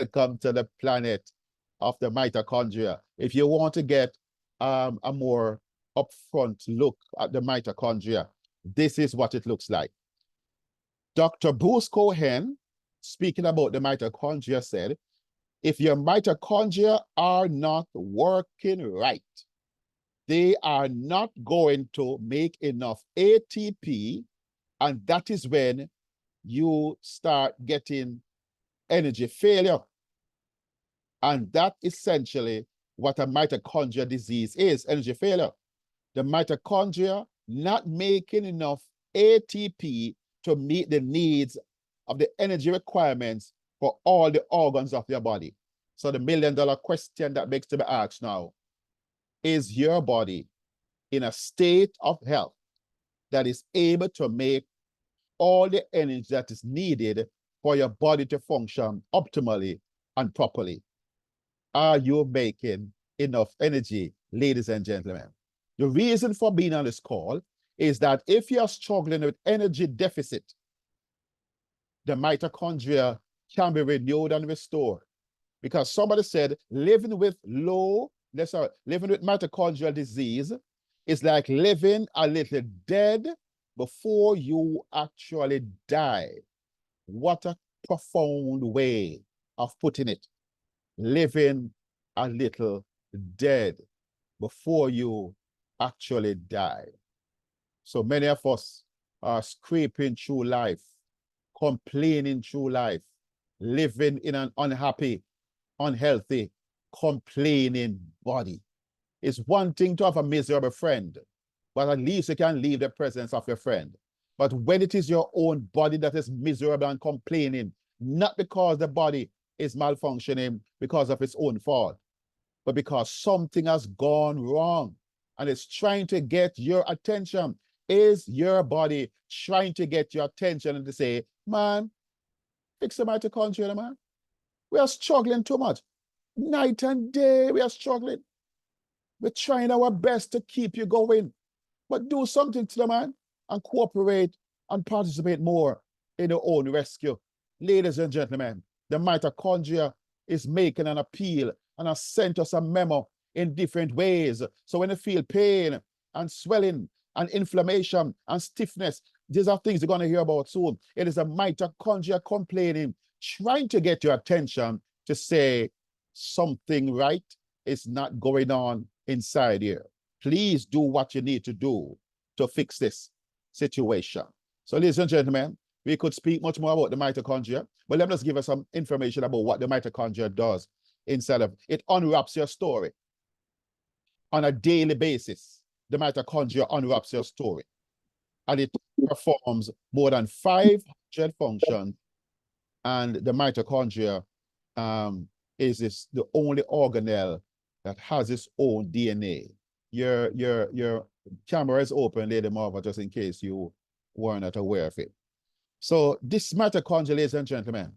Welcome to the planet of the mitochondria. If you want to get a more upfront look at the mitochondria, this is what it looks like. Dr. Bruce Cohen, speaking about the mitochondria, said, if your mitochondria are not working right, they are not going to make enough ATP, and that is when you start getting energy failure. And that essentially what a mitochondria disease is, energy failure. The mitochondria not making enough ATP to meet the needs of the energy requirements for all the organs of your body. So the million-dollar question that makes to be asked now, is your body in a state of health that is able to make all the energy that is needed for your body to function optimally and properly? Are you making enough energy, ladies and gentlemen? The reason for being on this call is that if you're struggling with energy deficit, the mitochondria can be renewed and restored. Because somebody said living with mitochondrial disease is like living a little dead before you actually die. What a profound way of putting it. Living a little dead before you actually die. So many of us are scraping through life, complaining through life, living in an unhappy, unhealthy, complaining body. It's one thing to have a miserable friend, but at least you can leave the presence of your friend. But when it is your own body that is miserable and complaining, not because the body is malfunctioning because of its own fault, but because something has gone wrong and it's trying to get your attention. Is your body trying to get your attention and to say, man, fix the mitochondria, man. We are struggling too much. Night and day, we are struggling. We're trying our best to keep you going, but do something to the man and cooperate and participate more in your own rescue. Ladies and gentlemen, the mitochondria is making an appeal and has sent us a memo in different ways. So when you feel pain and swelling and inflammation and stiffness, these are things you're going to hear about soon. It is a mitochondria complaining, trying to get your attention to say something right is not going on inside here. Please do what you need to do to fix this situation. So ladies and gentlemen, we could speak much more about the mitochondria, but let me just give us some information about what the mitochondria does inside of it. Unwraps your story on a daily basis. The mitochondria unwraps your story, and it performs more than 500 functions. And the mitochondria is the only organelle that has its own DNA. Your camera is open, Lady Marva, just in case you were not aware of it. So this mitochondria, ladies and gentlemen,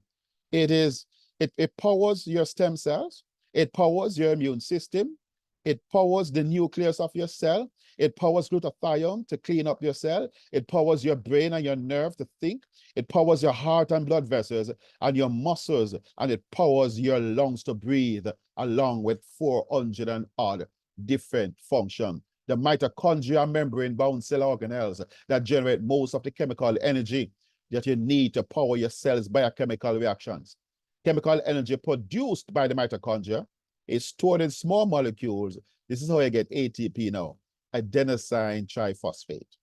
it powers your stem cells, it powers your immune system, it powers the nucleus of your cell, it powers glutathione to clean up your cell, it powers your brain and your nerve to think, it powers your heart and blood vessels and your muscles, and it powers your lungs to breathe, along with 400 and odd different functions. The mitochondria membrane-bound cell organelles that generate most of the chemical energy that you need to power your cells' biochemical reactions. Chemical energy produced by the mitochondria is stored in small molecules. This is how you get ATP now, adenosine triphosphate.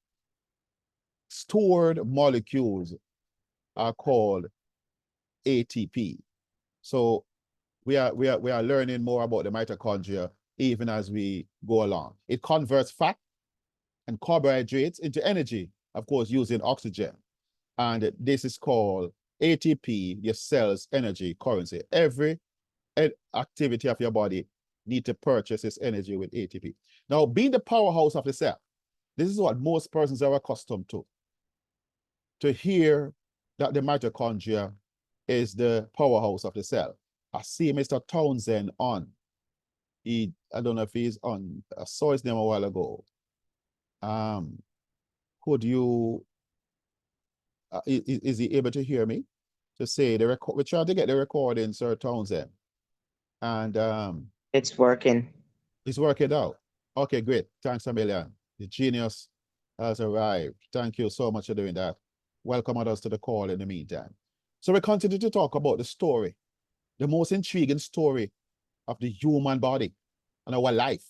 Stored molecules are called ATP. So we are learning more about the mitochondria even as we go along. It converts fat and carbohydrates into energy, of course, using oxygen. And this is called ATP, your cell's energy currency. Every activity of your body need to purchase this energy with ATP. Now, being the powerhouse of the cell, this is what most persons are accustomed to hear that the mitochondria is the powerhouse of the cell. I see Mr. Townsend on. I don't know if he's on. I saw his name a while ago. Could you, is he able to hear me? to say the record. We tried to get the recording, Sir Townsend, and It's working. it's working out. Okay, great. Thanks a million. The genius has arrived. Thank you so much for doing that. Welcome others to the call in the meantime. So we continue to talk about the story, the most intriguing story of the human body and our life.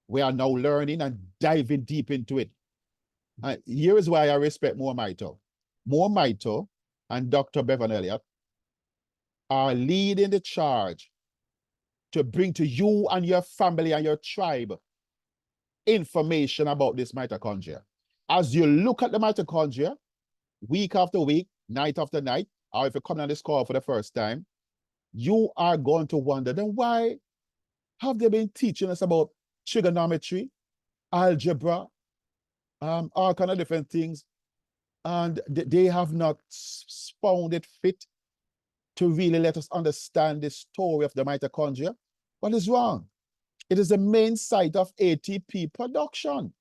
We are now learning and diving deep into it. And here is why I respect Moore Maito. Moore Maito and Dr. Bevan Elliott are leading the charge to bring to you and your family and your tribe information about this mitochondria. As you look at the mitochondria, week after week, night after night, or if you come on this call for the first time, you are going to wonder, then why have they been teaching us about trigonometry, algebra, all kind of different things, and they have not found it fit to really let us understand the story of the mitochondria? What is wrong? It is the main site of ATP production.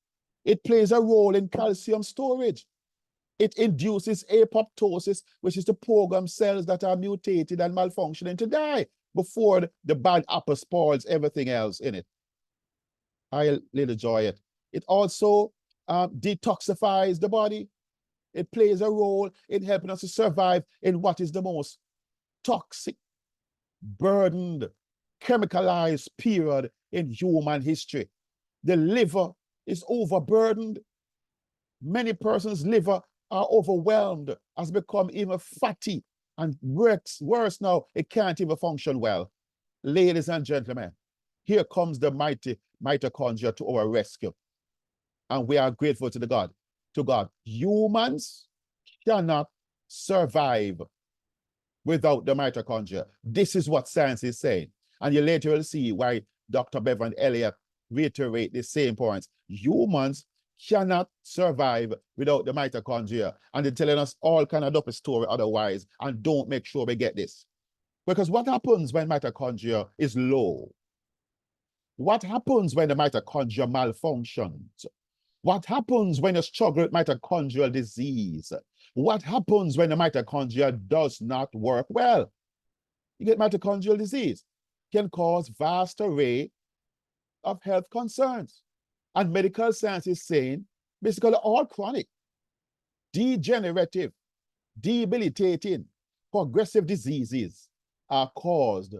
It plays a role in calcium storage. It induces apoptosis, which is to program cells that are mutated and malfunctioning to die before the bad apple spoils everything else in it. I really enjoy it. It also detoxifies the body. It plays a role in helping us to survive in what is the most toxic, burdened, chemicalized period in human history. The liver is overburdened. Many persons' liver are overwhelmed, has become even fatty, and worse now, it can't even function well. Ladies and gentlemen, here comes the mighty mitochondria to our rescue. And we are grateful to God. Humans cannot survive without the mitochondria. This is what science is saying. And you later will see why Dr. Bevan Elliott reiterate the same points. Humans cannot survive without the mitochondria. And they're telling us all kind of dope story otherwise, and don't make sure we get this. Because what happens when mitochondria is low? What happens when the mitochondria malfunctions? What happens when you struggle with mitochondrial disease? What happens when the mitochondria does not work well? You get mitochondrial disease. It can cause vast array of health concerns. And medical science is saying basically all chronic, degenerative, debilitating, progressive diseases are caused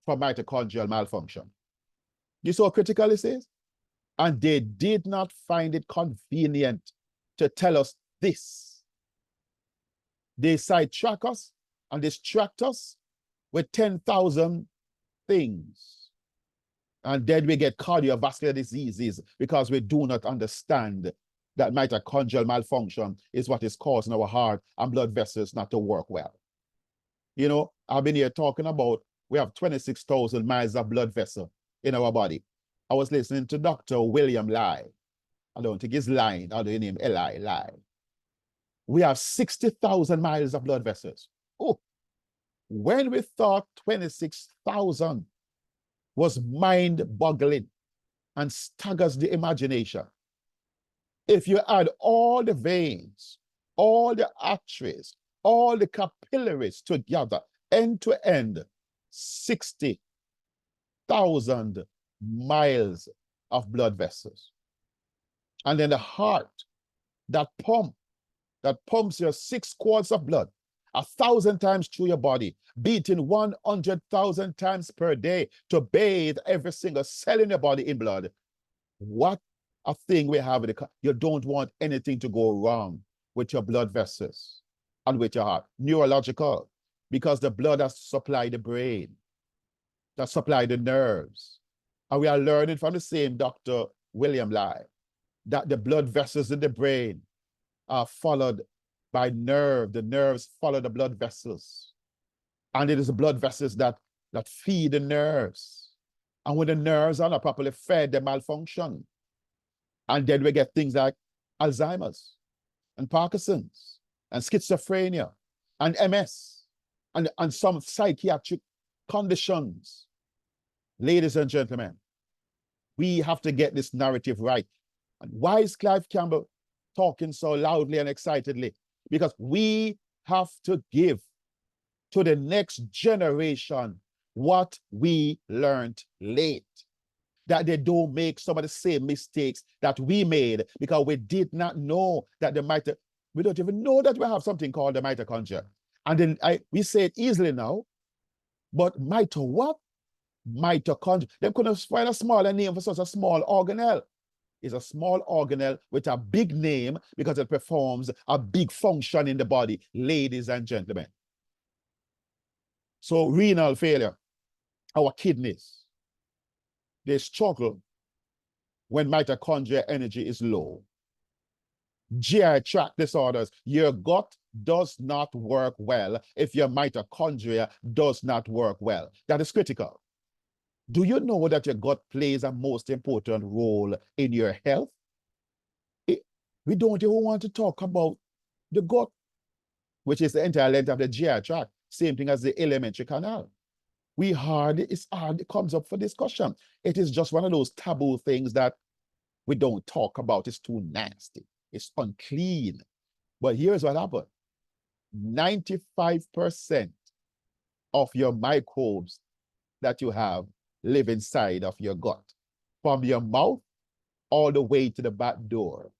from mitochondrial malfunction. You saw how critical this is? And they did not find it convenient to tell us this. They sidetrack us and distract us with 10,000 things. And then we get cardiovascular diseases because we do not understand that mitochondrial malfunction is what is causing our heart and blood vessels not to work well. You know, I've been here talking about we have 26,000 miles of blood vessel in our body. I was listening to Dr. William Lai. I don't think it's Line, or the name Eli Lai. We have 60,000 miles of blood vessels. Oh, when we thought 26,000 was mind-boggling and staggers the imagination. If you add all the veins, all the arteries, all the capillaries together, end to end, 60,000 miles of blood vessels. And then the heart, that pumps your 6 quarts of blood 1,000 times through your body, beating 100,000 times per day to bathe every single cell in your body in blood. What a thing we have. You don't want anything to go wrong with your blood vessels and with your heart. Neurological, because the blood has to supply the brain, that supply the nerves. And we are learning from the same Dr. William Lai that the blood vessels in the brain are followed by nerve. The nerves follow the blood vessels. And it is the blood vessels that feed the nerves. And when the nerves are not properly fed, they malfunction. And then we get things like Alzheimer's and Parkinson's and schizophrenia and MS and some psychiatric conditions. Ladies and gentlemen, we have to get this narrative right. And why is Clive Campbell talking so loudly and excitedly? Because we have to give to the next generation what we learned late. That they don't make some of the same mistakes that we made because we did not know that we don't even know that we have something called the mitochondria. And then we say it easily now, but what? Mitochondria. They couldn't find a smaller name for such a small organelle. It's a small organelle with a big name because it performs a big function in the body, ladies and gentlemen. So renal failure, our kidneys, they struggle when mitochondria energy is low. GI tract disorders, your gut does not work well if your mitochondria does not work well. That is critical. Do you know that your gut plays a most important role in your health? We don't even want to talk about the gut, which is the entire length of the GI tract, same thing as the alimentary canal. It's hard, it comes up for discussion. It is just one of those taboo things that we don't talk about. It's too nasty. It's unclean. But here's what happened. 95% of your microbes that you have live inside of your gut, from your mouth all the way to the back door.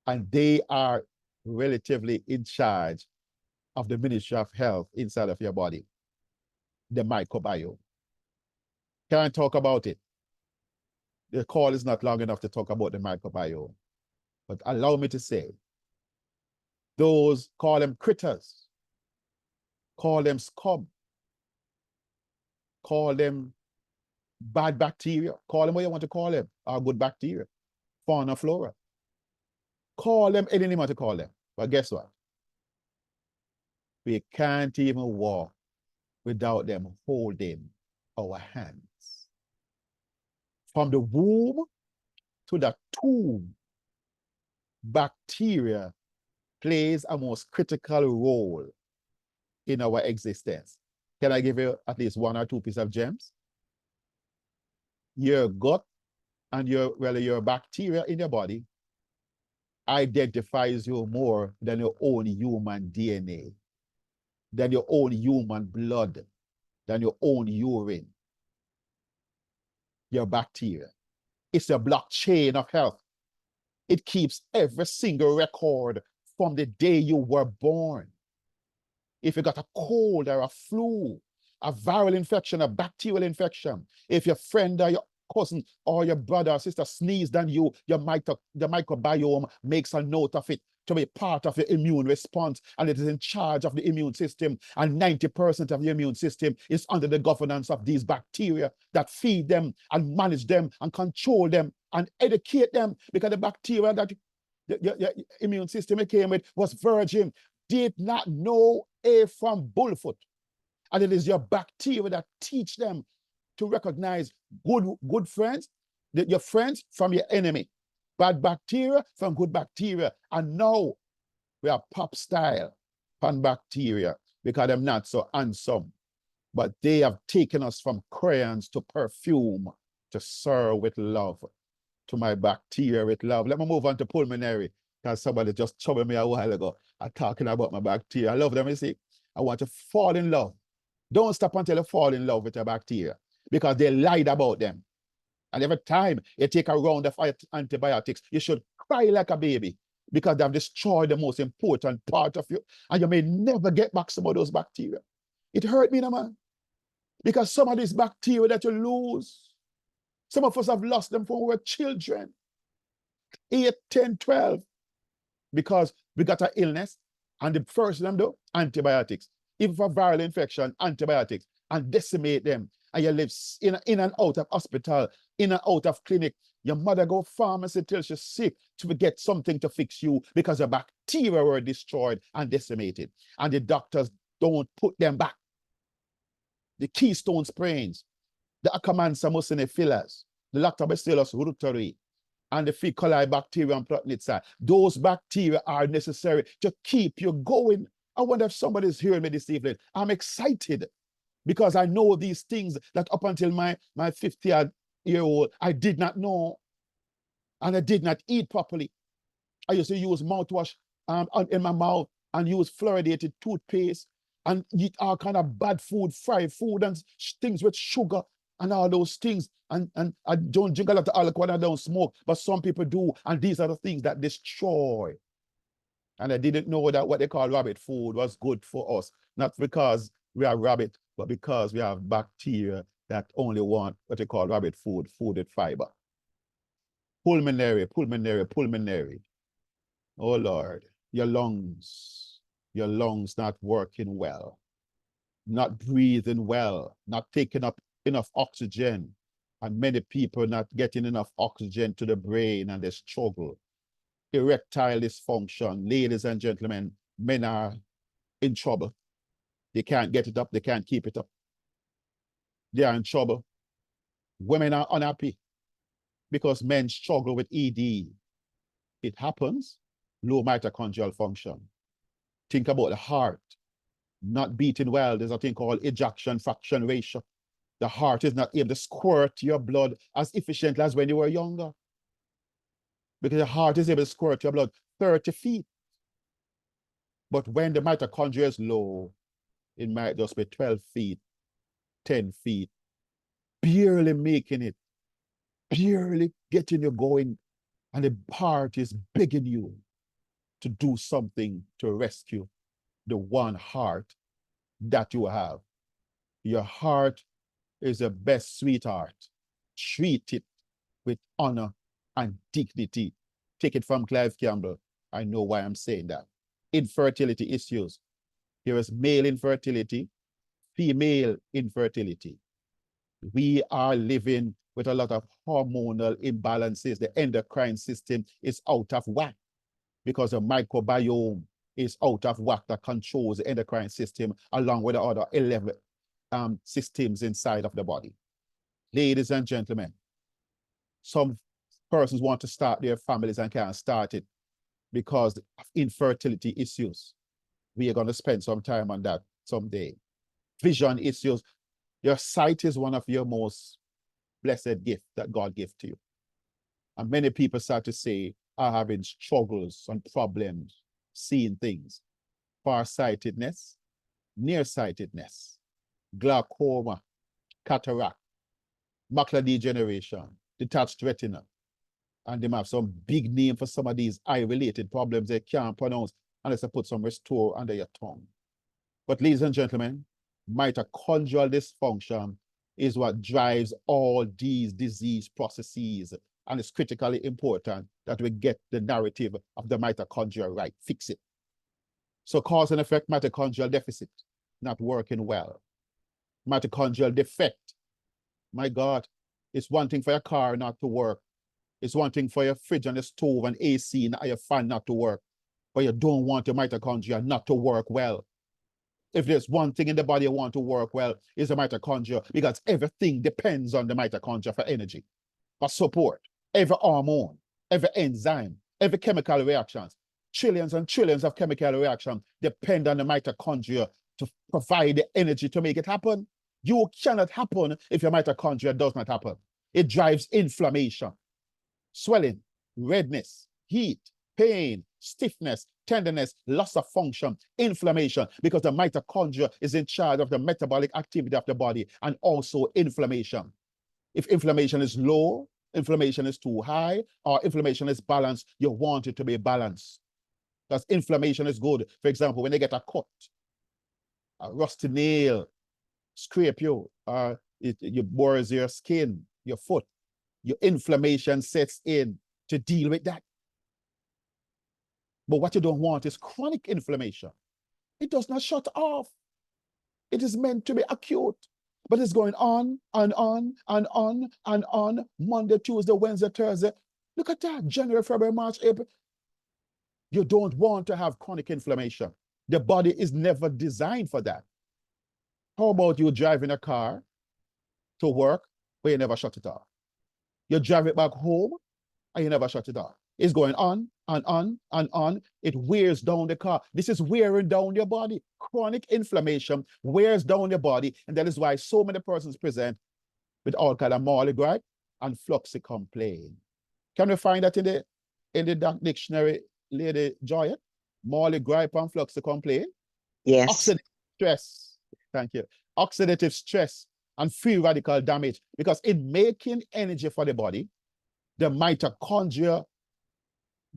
And they are relatively in charge of the Ministry of Health inside of your body, the microbiome. Can't talk about it. The call is not long enough to talk about the microbiome. But allow me to say, those, call them critters, call them scum, call them bad bacteria, call them what you want to call them, or good bacteria, fauna, flora. Call them any name you want to call them. But guess what? We can't even walk without them holding our hands. From the womb to the tomb, bacteria plays a most critical role in our existence. Can I give you at least one or two pieces of gems? Your gut and your bacteria in your body identifies you more than your own human DNA, than your own human blood, than your own urine. Your bacteria. It's a blockchain of health. It keeps every single record from the day you were born. If you got a cold or a flu, a viral infection, a bacterial infection, if your friend or your cousin or your brother or sister sneezed on you, the microbiome makes a note of it to be part of your immune response, and it is in charge of the immune system, and 90% of the immune system is under the governance of these bacteria that feed them and manage them and control them and educate them, because the bacteria that your immune system came with was virgin, did not know A from bullfoot. And it is your bacteria that teach them to recognize good friends, your friends from your enemy, bad bacteria from good bacteria. And now we are pop style on bacteria because they're not so handsome. But they have taken us from crayons to perfume to serve with love, to my bacteria with love. Let me move on to pulmonary, because somebody just troubled me a while ago. I'm talking about my bacteria. I love them, you see. I want to fall in love. Don't stop until you fall in love with your bacteria, because they lied about them. And every time you take a round of antibiotics, you should cry like a baby, because they have destroyed the most important part of you, and you may never get back some of those bacteria. It hurt me, no, man, because some of these bacteria that you lose, some of us have lost them when we were children, 8, 10, 12, because we got an illness, and the first of them do, antibiotics. Even for viral infection, antibiotics, and decimate them. And you live in and out of hospital, in and out of clinic. Your mother go pharmacy till she's sick to get something to fix you, because the bacteria were destroyed and decimated. And the doctors don't put them back. The keystone sprains, the Akkermansia muciniphilus, the Lactobacillus ruteri, and the E. coli bacterium plotnitsa. Those bacteria are necessary to keep you going. I wonder if somebody's hearing me this evening. I'm excited because I know these things that up until my 50-year-old, I did not know. And I did not eat properly. I used to use mouthwash in my mouth and use fluoridated toothpaste and eat all kind of bad food, fried food and things with sugar and all those things. And I don't drink a lot of alcohol, I don't smoke, but some people do. And these are the things that destroy. And I didn't know that what they call rabbit food was good for us. Not because we are rabbit, but because we have bacteria that only want what they call rabbit food, food with fiber. Pulmonary. Oh Lord, your lungs not working well, not breathing well, not taking up enough oxygen. And many people not getting enough oxygen to the brain and they struggle. Erectile dysfunction, ladies and gentlemen, men are in trouble. They can't get it up, they can't keep it up. They are in trouble. Women are unhappy because men struggle with ED. It happens, low mitochondrial function. Think about the heart not beating well. There's a thing called ejection fraction ratio. The heart is not able to squirt your blood as efficiently as when you were younger. Because the heart is able to squirt your blood 30 feet. But when the mitochondria is low, it might just be 12 feet, 10 feet, barely making it, barely getting you going. And the heart is begging you to do something to rescue the one heart that you have. Your heart is the best sweetheart. Treat it with honor and dignity. Take it from Clive Campbell. I know why I'm saying that. Infertility issues. There is male infertility, female infertility. We are living with a lot of hormonal imbalances. The endocrine system is out of whack because the microbiome is out of whack that controls the endocrine system along with the other 11 systems inside of the body. Ladies and gentlemen, some persons want to start their families and can't start it because of infertility issues. We are going to spend some time on that someday. Vision issues. Your sight is one of your most blessed gifts that God gave to you. And many people start to say, are having struggles and problems seeing things. Farsightedness, nearsightedness, glaucoma, cataract, macular degeneration, detached retina. And they have some big name for some of these eye-related problems they can't pronounce unless they put some restore under your tongue. But ladies and gentlemen, mitochondrial dysfunction is what drives all these disease processes. And it's critically important that we get the narrative of the mitochondria right, fix it. So cause and effect mitochondrial deficit, not working well. Mitochondrial defect, my God, it's one thing for your car not to work. It's one thing for your fridge and the stove and AC and your fan not to work. But you don't want your mitochondria not to work well. If there's one thing in the body you want to work well, it's the mitochondria, because everything depends on the mitochondria for energy, for support. Every hormone, every enzyme, every chemical reactions, trillions and trillions of chemical reactions depend on the mitochondria to provide the energy to make it happen. You cannot happen if your mitochondria does not happen. It drives inflammation, swelling, redness, heat, pain, stiffness, tenderness, loss of function, inflammation, because the mitochondria is in charge of the metabolic activity of the body and also inflammation. If inflammation is low, inflammation is too high, or inflammation is balanced, you want it to be balanced. Because inflammation is good. For example, when they get a cut, a rusty nail, scrape you, you bores your skin, your foot, your inflammation sets in to deal with that. But what you don't want is chronic inflammation. It does not shut off. It is meant to be acute, but it's going on and on and on and on. Monday, Tuesday, Wednesday, Thursday. Look at that, January, February, March, April. You don't want to have chronic inflammation. The body is never designed for that. How about you driving a car to work, but you never shut it off? You drive it back home, and you never shut it off. It's going on and on and on. It wears down the car. This is wearing down your body. Chronic inflammation wears down your body, and that is why so many persons present with all kind of Marley gripe and fluxy complaint. Can we find that in the dictionary, Lady Joy? Morley gripe and flux to complain. Yes. Oxidative stress. Thank you. Oxidative stress and free radical damage. Because in making energy for the body, the mitochondria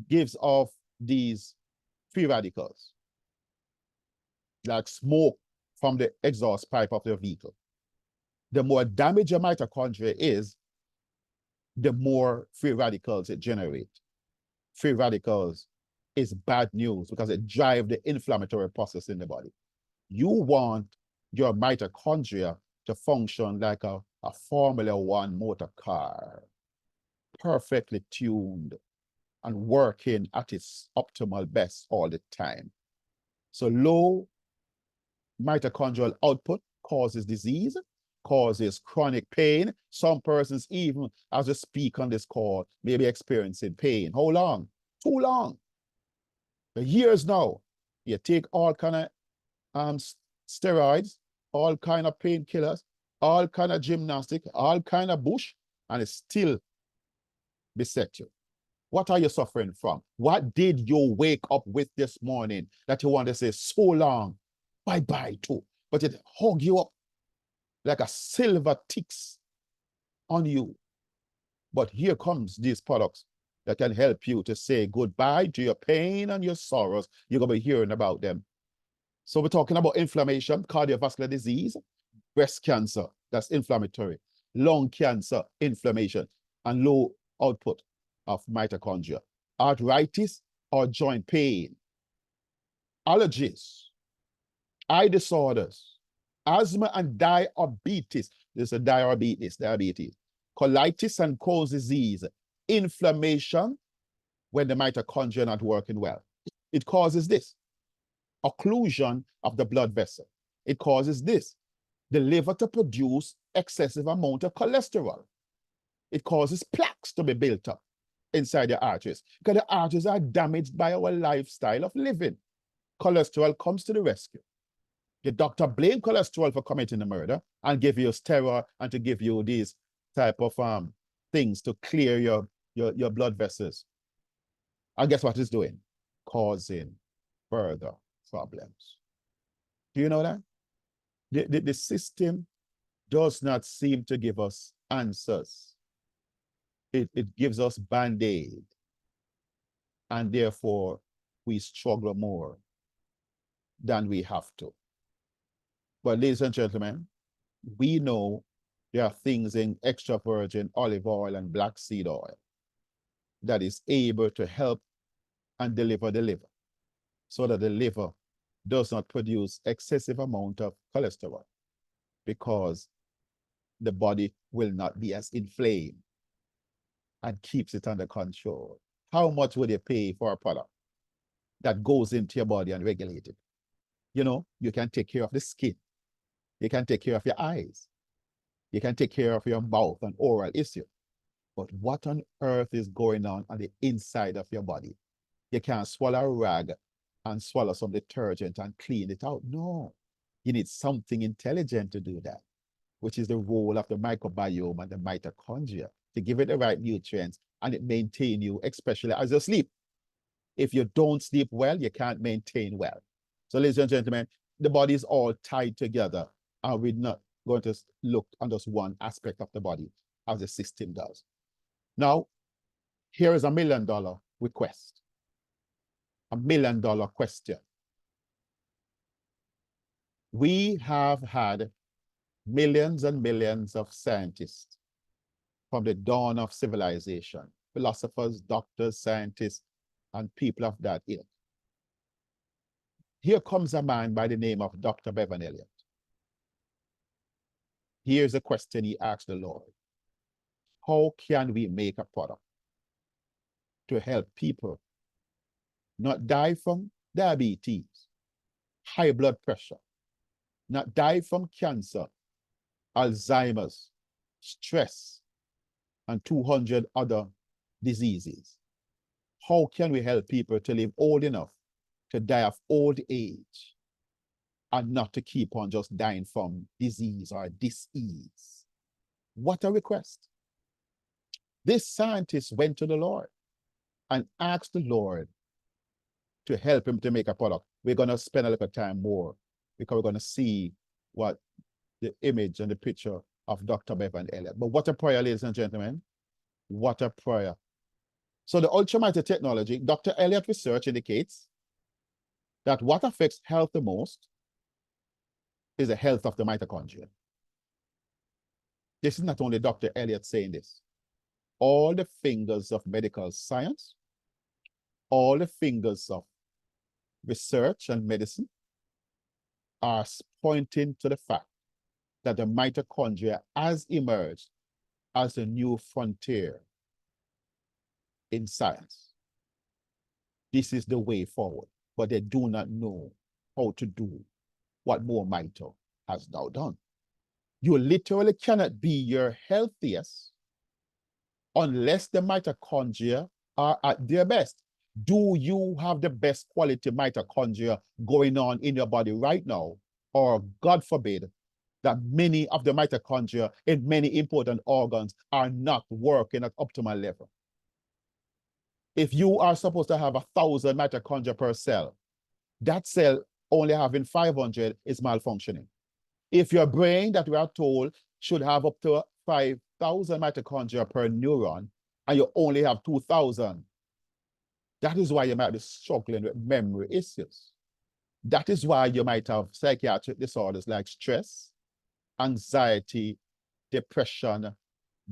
gives off these free radicals, like smoke from the exhaust pipe of your vehicle. The more damaged your mitochondria is, the more free radicals it generates. Free radicals is bad news because it drives the inflammatory process in the body. You want your mitochondria to function like a Formula One motor car, perfectly tuned and working at its optimal best all the time. So low mitochondrial output causes disease, causes chronic pain. Some persons, even as we speak on this call, may be experiencing pain. How long? Too long. For years now. You take all kind of steroids, all kind of painkillers, all kind of gymnastic, all kind of bush, and it still beset you. What are you suffering from? What did you wake up with this morning that you want to say so long, bye-bye to? But it hug you up like a silver ticks on you. But here comes these products that can help you to say goodbye to your pain and your sorrows. You're going to be hearing about them. So we're talking about inflammation, cardiovascular disease, breast cancer, that's inflammatory, lung cancer, inflammation, and low output of mitochondria, arthritis or joint pain, allergies, eye disorders, asthma and diabetes. There's a diabetes, colitis and Crohn's disease, inflammation when the mitochondria are not working well. It causes this, occlusion of the blood vessel. It causes this, the liver to produce excessive amount of cholesterol. It causes plaques to be built up inside the arteries because the arteries are damaged by our lifestyle of living. Cholesterol comes to the rescue. The doctor blames cholesterol for committing a murder and give you steroid and to give you these type of things to clear your blood vessels. And guess what it's doing? Causing further problems. Do you know that? The system does not seem to give us answers. It gives us band-aid, and therefore we struggle more than we have to. But ladies and gentlemen, we know there are things in extra virgin olive oil and black seed oil that is able to help and deliver the liver so that the liver does not produce excessive amount of cholesterol because the body will not be as inflamed and keeps it under control. How much would you pay for a product that goes into your body and regulate it? You know, you can take care of the skin. You can take care of your eyes. You can take care of your mouth and oral issue. But what on earth is going on the inside of your body? You can't swallow a rag and swallow some detergent and clean it out. No, you need something intelligent to do that, which is the role of the microbiome and the mitochondria to give it the right nutrients and it maintain you, especially as you sleep. If you don't sleep well, you can't maintain well. So ladies and gentlemen, the body is all tied together and we're not going to look on just one aspect of the body as the system does. Now, here is $1 million request, $1 million question. We have had millions and millions of scientists from the dawn of civilization, philosophers, doctors, scientists, and people of that ilk. Here comes a man by the name of Dr. Bevan Elliott. Here's a question he asked the Lord. How can we make a product to help people not die from diabetes, high blood pressure, not die from cancer, Alzheimer's, stress, and 200 other diseases? How can we help people to live old enough to die of old age and not to keep on just dying from disease or dis-ease? What a request. This scientist went to the Lord and asked the Lord to help him to make a product. We're going to spend a little time more because we're going to see what the image and the picture of Dr. Bevan Elliott. But what a prayer, ladies and gentlemen. What a prayer. So the ultramighty technology, Dr. Elliott research indicates that what affects health the most is the health of the mitochondria. This is not only Dr. Elliott saying this. All the fingers of medical science, all the fingers of research and medicine are pointing to the fact that the mitochondria has emerged as a new frontier in science. This is the way forward, but they do not know how to do what Moor Mito has now done. You literally cannot be your healthiest unless the mitochondria are at their best. Do you have the best quality mitochondria going on in your body right now? Or God forbid that many of the mitochondria in many important organs are not working at optimal level. If you are supposed to have 1,000 mitochondria per cell, that cell only having 500 is malfunctioning. If your brain, that we are told, should have up to 5,000 mitochondria per neuron, and you only have 2,000, that is why you might be struggling with memory issues. That is why you might have psychiatric disorders like stress, anxiety, depression,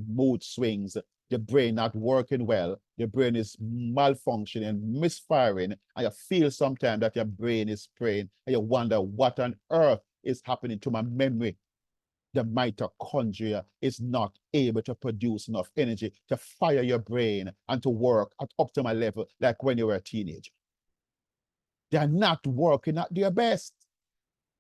mood swings, the brain not working well, the brain is malfunctioning, misfiring, and you feel sometimes that your brain is praying, and you wonder what on earth is happening to my memory. The mitochondria is not able to produce enough energy to fire your brain and to work at optimal level like when you were a teenager. They are not working at their best.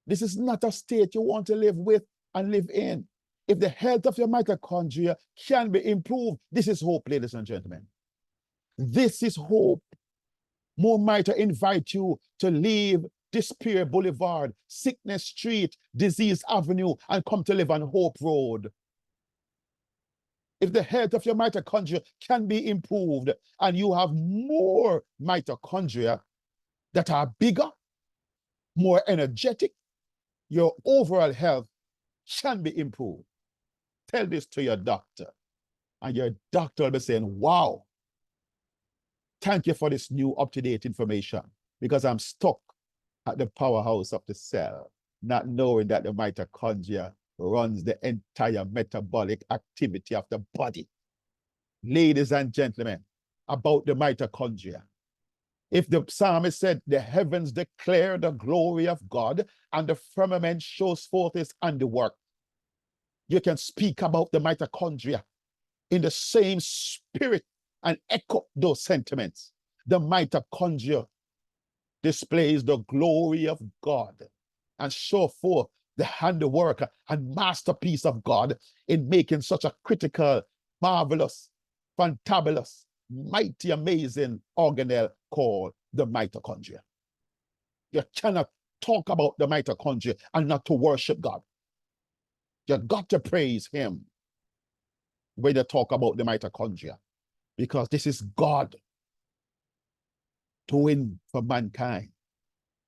This is not a state you want to live with and live in. If the health of your mitochondria can be improved, this is hope, ladies and gentlemen. This is hope. Moor Mito invite you to leave Despair Boulevard, Sickness Street, Disease Avenue, and come to live on Hope Road. If the health of your mitochondria can be improved and you have more mitochondria that are bigger, more energetic, your overall health can be improved. Tell this to your doctor, and your doctor will be saying, wow, thank you for this new up-to-date information, because I'm stuck at the powerhouse of the cell, not knowing that the mitochondria runs the entire metabolic activity of the body. Ladies and gentlemen, about the mitochondria. If the psalmist said, the heavens declare the glory of God, and the firmament shows forth his handiwork, you can speak about the mitochondria in the same spirit and echo those sentiments. The mitochondria displays the glory of God and show forth the handiwork and masterpiece of God in making such a critical, marvelous, fantabulous, mighty, amazing organelle called the mitochondria. You cannot talk about the mitochondria and not to worship God. You got to praise him when you talk about the mitochondria, because this is God doing for mankind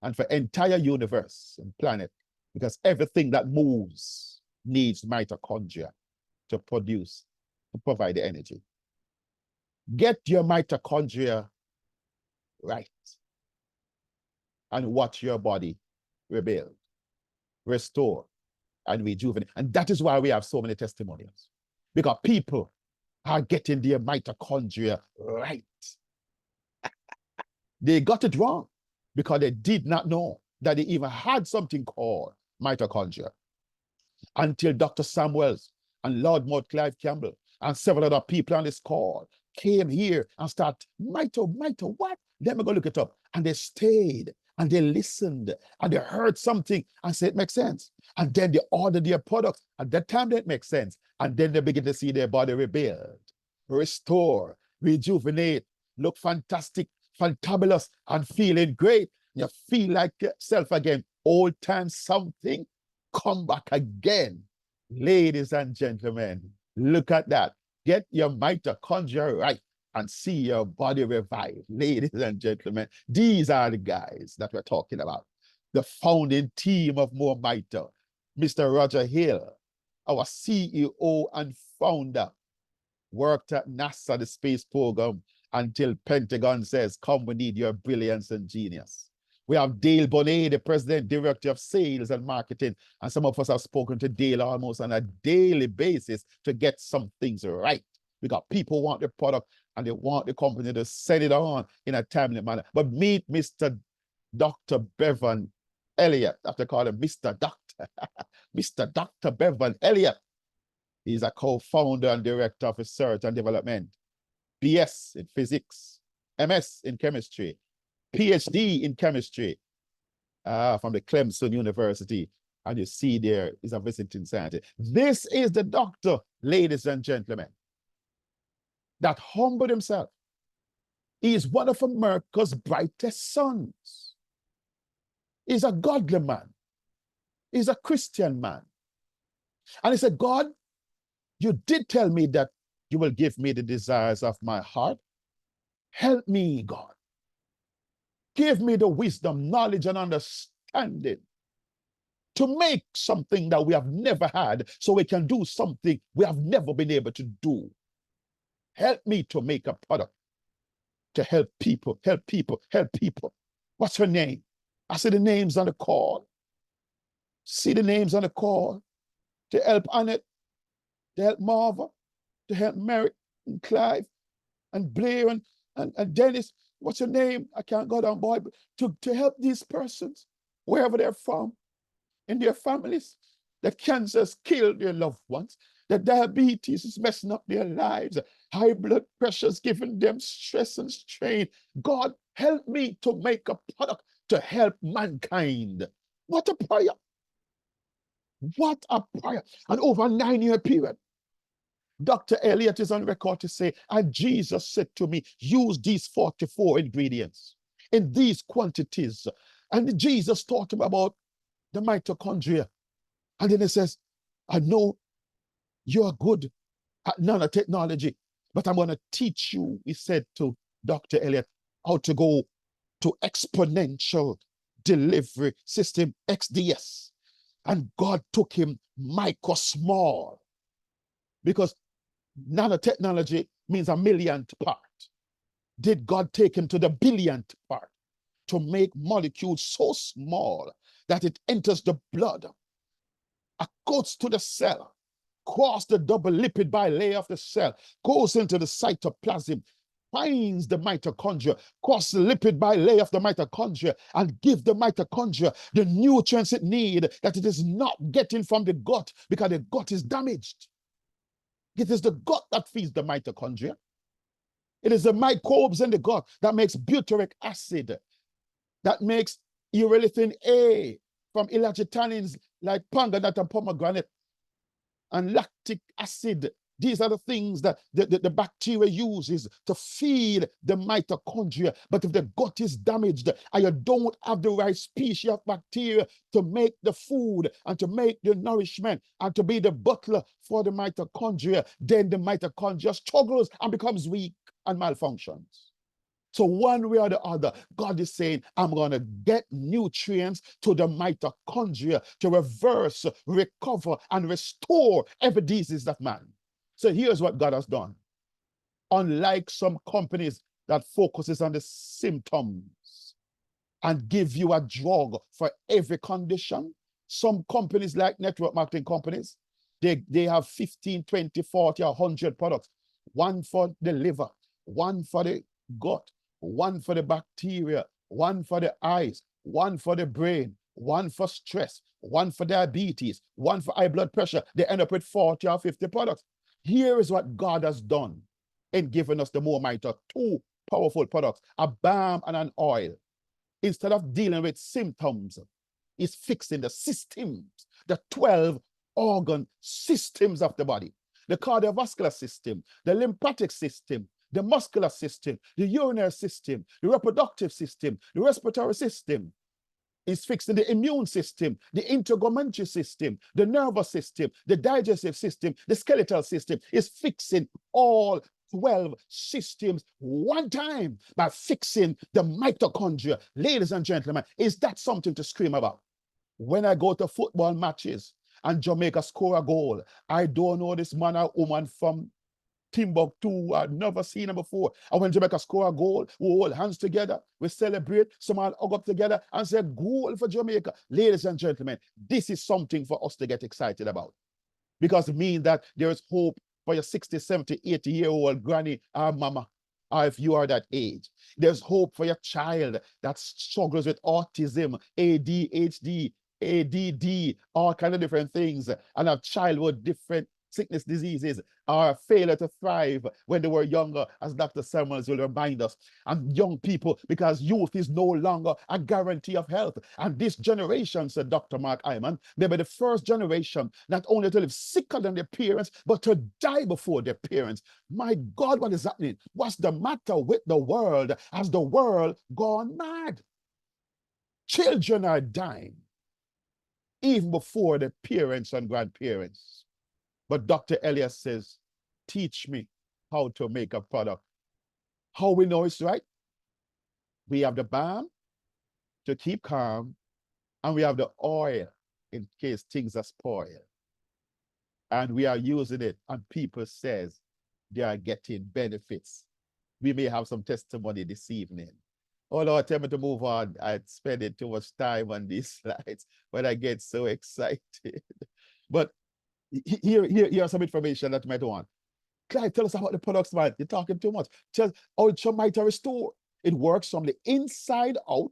and for entire universe and planet, because everything that moves needs mitochondria to produce, to provide the energy. Get your mitochondria right and watch your body rebuild, restore, and rejuvenate. And that is why we have so many testimonials, because people are getting their mitochondria right. They got it wrong because they did not know that they even had something called mitochondria until Dr. Samuels and Lord Maud Clive Campbell and several other people on this call came here and start, mito, what? Let me go look it up. And they stayed and they listened and they heard something and said, it makes sense. And then they ordered their products. At that time, that makes sense. And then they begin to see their body rebuild, restore, rejuvenate, look fantastic, fantabulous, and feeling great. You feel like yourself again. Old time something, come back again. Ladies and gentlemen, look at that. Get your mitochondria right. and see your body revive. Ladies and gentlemen, these are the guys that we're talking about. The founding team of More Mitre, Mr. Roger Hill, our CEO and founder, worked at NASA, the space program, until Pentagon says, come, we need your brilliance and genius. We have Dale Bonet, the president, director of sales and marketing. And some of us have spoken to Dale almost on a daily basis to get some things right. Because people want the product and they want the company to send it on in a timely manner. But meet Mr. Dr. Bevan Elliott. I have to call him Mr. Doctor. Mr. Dr. Bevan Elliott. He's a co-founder and director of research and development. BS in physics, MS in chemistry, PhD in chemistry from the Clemson University. And you see there is a visiting scientist. This is the doctor, ladies and gentlemen, that humbled himself. He is one of America's brightest sons. He's a godly man. He's a Christian man. And he said, God, you did tell me that you will give me the desires of my heart. Help me, God. Give me the wisdom, knowledge, and understanding to make something that we have never had so we can do something we have never been able to do. Help me to make a product to help people, help people, help people. What's her name? I see the names on the call. See the names on the call to help Annette, to help Marva, to help Merrick and Clive and Blair and Dennis. What's your name? I can't go down, boy. To help these persons, wherever they're from, in their families. The cancers kill their loved ones. The diabetes is messing up their lives. High blood pressure is giving them stress and strain. God, help me to make a product to help mankind. What a prayer. What a prayer. And over a 9-year period, Dr. Elliott is on record to say, and Jesus said to me, use these 44 ingredients in these quantities. And Jesus taught him about the mitochondria. And then he says, I know you're good at nanotechnology, but I'm going to teach you, he said to Dr. Elliott, how to go to exponential delivery system, XDS. And God took him micro small, because nanotechnology means a millionth part. Did God take him to the billionth part to make molecules so small that it enters the blood, goes to the cell, cross the double lipid bilayer of the cell, goes into the cytoplasm, finds the mitochondria, cross the lipid bilayer of the mitochondria, and give the mitochondria the nutrients it needs that it is not getting from the gut because the gut is damaged. It is the gut that feeds the mitochondria. It is the microbes in the gut that makes butyric acid, that makes urolithin A from elagitanins like panganut and pomegranate, and lactic acid. These are the things that the bacteria uses to feed the mitochondria. But if the gut is damaged and you don't have the right species of bacteria to make the food and to make the nourishment and to be the butler for the mitochondria, then the mitochondria struggles and becomes weak and malfunctions. So one way or the other, God is saying, I'm going to get nutrients to the mitochondria to reverse, recover, and restore every disease of man. So here's what God has done. Unlike some companies that focuses on the symptoms and give you a drug for every condition, some companies like network marketing companies, they have 15, 20, 40, 100 products. One for the liver, one for the gut, one for the bacteria, one for the eyes, one for the brain, one for stress, one for diabetes, one for high blood pressure. They end up with 40 or 50 products. Here is what God has done in giving us the More Mitre, 2 powerful products, a balm and an oil. Instead of dealing with symptoms, it's fixing the systems, the 12 organ systems of the body, the cardiovascular system, the lymphatic system, the muscular system, the urinary system, the reproductive system, the respiratory system. Is fixing the immune system, the integumentary system, the nervous system, the digestive system, the skeletal system. Is fixing all 12 systems one time by fixing the mitochondria. Ladies and gentlemen, is that something to scream about? When I go to football matches and Jamaica score a goal, I don't know this man or woman from Timbuktu. I've never seen him before. And when Jamaica score a goal, we hold hands together, we celebrate, someone hug up together and say, goal for Jamaica. Ladies and gentlemen, this is something for us to get excited about, because it means that there is hope for your 60, 70, 80-year-old granny or mama, or if you are that age. There's hope for your child that struggles with autism, ADHD, ADD, all kind of different things, and have childhood different sickness, diseases, or failure to thrive when they were younger, as Dr. Samuels will remind us. And young people, because youth is no longer a guarantee of health. And this generation, said Dr. Mark Hyman, they were the first generation not only to live sicker than their parents, but to die before their parents. My God, what is happening? What's the matter with the world? Has the world gone mad? Children are dying even before their parents and grandparents. But Dr. Elias says, teach me how to make a product. How we know it's right? We have the balm to keep calm, and we have the oil in case things are spoiled. And we are using it, and people says they are getting benefits. We may have some testimony this evening. Oh Lord, tell me to move on. I spend too much time on these slides, but I get so excited. But here's some information that you might want. Clive, tell us about the products, man. You're talking too much. Tell Ultra Mito Restore. It works from the inside out.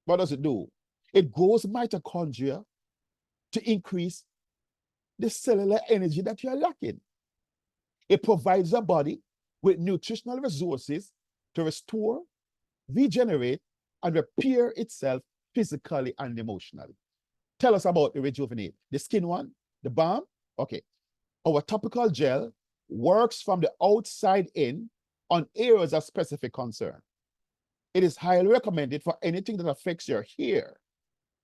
What does it do? It grows mitochondria to increase the cellular energy that you're lacking. It provides the body with nutritional resources to restore, regenerate, and repair itself physically and emotionally. Tell us about the Rejuvenate. The skin one, the balm. Okay. Our topical gel works from the outside in on areas of specific concern. It is highly recommended for anything that affects your hair,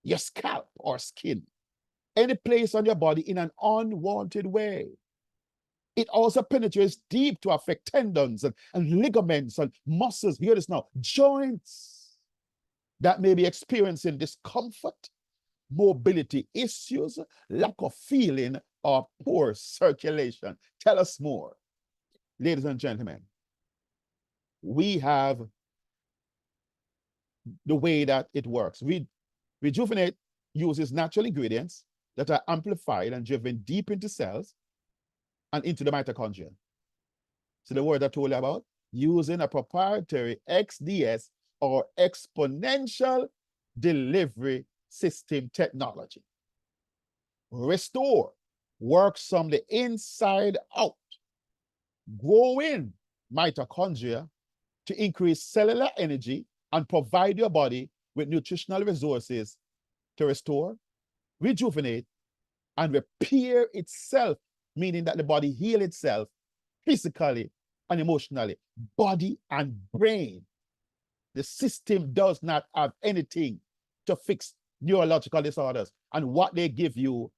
your scalp, or skin, any place on your body in an unwanted way. It also penetrates deep to affect tendons and ligaments and muscles. Hear this now, joints that may be experiencing discomfort, mobility issues, lack of feeling, or poor circulation. Tell us more. Ladies and gentlemen, we have the way that it works. Rejuvenate uses natural ingredients that are amplified and driven deep into cells and into the mitochondria. So the word I told you about, using a proprietary XDS or exponential delivery system technology. Restore works from the inside out, growing mitochondria to increase cellular energy and provide your body with nutritional resources to restore, rejuvenate, and repair itself, meaning that the body heals itself physically and emotionally, body and brain. The system does not have anything to fix neurological disorders. And what they give you,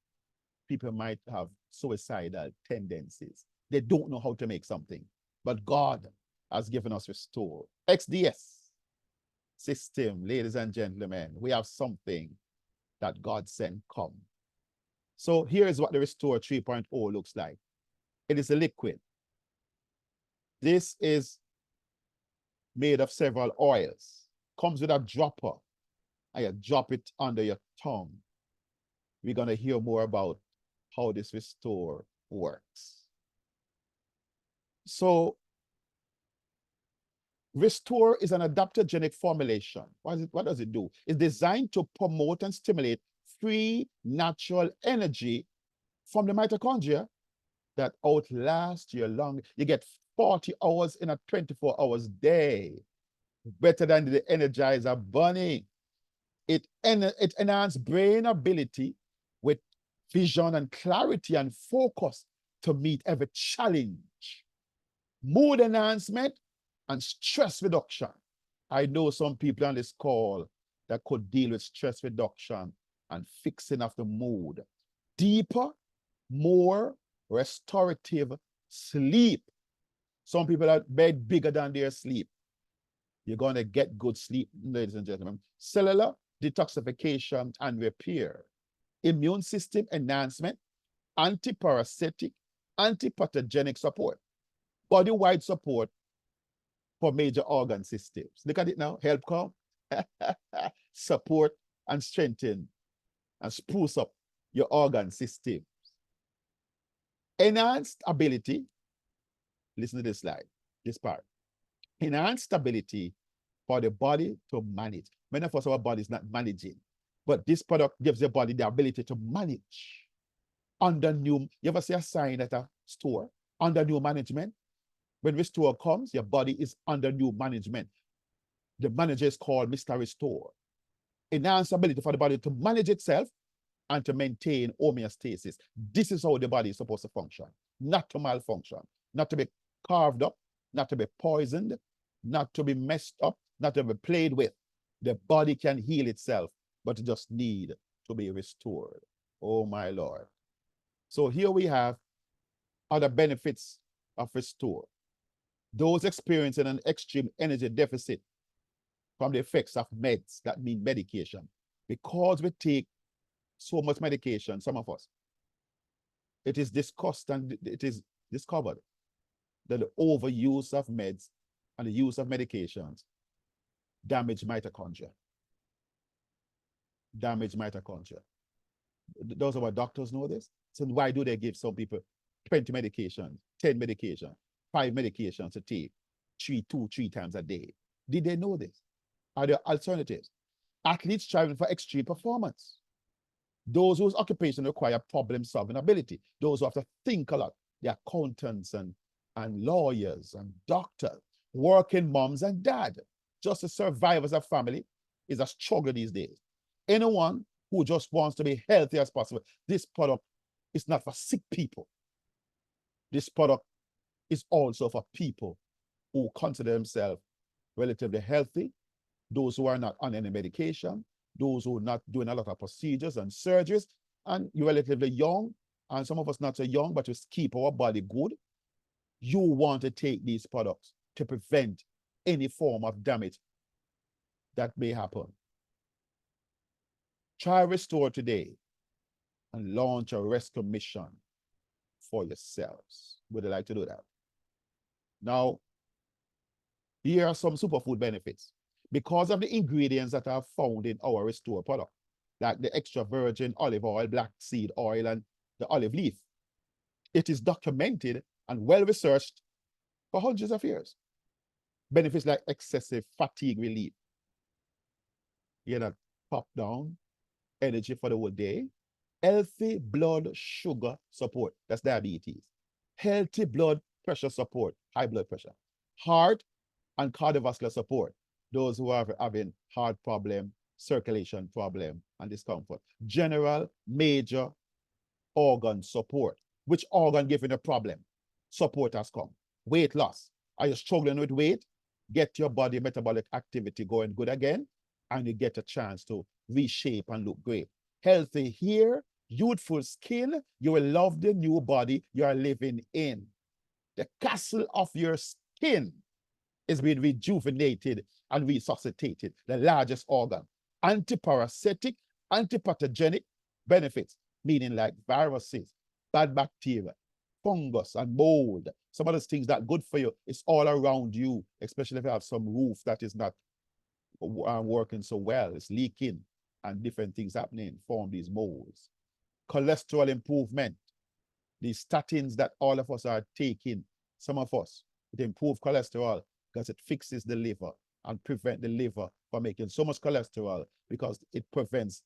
people might have suicidal tendencies. They don't know how to make something. But God has given us Restore. XDS system, ladies and gentlemen, we have something that God sent come. So here is what the Restore 3.0 looks like. It is a liquid. This is made of several oils. Comes with a dropper. And you drop it under your tongue. We're going to hear more about how this Restore works. So Restore is an adaptogenic formulation. What does it do? It's designed to promote and stimulate free natural energy from the mitochondria that outlast your lung. You get 40 hours in a 24 hours day. Better than the Energizer Bunny. It enhances brain ability with vision and clarity and focus to meet every challenge. Mood enhancement and stress reduction. I know some people on this call that could deal with stress reduction and fixing of the mood. Deeper, more restorative sleep. Some people are bed bigger than their sleep. You're going to get good sleep, ladies and gentlemen. Cellular detoxification and repair, immune system enhancement, antiparasitic, antipathogenic support, body-wide support for major organ systems. Look at it now. Help come, support and strengthen and spruce up your organ system. Enhanced ability. Listen to this slide, this part. Enhanced ability for the body to manage. Many of us, our body is not managing, but this product gives the body the ability to manage under new. You ever see a sign at a store under new management? When Restore comes, your body is under new management. The manager is called Mr. Restore. Enhanced ability for the body to manage itself and to maintain homeostasis. This is how the body is supposed to function, not to malfunction, not to be carved up, not to be poisoned, not to be messed up, not to be played with. The body can heal itself, but it just need to be restored. Oh my Lord. So here we have other benefits of Restore. Those experiencing an extreme energy deficit from the effects of meds, that mean medication, because we take so much medication, some of us, it is discussed and it is discovered that the overuse of meds and the use of medications damage mitochondria. Damage mitochondria. Those of our doctors know this. So why do they give some people 20 medications, 10 medications, 5 medications to take 3 times a day? Did they know this? Are there alternatives? Athletes striving for extreme performance. Those whose occupation require problem-solving ability. Those who have to think a lot. The accountants and lawyers and doctors. Working moms and dad. Just to survive as a family is a struggle these days. Anyone who just wants to be healthy as possible, this product is not for sick people. This product is also for people who consider themselves relatively healthy, those who are not on any medication, those who are not doing a lot of procedures and surgeries, and you're relatively young, and some of us not so young, but just keep our body good. You want to take these products to prevent any form of damage that may happen. Try Restore today and launch a rescue mission for yourselves. Would you like to do that? Now, here are some superfood benefits. Because of the ingredients that are found in our Restore product, like the extra virgin olive oil, black seed oil, and the olive leaf, it is documented and well-researched for hundreds of years. Benefits like excessive fatigue relief. You know, pop down, energy for the whole day. Healthy blood sugar support, that's diabetes. Healthy blood pressure support, high blood pressure. Heart and cardiovascular support, those who are having heart problem, circulation problem, and discomfort. General major organ support. Which organ giving a problem? Support has come. Weight loss. Are you struggling with weight? Get your body metabolic activity going good again, and you get a chance to reshape and look great. Healthy hair, youthful skin, you will love the new body you are living in. The castle of your skin is being rejuvenated and resuscitated, the largest organ. Antiparasitic, antipathogenic benefits, meaning like viruses, bad bacteria, fungus, and mold. Some of those things that are good for you, it's all around you, especially if you have some roof that is not working so well, it's leaking, and different things happening, form these molds. Cholesterol improvement, these statins that all of us are taking, some of us, it improves cholesterol because it fixes the liver and prevent the liver from making so much cholesterol because it prevents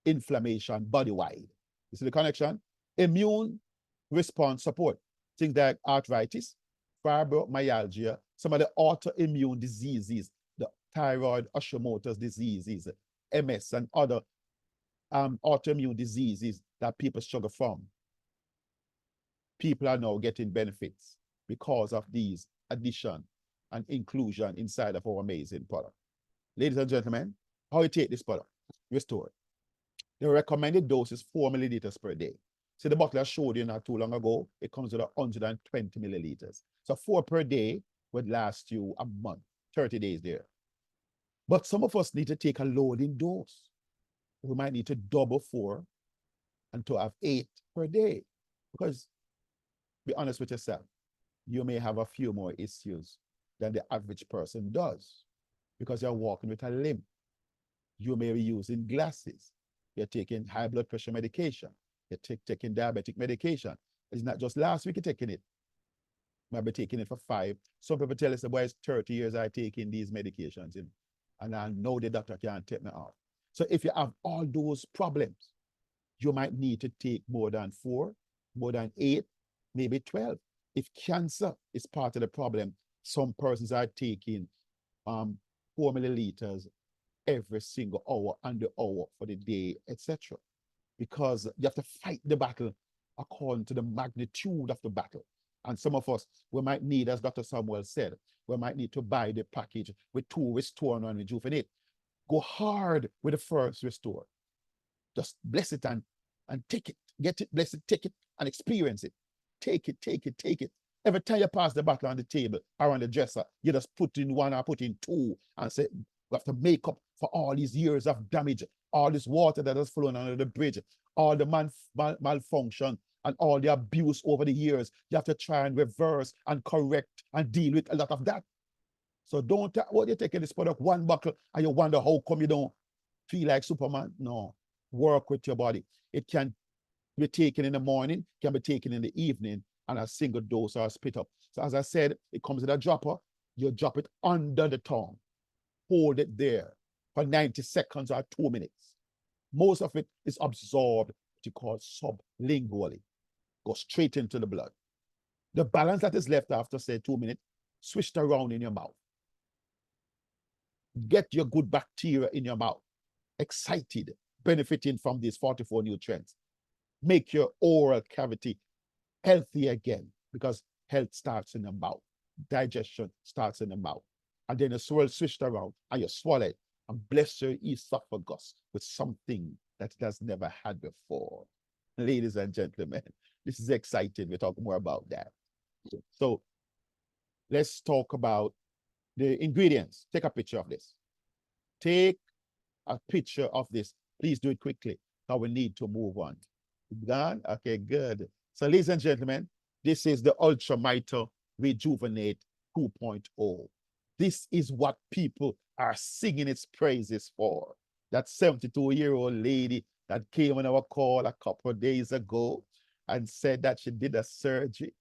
inflammation body-wide. You see the connection? Immune response support, things like arthritis, fibromyalgia, some of the autoimmune diseases, the thyroid Hashimoto's diseases, MS, and other autoimmune diseases that people struggle from. People are now getting benefits because of these addition and inclusion inside of our amazing product. Ladies and gentlemen, how you take this product? Restore. The recommended dose is 4 milliliters per day. See the bottle I showed you not too long ago, it comes with 120 milliliters. So 4 per day would last you a month, 30 days there. But some of us need to take a loading dose. We might need to double 4 and to have 8 per day. Because be honest with yourself, you may have a few more issues than the average person does because you're walking with a limp. You may be using glasses. You're taking high blood pressure medication. You're taking diabetic medication. It's not just last week you're taking it. You might be taking it for 5. Some people tell us, boy, it's 30 years I taking these medications, and I know the doctor can't take me off. So if you have all those problems, you might need to take more than 4, more than 8, maybe 12. If cancer is part of the problem, some persons are taking 4 milliliters every single hour and the hour for the day, etc. Because you have to fight the battle according to the magnitude of the battle. And some of us, we might need, as Dr. Samuel said, we might need to buy the package with 2 Restore and Rejuvenate. Go hard with the first Restore. Just bless it and take it. Get it, bless it, take it, and experience it. Take it, take it, take it. Every time you pass the bottle on the table or on the dresser, you just put in 1 or put in 2 and say, we have to make up for all these years of damage, all this water that has flown under the bridge, all the malfunction and all the abuse over the years. You have to try and reverse and correct and deal with a lot of that. So don't, what you're taking this product, 1 bottle, and you wonder how come you don't feel like Superman. No, work with your body. It can be taken in the morning, can be taken in the evening, and a single dose or a spit up. So as I said, it comes in a dropper. You drop it under the tongue. Hold it there for 90 seconds or 2 minutes. Most of it is absorbed, what you call sublingually. Go straight into the blood. The balance that is left after, say, 2 minutes, switched around in your mouth. Get your good bacteria in your mouth. Excited, benefiting from these 44 nutrients. Make your oral cavity healthy again, because health starts in the mouth. Digestion starts in the mouth. And then the swirl switched around and you swallow it and bless your esophagus with something that it has never had before. Ladies and gentlemen, this is exciting. We'll talk more about that. So let's talk about the ingredients. Take a picture of this. Take a picture of this. Please do it quickly, because we need to move on. Done? Okay, good. So ladies and gentlemen, this is the Ultra Mito Rejuvenate 2.0. This is what people are singing its praises for. That 72-year-old lady that came on our call a couple of days ago and said that she did a surgery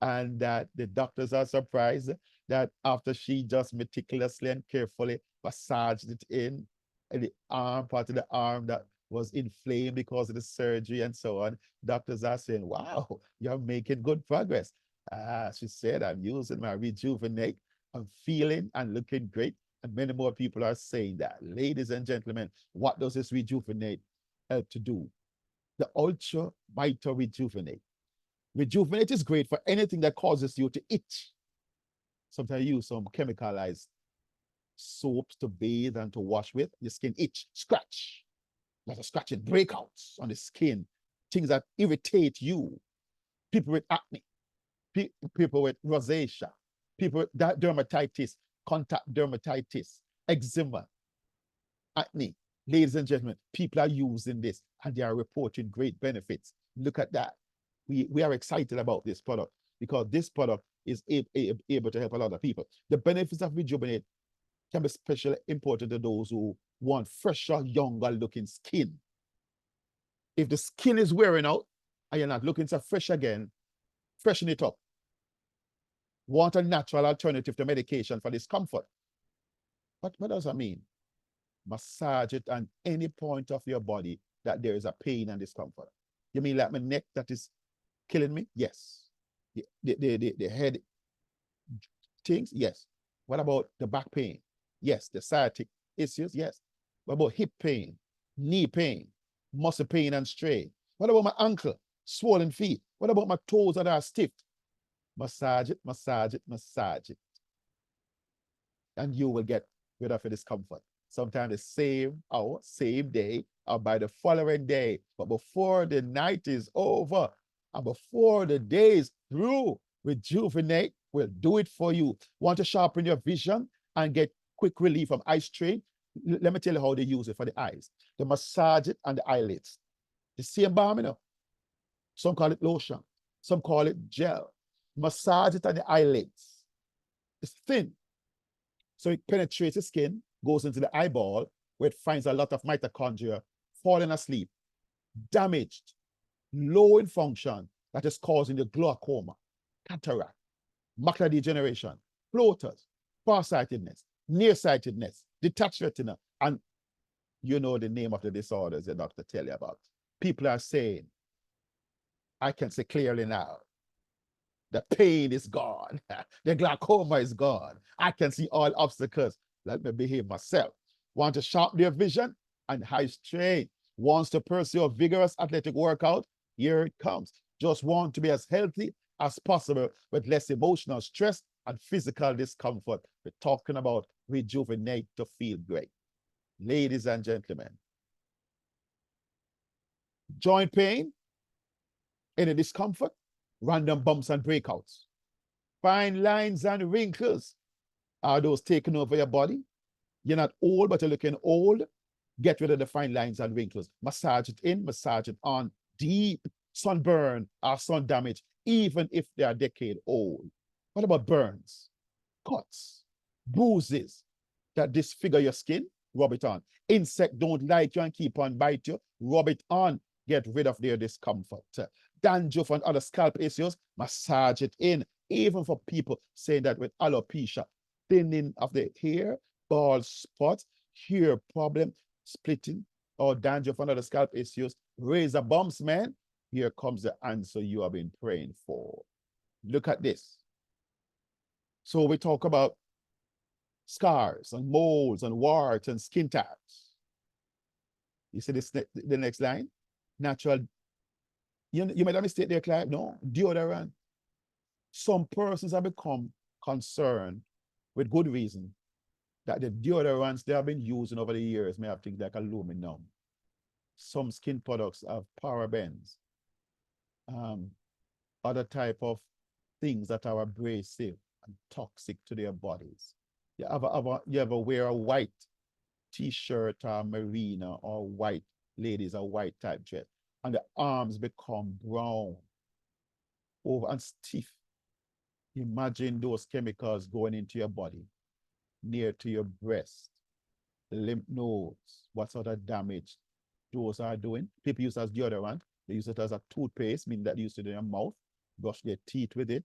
and that the doctors are surprised that after she just meticulously and carefully massaged it in the arm, part of the arm that was inflamed because of the surgery and so on, doctors are saying, wow, you're making good progress. She said, I'm using my Rejuvenate. I'm feeling and looking great. And many more people are saying that. Ladies and gentlemen, what does this Rejuvenate help to do? The Ultra Mito Rejuvenate. Rejuvenate is great for anything that causes you to itch. Sometimes you use some chemicalized soaps to bathe and to wash with. Your skin itch, scratch. Like a scratching, breakouts on the skin, things that irritate you. People with acne, people with rosacea, people with dermatitis, contact dermatitis, eczema, acne. Ladies and gentlemen, people are using this and they are reporting great benefits. Look at that. We are excited about this product because this product is able to help a lot of people. The benefits of Rejuvenate can be especially important to those who want fresher, younger looking skin. If the skin is wearing out and you're not looking so fresh again, freshen it up. Want a natural alternative to medication for discomfort. What does that mean? Massage it on any point of your body that there is a pain and discomfort. You mean like my neck that is killing me? Yes. The head things? Yes. What about the back pain? Yes. The sciatic issues? Yes. What about hip pain, knee pain, muscle pain and strain? What about my ankle, swollen feet? What about my toes that are stiff? Massage it, massage it, massage it. And you will get rid of your discomfort. sometimes the same hour, same day, or by the following day. But before the night is over and before the day is through, Rejuvenate will do it for you. Want to sharpen your vision and get quick relief from eye strain? Let me tell you how they use it for the eyes. They massage it on the eyelids. The same balm, you know. Some call it lotion. Some call it gel. Massage it on the eyelids. It's thin. So it penetrates the skin, goes into the eyeball, where it finds a lot of mitochondria falling asleep, damaged, low in function, that is causing the glaucoma, cataract, macular degeneration, floaters, farsightedness, nearsightedness, detached retina, and you know the name of the disorders the doctor tell you about. People are saying, I can see clearly now, the pain is gone. The glaucoma is gone. I can see all obstacles. Let me behave myself. Want to sharpen their vision and high strain. Wants to pursue a vigorous athletic workout? Here it comes. Just want to be as healthy as possible with less emotional stress and physical discomfort. We're talking about Rejuvenate to feel great. Ladies and gentlemen, joint pain, any discomfort, random bumps and breakouts, fine lines and wrinkles, are those taking over your body? You're not old, but you're looking old. Get rid of the fine lines and wrinkles. Massage it in, massage it on. Deep sunburn or sun damage, even if they are a decade old. What about burns, cuts, bruises that disfigure your skin? Rub it on. Insect don't like you and keep on bite you? Rub it on. Get rid of their discomfort. Dandruff and other scalp issues, massage it in. Even for people saying that with alopecia, thinning of the hair, bald spots, hair problem, splitting, or dandruff and other scalp issues, razor bumps, man, here comes the answer you have been praying for. Look at this. So we talk about scars and moles and warts and skin tags. You see this, the next line? Natural. You made a mistake there, Clive. No, deodorant. Some persons have become concerned with good reason that the deodorants they have been using over the years may have things like aluminum. Some skin products have parabens, other type of things that are abrasive and toxic to their bodies. You ever wear a white t-shirt or merino or white, ladies, a white type dress, and the arms become brown over and stiff. Imagine those chemicals going into your body, near to your breast, the lymph nodes, what sort of damage those are doing. People use it as deodorant. They use it as a toothpaste, meaning that they use it in your mouth, brush their teeth with it,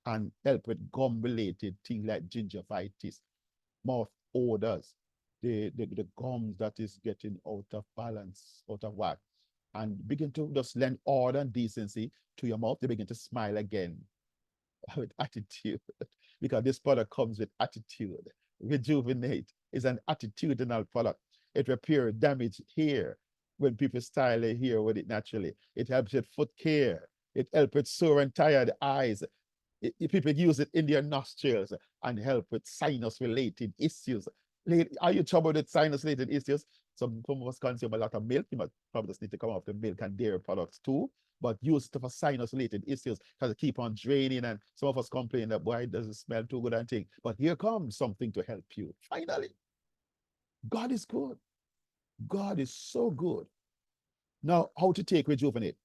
and help with gum-related things like gingivitis, mouth odors, the gums that is getting out of balance, out of whack, and begin to just lend order and decency to your mouth. They begin to smile again with attitude, because this product comes with attitude. Rejuvenate is an attitudinal product. It repairs damaged hair when people style their hair with it naturally. It helps with foot care. It helps with sore and tired eyes. People use it in their nostrils and help with sinus-related issues. Are you troubled with sinus-related issues? Some of us consume a lot of milk. You might probably just need to come off the milk and dairy products too, but use it for sinus-related issues because it keep on draining, and some of us complain that, boy, it doesn't smell too good and thing. But here comes something to help you. Finally, God is good. God is so good. Now, how to take Rejuvenate?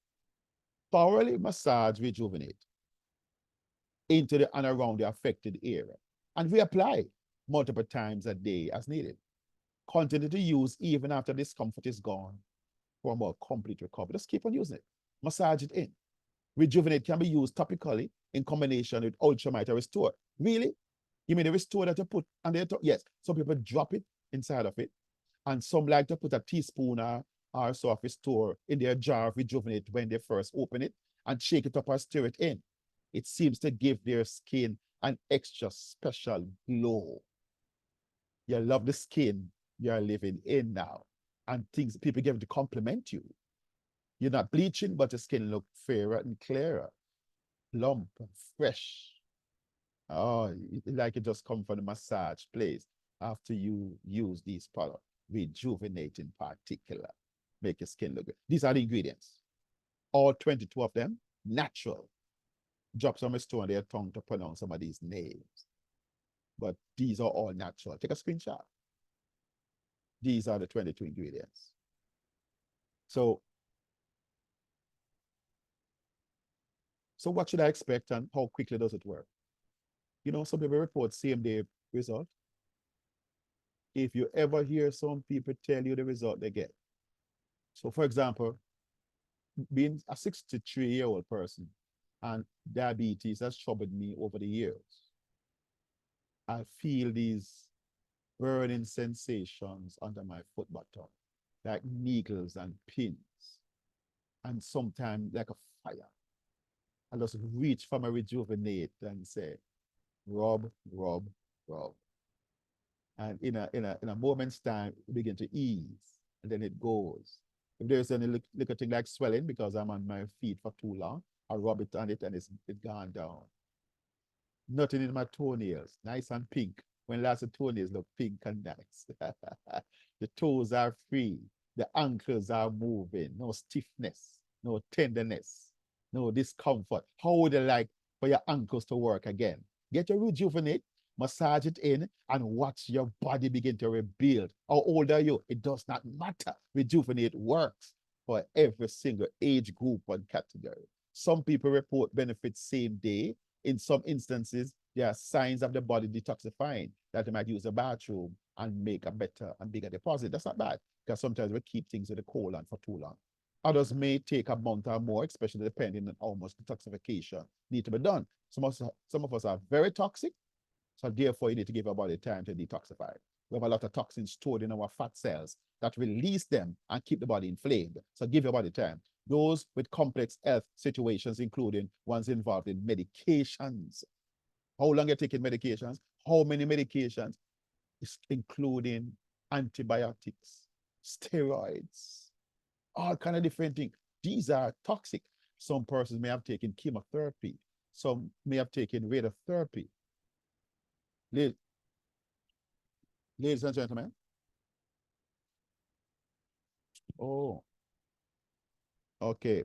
Thoroughly massage Rejuvenate into the and around the affected area and reapply multiple times a day as needed. Continue to use even after discomfort is gone for a more complete recovery. Just keep on using it. Massage it in. Rejuvenate can be used topically in combination with Ultramite or Restore. Really? You mean the Restore that you put on the top? Yes. Some people drop it inside of it, and some like to put a teaspoon or so of Restore in their jar of Rejuvenate when they first open it and shake it up or stir it in. It seems to give their skin an extra special glow. You love the skin you're living in now, and things people give to compliment you. You're not bleaching, but your skin look fairer and clearer, plump and fresh. Oh, like it just come from the massage place after you use these products. rejuvenate in particular, make your skin look good. These are the ingredients. All 22 of them, natural. Drop some stone on their tongue to pronounce some of these names. But these are all natural. Take a screenshot. These are the 22 ingredients. So what should I expect and how quickly does it work? You know, some people report same day result. If you ever hear some people tell you the result they get. So for example, being a 63-year-old person and diabetes has troubled me over the years. I feel these burning sensations under my foot bottom, like needles and pins, and sometimes like a fire. I just reach for my rejuvenate and say, rub, rub, rub. And in a moment's time, it begin to ease, and then it goes. If there's any little thing like swelling because I'm on my feet for too long, I rub it on it and it's gone down. Nothing in my toenails, nice and pink. When last the toenails look pink and nice. The toes are free. The ankles are moving. No stiffness, no tenderness, no discomfort. How would you like for your ankles to work again? Get your rejuvenate, massage it in, and watch your body begin to rebuild. How old are you? It does not matter. Rejuvenate works for every single age group and category. Some people report benefits same day. In some instances, there are signs of the body detoxifying that they might use the bathroom and make a better and bigger deposit. That's not bad because sometimes we keep things in the colon for too long. Others may take a month or more, especially depending on how much detoxification need to be done. Some of us are very toxic, so therefore you need to give our body time to detoxify. We have a lot of toxins stored in our fat cells that release them and keep the body inflamed. So give your body time. Those with complex health situations, including ones involved in medications. How long you're taking medications? How many medications? Including antibiotics, steroids, all kind of different things. These are toxic. Some persons may have taken chemotherapy. Some may have taken radiotherapy. Ladies and gentlemen. Oh, okay.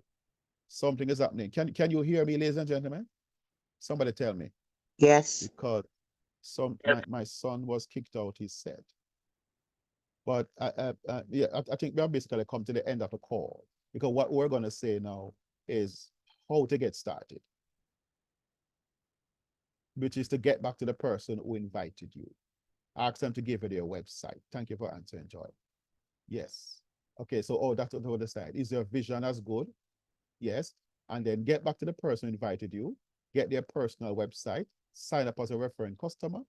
Something is happening. Can you hear me, ladies and gentlemen? Somebody tell me. Yes. Because my son was kicked out, he said. But yeah, I think we'll basically come to the end of the call because what we're going to say now is how to get started, which is to get back to the person who invited you. Ask them to give you their website. Thank you for answering, Joy. Yes. Okay, so that's on the other side. Is your vision as good? Yes. And then get back to the person who invited you, get their personal website, sign up as a referring customer.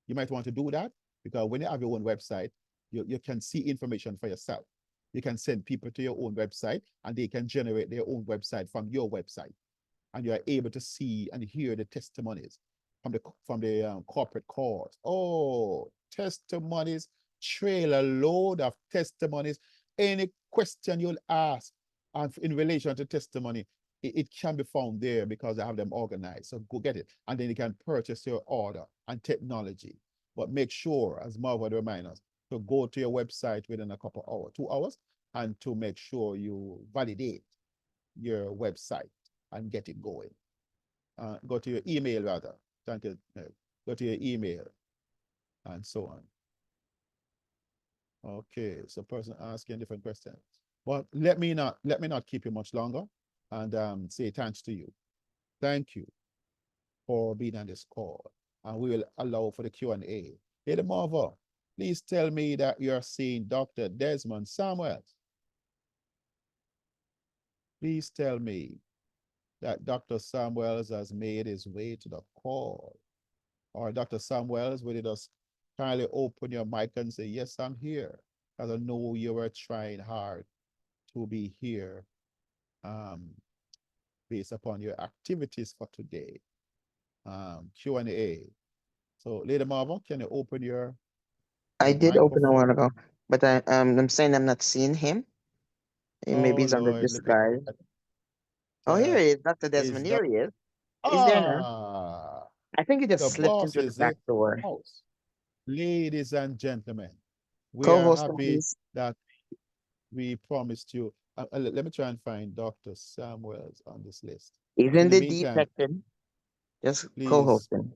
You might want to do that because when you have your own website, you can see information for yourself. You can send people to your own website and they can generate their own website from your website. And you are able to see and hear the testimonies from the corporate calls. Oh, testimonies, trailer load of testimonies. Any question you'll ask in relation to testimony, it can be found there because I have them organized. So go get it. And then you can purchase your order and technology. But make sure, as Marva reminds us, to go to your website within a couple hours, 2 hours, and to make sure you validate your website and get it going. Go to your email rather. Thank you. Go to your email and so on. Okay, so person asking different questions. Well, let me not keep you much longer and say thanks to you. Thank you for being on this call. And we will allow for the Q&A. Lady Marva, please tell me that you're seeing Dr. Desmond Samuels. Please tell me that Dr. Samuels has made his way to the call. Or Dr. Samuels, will you just kindly open your mic and say, yes, I'm here. Because I know you were trying hard to be here based upon your activities for today. Q&A. So, Lady Marva, can you open your I did open a microphone? while ago, but I'm saying I'm not seeing him. Maybe Oh, he's under Lord, let me disguise. Oh, here that he is, Dr. is Desmond. Here he is. He's there now. Ah, I think he just the slipped boss into the is in back door. the house. Ladies and gentlemen, We are Co-host, happy please. that we promised you. Let me try and find Dr. Samuels on this list. He's But in in the the deep meantime, section. Just please, co-hosting.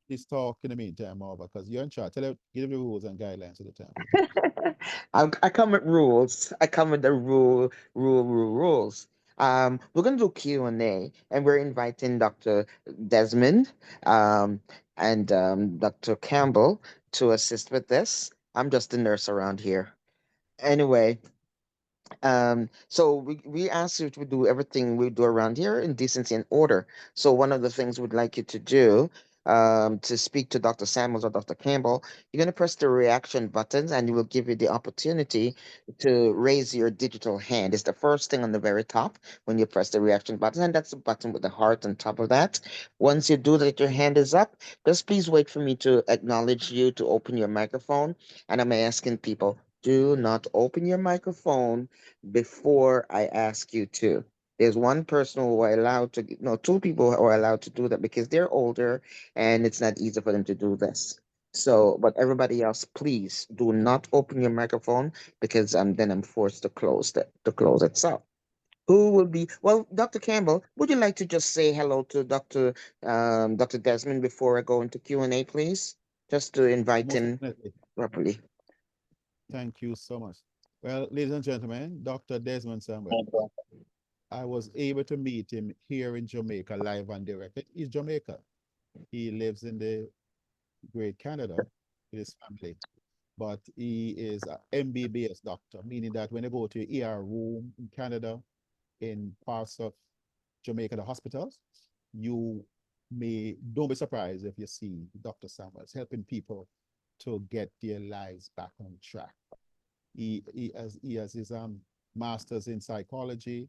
please talk in the meantime, over because you're in charge. Give the rules and guidelines at the time, please. I come with rules. I come with the rules. We're gonna do Q&A, and we're inviting Dr. Desmond, um, and Dr. Campbell to assist with this. I'm just the nurse around here. Anyway, so we ask you to do everything we do around here in decency and order. So one of the things we'd like you to do, to speak to Dr. Samuels or Dr. Campbell, you're going to press the reaction buttons and it will give you the opportunity to raise your digital hand. It's the first thing on the very top when you press the reaction button, and that's the button with the heart on top of that. Once you do that, your hand is up. Just please wait for me to acknowledge you to open your microphone. And I'm asking people, do not open your microphone before I ask you to. There's one person who are allowed to, no, two people who are allowed to do that because they're older and it's not easy for them to do this. So, but everybody else, please do not open your microphone because then I'm forced to close it. So, who will be? Well, Dr. Campbell, would you like to just say hello to Dr. Desmond before I go into Q&A, please? Just to invite Most him definitely. properly. Thank you so much. Well, ladies and gentlemen, Dr. Desmond Samuel. I was able to meet him here in Jamaica, live and direct. He's Jamaica. He lives in the Great Canada with his family, but he is an MBBS doctor, meaning that when you go to ER room in Canada, in parts of Jamaica, the hospitals, you don't be surprised if you see Dr. Samuels helping people to get their lives back on track. He has his master's in psychology.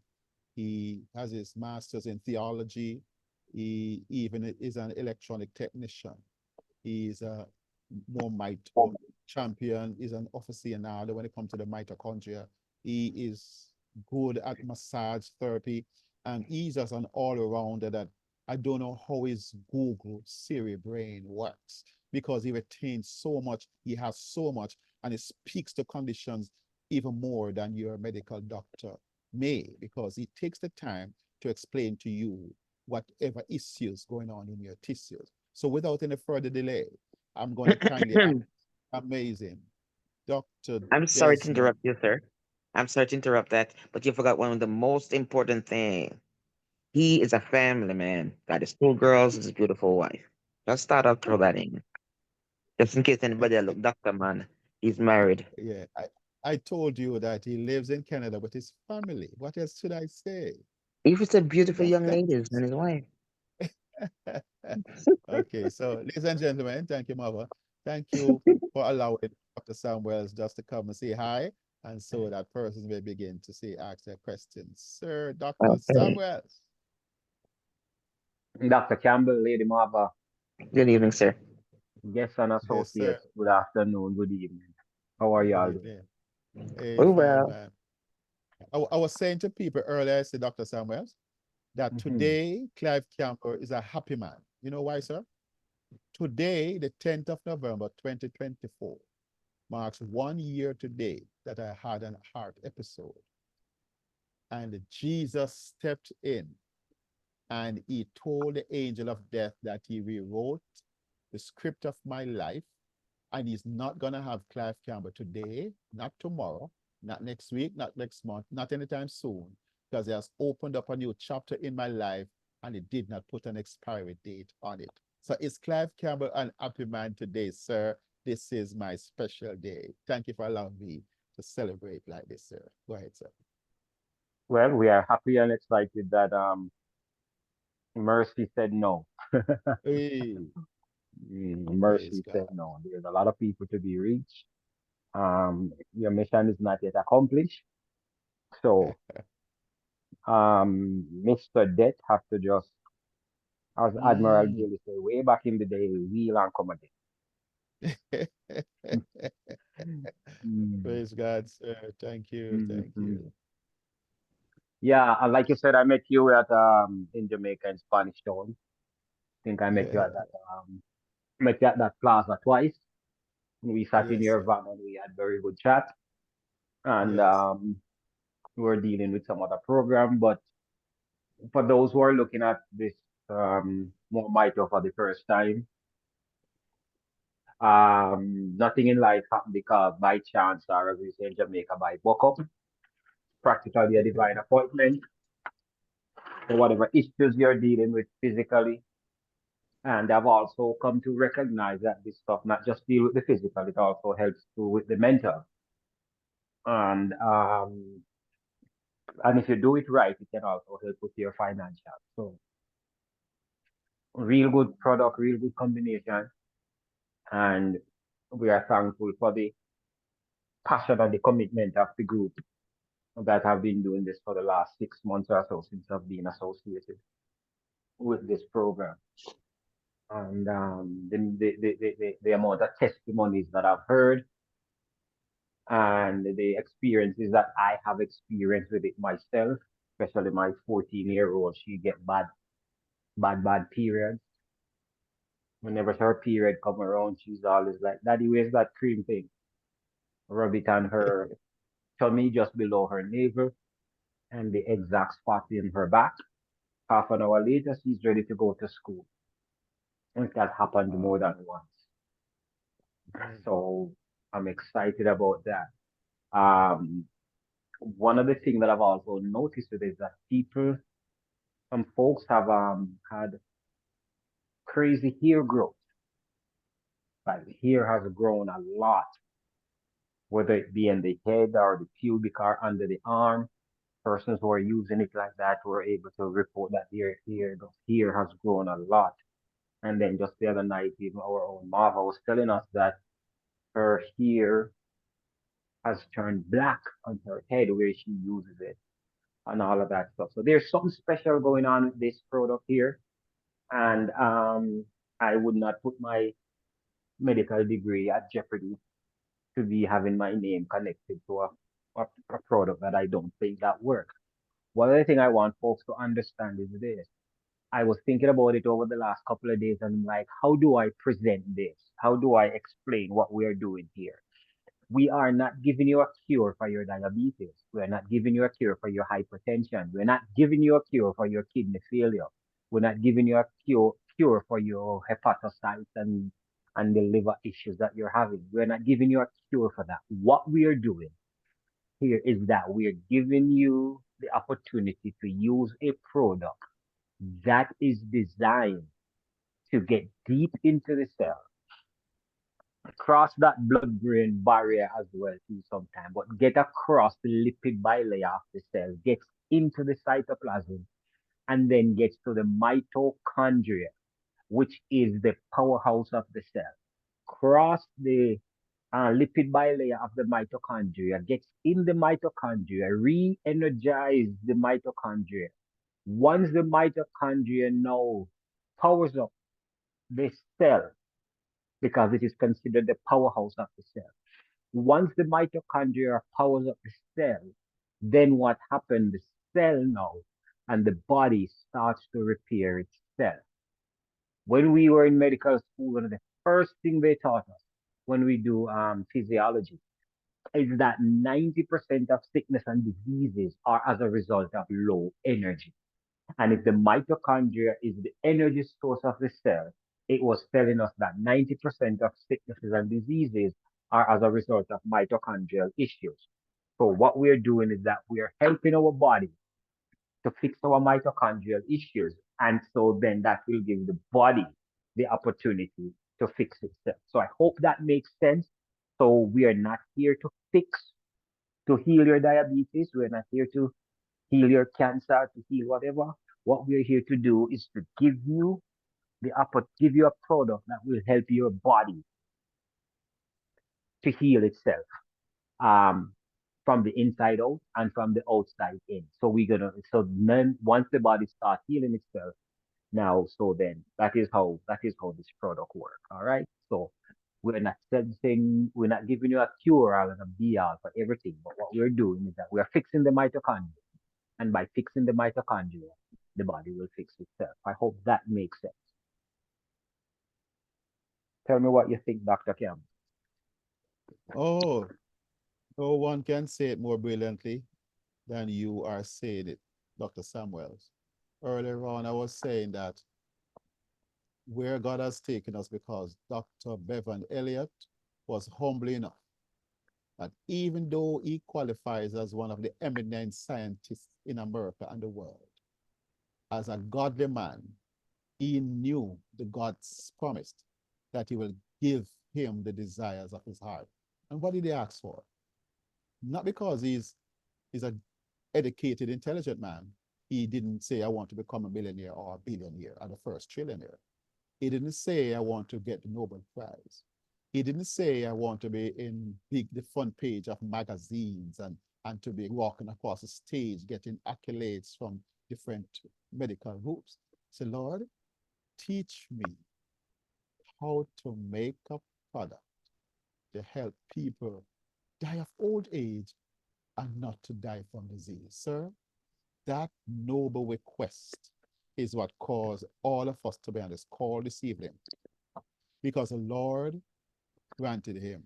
He has his master's in theology. He even is an electronic technician. He's a more mito champion. He's an officer now when it comes to the mitochondria. He is good at massage therapy, and he's just an all-arounder that I don't know how his Google Siri brain works because he retains so much, he has so much, and it speaks to conditions even more than your medical doctor may, because he takes the time to explain to you whatever issues going on in your tissues. So without any further delay, I'm going to kindly ask, amazing, Dr. I'm sorry to Desmond. interrupt you, sir. I'm sorry to interrupt that, but you forgot one of the most important thing. He is a family man. Got his two girls, his beautiful wife. Just start out throw that in. Just in case anybody look, Doctor Man, he's married. Yeah, I told you that he lives in Canada with his family. What else should I say? If it's a beautiful young That's ladies and his wife. okay. So, ladies and gentlemen, thank you, Mother. Thank you for allowing Dr. Samuels just to come and say hi, and so that person may begin to say, ask their questions. Sir, Dr. Okay. Samuels. Dr. Campbell, Lady Marva, Good evening, sir. guests and Yes, sir. associates, good afternoon, good evening. How are Good y'all doing? evening. Hey, Oh fine, well. man. I was saying to people earlier, I said, Dr. Samuels, that Mhm. today Clive Campbell is a happy man. You know why, sir? Today, the 10th of November, 2024, marks 1 year today that I had an heart episode. And Jesus stepped in and he told the angel of death that he rewrote the script of my life. And he's not going to have Clive Campbell today, not tomorrow, not next week, not next month, not anytime soon, because he has opened up a new chapter in my life and he did not put an expiry date on it. So is Clive Campbell an happy man today, sir? This is my special day. Thank you for allowing me to celebrate like this, sir. Go ahead, sir. Well, we are happy and excited that Mercy said no. Hey, praise Mercy said God. no. There's a lot of people to be reached. Your mission is not yet accomplished. So, Mr. Death have to just, as Admiral Mm. Bailey said, way back in the day, wheel and come again. Praise God, sir. Thank you. Thank Mm-hmm. you. Yeah, and like you said, I met you at in Jamaica in Spanish Town. I think I met you Yeah. at that met you at that plaza twice. We sat in Yes. your van and we had very good chat. And Yes. we were dealing with some other program. But for those who are looking at this more Mito for the first time, nothing in life happened because by chance, or as we say in Jamaica, by buck up, practically a divine appointment for whatever issues you're dealing with physically. And I've also come to recognize that this stuff not just deal with the physical, it also helps to with the mental. And and if you do it right, it can also help with your financial. So real good product, real good combination. And we are thankful for the passion and the commitment of the group that have been doing this for the last 6 months or so since I've been associated with this program. And the amount of testimonies that I've heard and the experiences that I have experienced with it myself, especially my 14-year-old, she get bad periods. Whenever her period come around, she's always like, Daddy, where's that cream thing? Rub it on her tummy just below her navel and the exact spot in her back. Half an hour later, she's ready to go to school. And it has happened more than once. Mm. So I'm excited about that. Um, One of the things that I've also noticed is that some folks have had crazy hair growth. Like the hair has grown a lot, whether it be in the head or the pubic or under the arm. Persons who are using it like that were able to report that the hair has grown a lot. And then just the other night, even our own Marva was telling us that her hair has turned black on her head where she uses it and all of that stuff. So there's something special going on with this product here. And I would not put my medical degree at jeopardy to be having my name connected to a product that I don't think that works. One other thing I want folks to understand is this. I was thinking about it over the last couple of days and I'm like, how do I present this? How do I explain what we are doing here? We are not giving you a cure for your diabetes. We are not giving you a cure for your hypertension. We're not giving you a cure for your kidney failure. We're not giving you a cure for your hepatocytes and the liver issues that you're having. We're not giving you a cure for that. What we are doing here is that we are giving you the opportunity to use a product that is designed to get deep into the cell, cross that blood-brain barrier as well too sometimes, but get across the lipid bilayer of the cell, gets into the cytoplasm, and then gets to the mitochondria, which is the powerhouse of the cell. Cross the lipid bilayer of the mitochondria, gets in the mitochondria, re-energize the mitochondria. Once the mitochondria now powers up the cell, because it is considered the powerhouse of the cell. Once the mitochondria powers up the cell, then what happens? The cell now and the body starts to repair itself. When we were in medical school, one of the first thing they taught us when we do physiology is that 90% of sickness and diseases are as a result of low energy. And if the mitochondria is the energy source of the cell, it was telling us that 90% of sicknesses and diseases are as a result of mitochondrial issues. So what we're doing is that we are helping our body to fix our mitochondrial issues. And so then that will give the body the opportunity to fix itself. So I hope that makes sense. So we are not here to fix, to heal your diabetes. We're not here to heal your cancer, to heal whatever. What we're here to do is to give you a product that will help your body to heal itself um, from the inside out and from the outside in. So then once the body starts healing itself, now so then that is how this product works. All right. So we're not giving you a cure or a be all for everything, but what we're doing is that we're fixing the mitochondria. And by fixing the mitochondria, the body will fix itself. I hope that makes sense. Tell me what you think, Dr. Kim. Oh, no one can say it more brilliantly than you are saying it, Dr. Samuels. Earlier on, I was saying that where God has taken us, because Dr. Bevan Elliott was humble enough that even though he qualifies as one of the eminent scientists in America and the world, as a godly man, he knew the God's promised that he will give him the desires of his heart. And what did he ask for? Not because he's an educated, intelligent man. He didn't say, I want to become a millionaire or a billionaire or the first trillionaire. He didn't say, I want to get the Nobel Prize. He didn't say, I want to be in the front page of magazines and to be walking across the stage, getting accolades from different medical groups. Say, Lord, teach me how to make a product to help people die of old age and not to die from disease. Sir, that noble request is what caused all of us to be on this call this evening, because the Lord granted him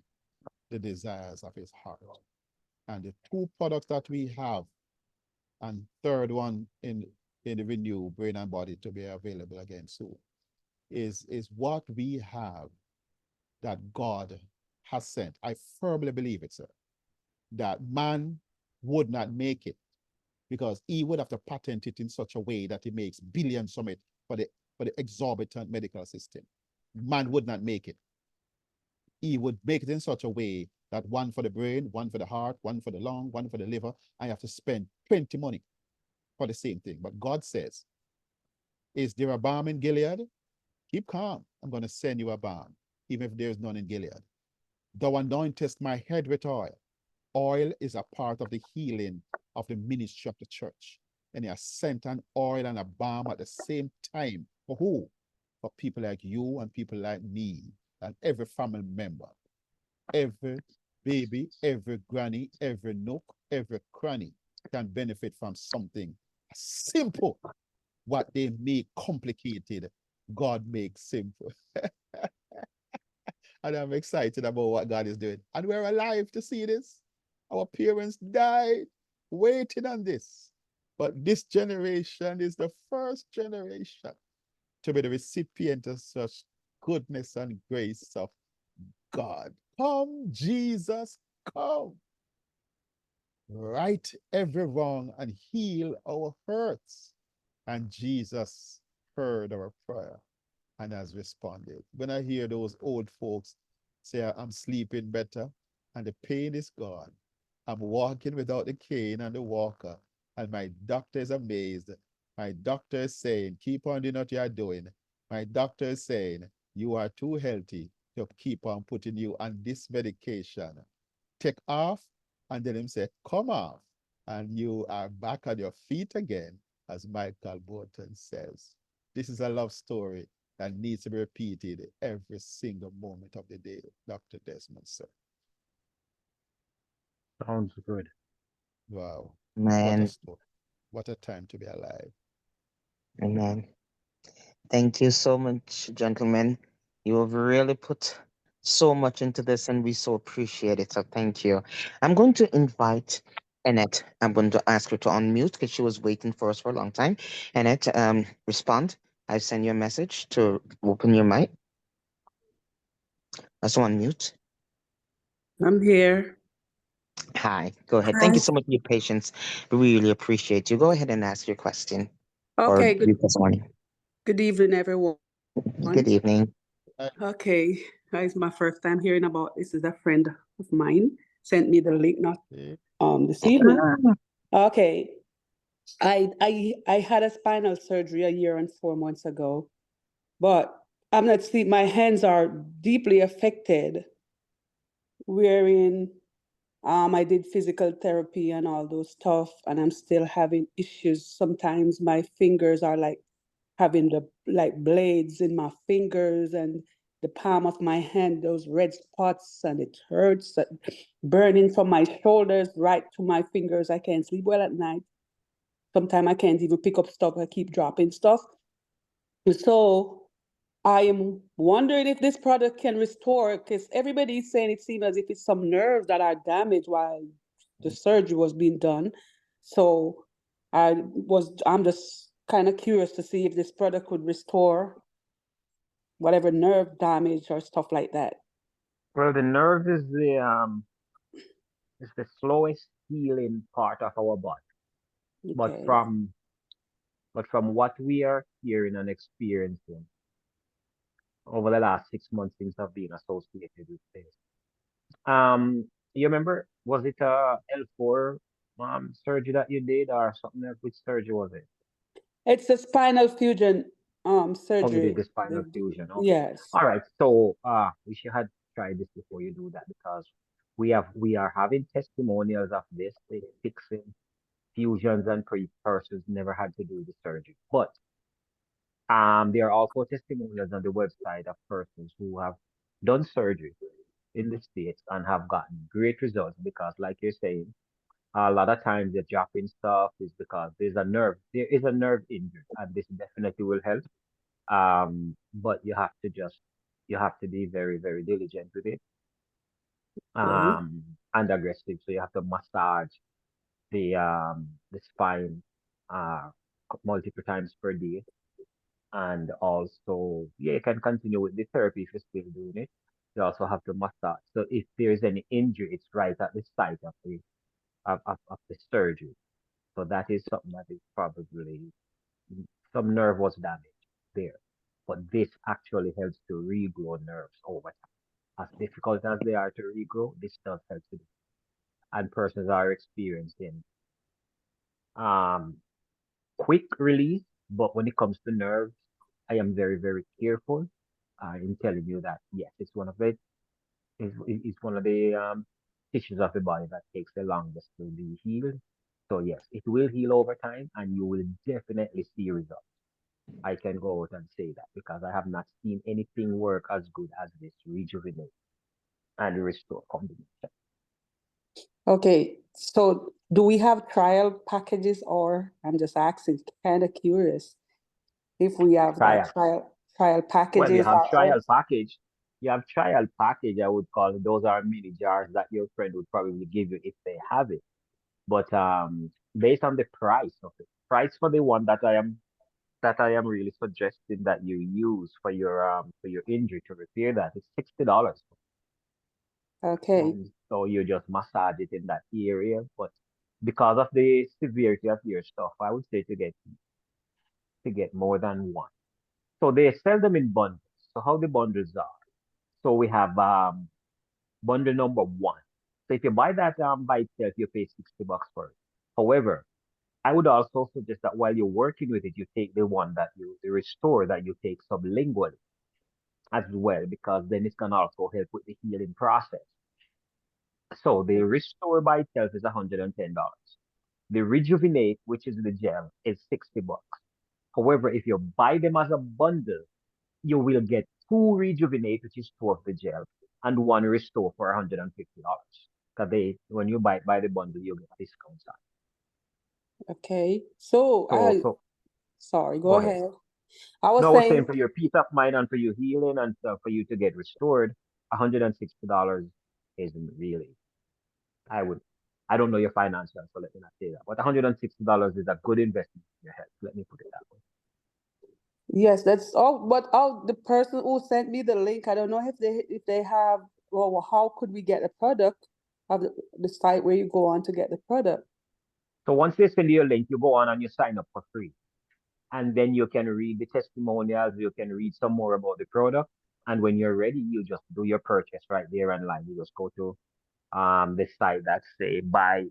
the desires of his heart. And the two products that we have, and third one in the Renew Brain and Body to be available again soon, is what we have that God has sent. I firmly believe it, sir, that man would not make it because he would have to patent it in such a way that he makes billions from it for the exorbitant medical system. Man would not make it. He would make it in such a way that one for the brain, one for the heart, one for the lung, one for the liver, and you have to spend plenty money for the same thing. But God says, is there a balm in Gilead? Keep calm. I'm going to send you a balm, even if there's none in Gilead. Thou anointest my head with oil. Oil is a part of the healing of the ministry of the church. And he has sent an oil and a balm at the same time. For who? For people like you and people like me and every family member. Every baby, every granny, every nook, every cranny can benefit from something simple. What they make complicated, God makes simple. And I'm excited about what God is doing. And we're alive to see this. Our parents died waiting on this. But this generation is the first generation to be the recipient of such goodness and grace of God. Come, Jesus, come. Right every wrong and heal our hurts. And Jesus heard our prayer and has responded. When I hear those old folks say, I'm sleeping better and the pain is gone, I'm walking without the cane and the walker, and my doctor is amazed. My doctor is saying, keep on doing what you are doing. My doctor is saying, you are too healthy to keep on putting you on this medication. Take off, and then him say, come off, and you are back on your feet again, as Michael Bolton says. This is a love story that needs to be repeated every single moment of the day, Dr. Desmond, sir. Sounds good. Wow. What a Man, story. What a time to be alive. amen. Thank you so much, gentlemen. You have really put so much into this, and we so appreciate it. So thank you. I'm going to invite Annette. I'm going to ask her to unmute because she was waiting for us for a long time. Annette, respond. I send you a message to open your mic. Let's unmute. I'm here. Hi, go ahead. Thank Hi. you so much for your patience. We really appreciate you. Go ahead and ask your question. Or Okay, you just want. good evening, everyone. Good evening. Okay, it's my first time hearing about this. Is a friend of mine sent me the link not this evening. Okay. I had a spinal surgery a year and 4 months ago, but I'm not sleep. My hands are deeply affected, wherein I did physical therapy and all those stuff, and I'm still having issues. Sometimes my fingers are like having the like blades in my fingers and the palm of my hand, those red spots, and it hurts, burning from my shoulders right to my fingers. I can't sleep well at night. Sometimes I can't even pick up stuff. I keep dropping stuff. So I am wondering if this product can restore, because everybody's saying it seems as if it's some nerves that are damaged while the surgery was being done. So I'm just kind of curious to see if this product could restore whatever nerve damage or stuff like that. Well, the nerve is the slowest healing part of our body. But Okay. from what we are hearing and experiencing over the last 6 months since I've been associated with this, you remember, was it a L4 surgery that you did or something else? Which surgery was it? It's a spinal fusion Oh, you surgery. did the spinal fusion. Okay. Yes. All right. So we should have tried this before you do that because we are having testimonials of this, they fixing fusions and persons never had to do the surgery. But there are also testimonials on the website of persons who have done surgery in the States and have gotten great results because, like you're saying, a lot of times the dropping stuff is because there is a nerve injury, and this definitely will help. But you have to be very, very diligent with it, Okay. and aggressive. So you have to massage the spine uh multiple times per day. And also, yeah, you can continue with the therapy if you're still doing it. You also have to massage. So if there's any injury, it's right at the site of the surgery. So that is something that is probably some nerve was damaged there. But this actually helps to regrow nerves over time. As difficult as they are to regrow, this does help to do. And persons are experiencing um quick release, but when it comes to nerves, I am very, very careful in telling you that yes, it's one of the tissues of the body that takes the longest to be healed. So yes, it will heal over time, and you will definitely see results. I can go out and say that because I have not seen anything work as good as this rejuvenate and restore combination. Okay. So do we have trial packages, or I'm just asking, kind of curious if we have that Trial. trial Well, you packages have or trial package. You have trial package, I would call it. Those are mini jars that your friend would probably give you if they have it. But based on the price of it, price for the one that I am really suggesting that you use for your injury to repair that is $60. okay. So you just massage it in that area. But because of the severity of your stuff, I would say to get more than one. So they sell them in bundles. So how the bundles are. So we have bundle number one. So if you buy that by itself, you pay $60 for it. However, I would also suggest that while you're working with it, you take the restore that you take sublingually as well, because then it can also help with the healing process. So the restore by itself is $110. The rejuvenate, which is the gel, is $60. However, if you buy them as a bundle, you will get two rejuvenate, which is two of the gel, and one restore for $150. Because when you buy it by the bundle, you get discounts on. Okay. So So sorry, go go ahead. ahead. I was No, I was saying saying, for your peace of mind and for your healing and for you to get restored, $160 isn't really. I would, I don't know your financials, so let me not say that. But $160 is a good investment in your health. Let me put it that way. yes, that's all. But all the person who sent me the link, I don't know if they have. Well, how could we get the product of the site where you go on to get the product? So once they send you a link, you go on and you sign up for free. And then you can read the testimonials, you can read some more about the product. And when you're ready, you just do your purchase right there online. You just go to the site that say buy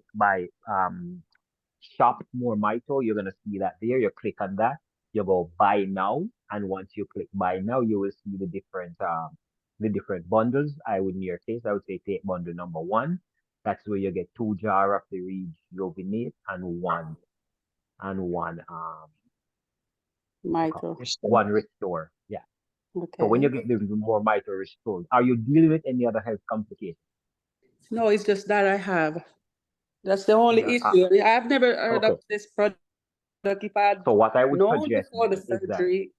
shop more Mito. You're gonna see that there. You click on that, you go buy now, and once you click buy now, you will see the different bundles. In your case, I would say take bundle number one. That's where you get two jar of the rejuvenate and Mito. one restore. Yeah. So when Okay. you get the more Mito restored, are you dealing with any other health complications? No, it's just that I have. That's the only Yeah. issue. I've never heard of Okay. this product. If I had So what I would known suggest before the then is that surgery.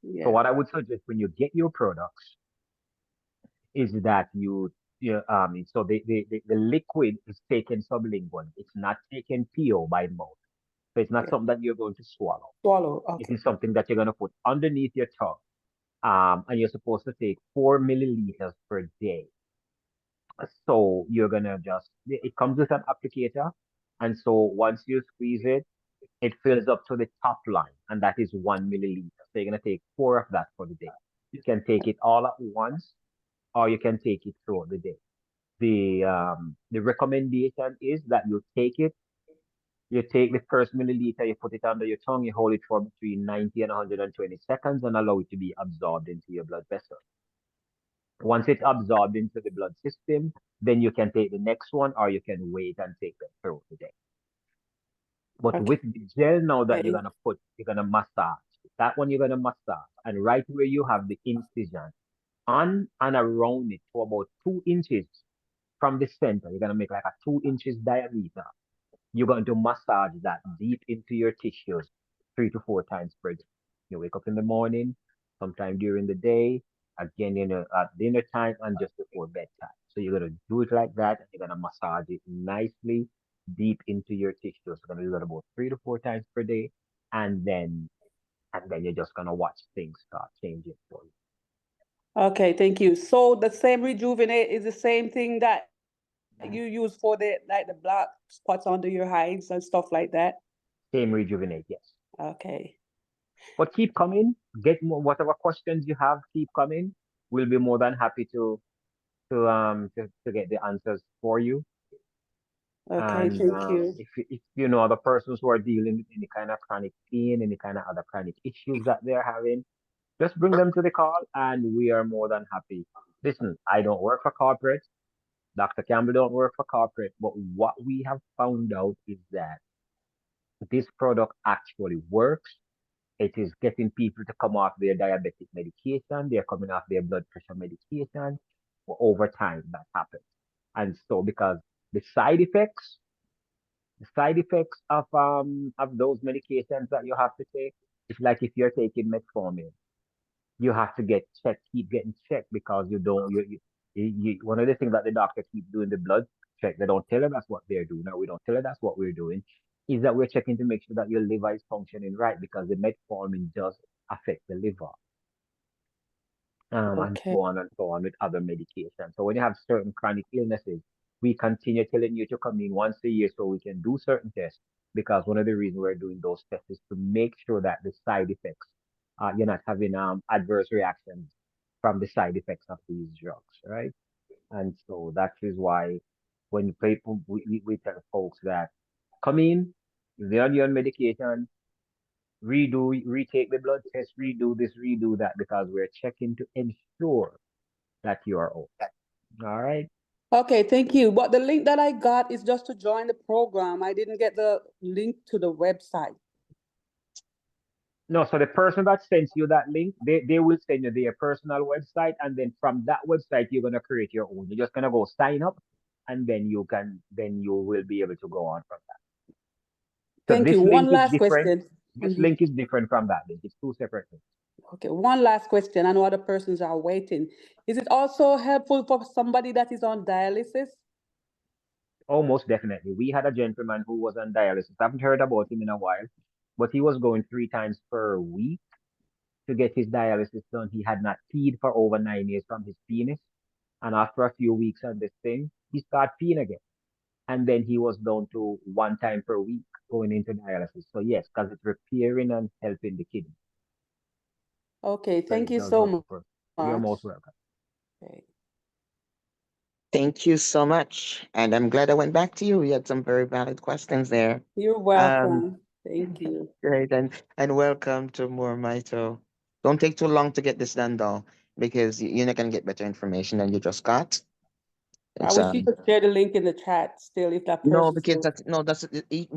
So Yeah. what I would suggest when you get your products is that so the liquid is taken sublingually. It's not taken PO by mouth. So it's not Yeah. something that you're going to swallow. Swallow. It Okay. is something that you're going to put underneath your tongue. And you're supposed to take 4 milliliters per day. So you're gonna it comes with an applicator. And so once you squeeze it, it fills up to the top line, and that is 1 milliliter. So you're gonna take 4 of that for the day. You can take it all at once, or you can take it throughout the day. The recommendation is that you take the first milliliter, you put it under your tongue, you hold it for between 90 and 120 seconds and allow it to be absorbed into your blood vessel. Once it's absorbed into the blood system, then you can take the next one, or you can wait and take them throughout the day. But Okay. with the gel now that you're gonna massage. That one you're gonna massage, and right where you have the incision, on and around it for about 2 inches from the center, you're gonna make like a 2 inches diameter. You're going to massage that deep into your tissues 3 to 4 times per day. You wake up in the morning, sometime during the day, again, at dinner time, and just before bedtime. So you're going to do it like that, and you're going to massage it nicely deep into your tissues. You're going to do that about 3 to 4 times per day, and then you're just going to watch things start changing for you. Okay, thank you. So the same Rejuvenate is the same thing that you use for the black spots under your eyes and stuff like that? Same Rejuvenate, yes. Okay. But keep coming. Get more, whatever questions you have, keep coming. We'll be more than happy to get the answers for you. Okay, And thank you. if you know other persons who are dealing with any kind of chronic pain, any kind of other chronic issues that they're having, just bring them to the call, and we are more than happy. Listen, I don't work for corporate. Dr. Campbell don't work for corporate, but what we have found out is that this product actually works. It is getting people to come off their diabetic medication. They're coming off their blood pressure medication. Over time, that happens. And so, because the side effects of those medications that you have to take, it's like if you're taking metformin, you have to get checked, keep getting checked, because you don't you one of the things that the doctor keep doing the blood check, they don't tell her that's what they're doing, or we don't tell her that's what we're doing, is that we're checking to make sure that your liver is functioning right, because the metformin does affect the liver. And Okay. so on with other medications. So when you have certain chronic illnesses, we continue telling you to come in once a year so we can do certain tests, because one of the reasons we're doing those tests is to make sure that the side effects, you're not having adverse reactions from the side effects of these drugs, right? And so that is why when people, we tell folks that come in, if they're on medication, retake the blood test, redo this, redo that, because we're checking to ensure that you are okay. All right. Okay, thank you. But the link that I got is just to join the program. I didn't get the link to the website. No, so the person that sends you that link, they will send you their personal website, and then from that website you're gonna create your own. You're just gonna go sign up, and then you will be able to go on from that. So Thank this you. link One is last different. question. This Mhm. link is different from that link. It's 2 separate things. Okay, one last question. I know other persons are waiting. Is it also helpful for somebody that is on dialysis? Oh, most definitely. We had a gentleman who was on dialysis. I haven't heard about him in a while, but he was going 3 times per week to get his dialysis done. He had not peed for over 9 years from his penis. And after a few weeks on this thing, he started peeing again. And then he was down to 1 time per week going into dialysis. So yes, because it's repairing and helping the kidney. Okay, So thank it you does so work for. You're much. most welcome. Okay. Thank you so much. And I'm glad I went back to you. You had some very valid questions there. You're welcome. Thank you. Great. And welcome to more Mito. Don't take too long to get this done though, because you're not gonna get better information than you just got. I It's wish you could share the link in the chat still if that no, person because still.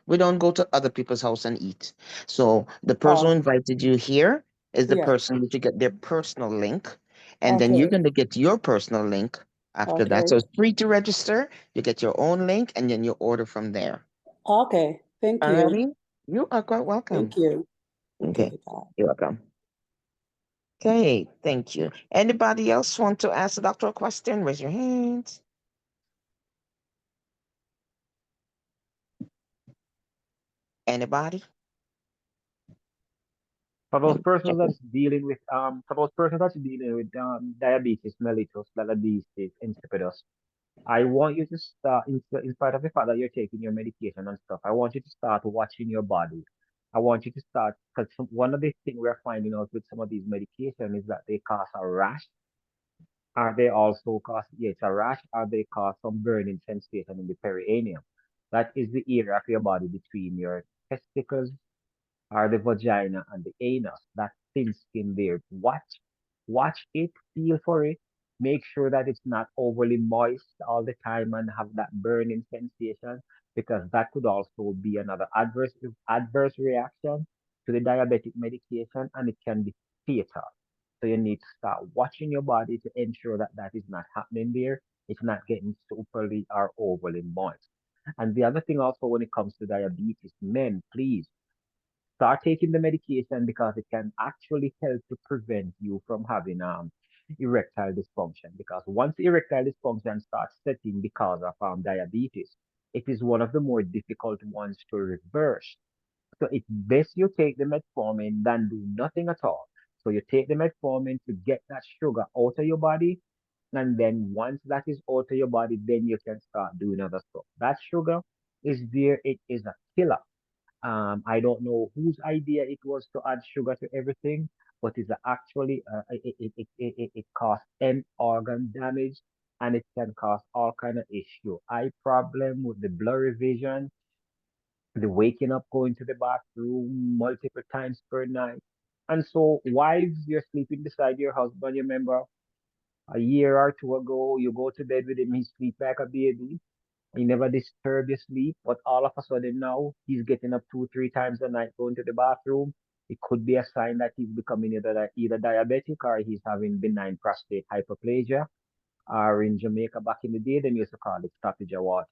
we don't go to other people's house and eat. So the person who Oh, invited you here is the yeah. person that you get their personal link, and then you're Okay. gonna get your personal link after that. So Okay. it's free to register. You get your own link, and then you order from there. Okay. Thank you. Alrighty, you are quite welcome. Thank you. Okay, Okay. Bye. you're welcome. Okay, thank you. Anybody else want to ask the doctor a question? Raise your hands. Anybody? For those persons Okay. that's dealing with diabetes mellitus, diabetes insipidus, I want you to start, in spite of the fact that you're taking your medication and stuff, I want you to start watching your body. I want you to start, because one of the things we're finding out with some of these medications is that they cause a rash. Are they also cause, yeah, it's a rash, or they cause some burning sensation in the perineum. That is the area of your body between your testicles or the vagina and the anus, that thin skin there. Watch it, feel for it. Make sure that it's not overly moist all the time and have that burning sensation, because that could also be another adverse reaction to the diabetic medication, and it can be fatal. So you need to start watching your body to ensure that that is not happening there. It's not getting superly or overly moist. And the other thing also when it comes to diabetes, men, please start taking the medication, because it can actually help to prevent you from having erectile dysfunction. Because once erectile dysfunction starts setting because of diabetes, it is one of the more difficult ones to reverse. So it's best you take the metformin than do nothing at all. So you take the metformin to get that sugar out of your body, and then once that is out of your body, then you can start doing other stuff. That sugar is there, it is a killer. I don't know whose idea it was to add sugar to everything, but it's actually it causes end organ damage, and it can cause all kind of issue. Eye problem with the blurry vision, the waking up, going to the bathroom multiple times per night. And so, wives, you're sleeping beside your husband. You remember a year or two ago, you go to bed with him, he sleep like a baby. He never disturb your sleep, but all of a sudden now he's getting up two, three times a night going to the bathroom. It could be a sign that he's becoming either diabetic or he's having benign prostate hyperplasia. Or in Jamaica back in the day, they used to call it stoppage of water.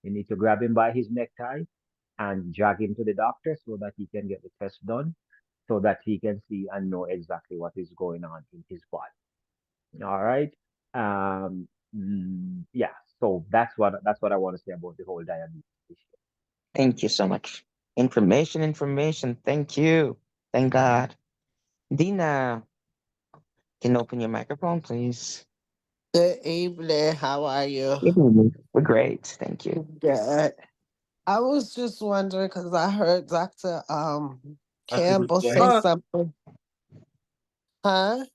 You need to grab him by his necktie and drag him to the doctor so that he can get the test done, so that he can see and know exactly what is going on in his body. All right. Yeah. So that's what I want to say about the whole diabetes issue. Thank you so much. Information. Thank you. Thank God. Dina, can you open your microphone, please? Good evening. How are you? Good evening. We're great. Thank you. Good. I was just wondering because I heard Dr. Campbell say Oh, something. Huh?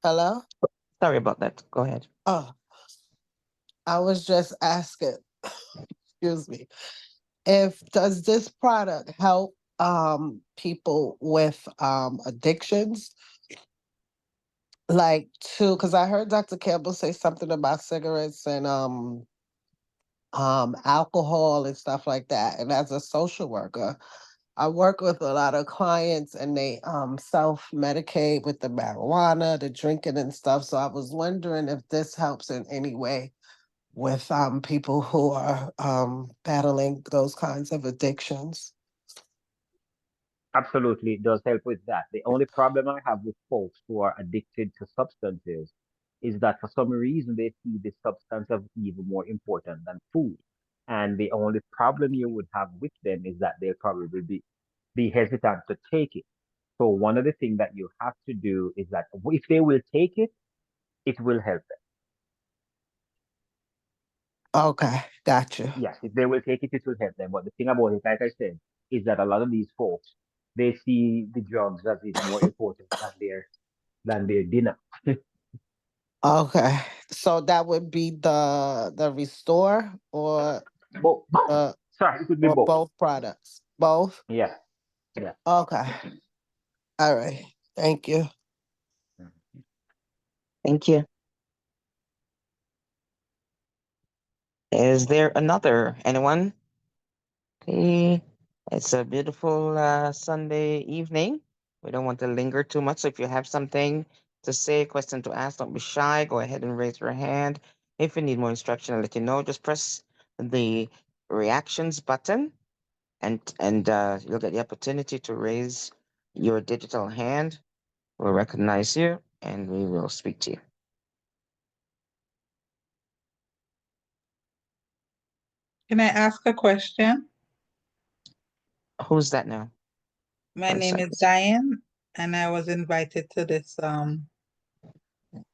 Hello? sorry about that. Go ahead. Oh, I was just asking, excuse me, if does this product help people with addictions? Like to because I heard Dr. Campbell say something about cigarettes and alcohol and stuff like that. And as a social worker, I work with a lot of clients and they self medicate with the marijuana, the drinking and stuff. So I was wondering if this helps in any way with people who are battling those kinds of addictions. Absolutely, it does help with that. The only problem I have with folks who are addicted to substances is that for some reason they see the substance as even more important than food. And the only problem you would have with them is that they'll probably be hesitant to take it. So one of the things that you have to do is that if they will take it, it will help them. Okay, got you. Yes, if they will take it, it will help them. But the thing about it, like I said, is that a lot of these folks, they see the drugs as is more important than their dinner. Okay, so that would be the restore Both. uh Sorry, it could be or both. both products. Both. Yeah, yeah. Okay. All right. Thank you. Mhm. Thank you. Is there another? Anyone? Okay. It's a beautiful Sunday evening. We don't want to linger too much. So if you have something to say, question to ask, don't be shy. Go ahead and raise your hand. If you need more instruction, I'll let you know. Just press the reactions button and you'll get the opportunity to raise your digital hand. We'll recognize you and we will speak to you. Can I ask a question? Who's that now? My One name second. is Diane, and I was invited to this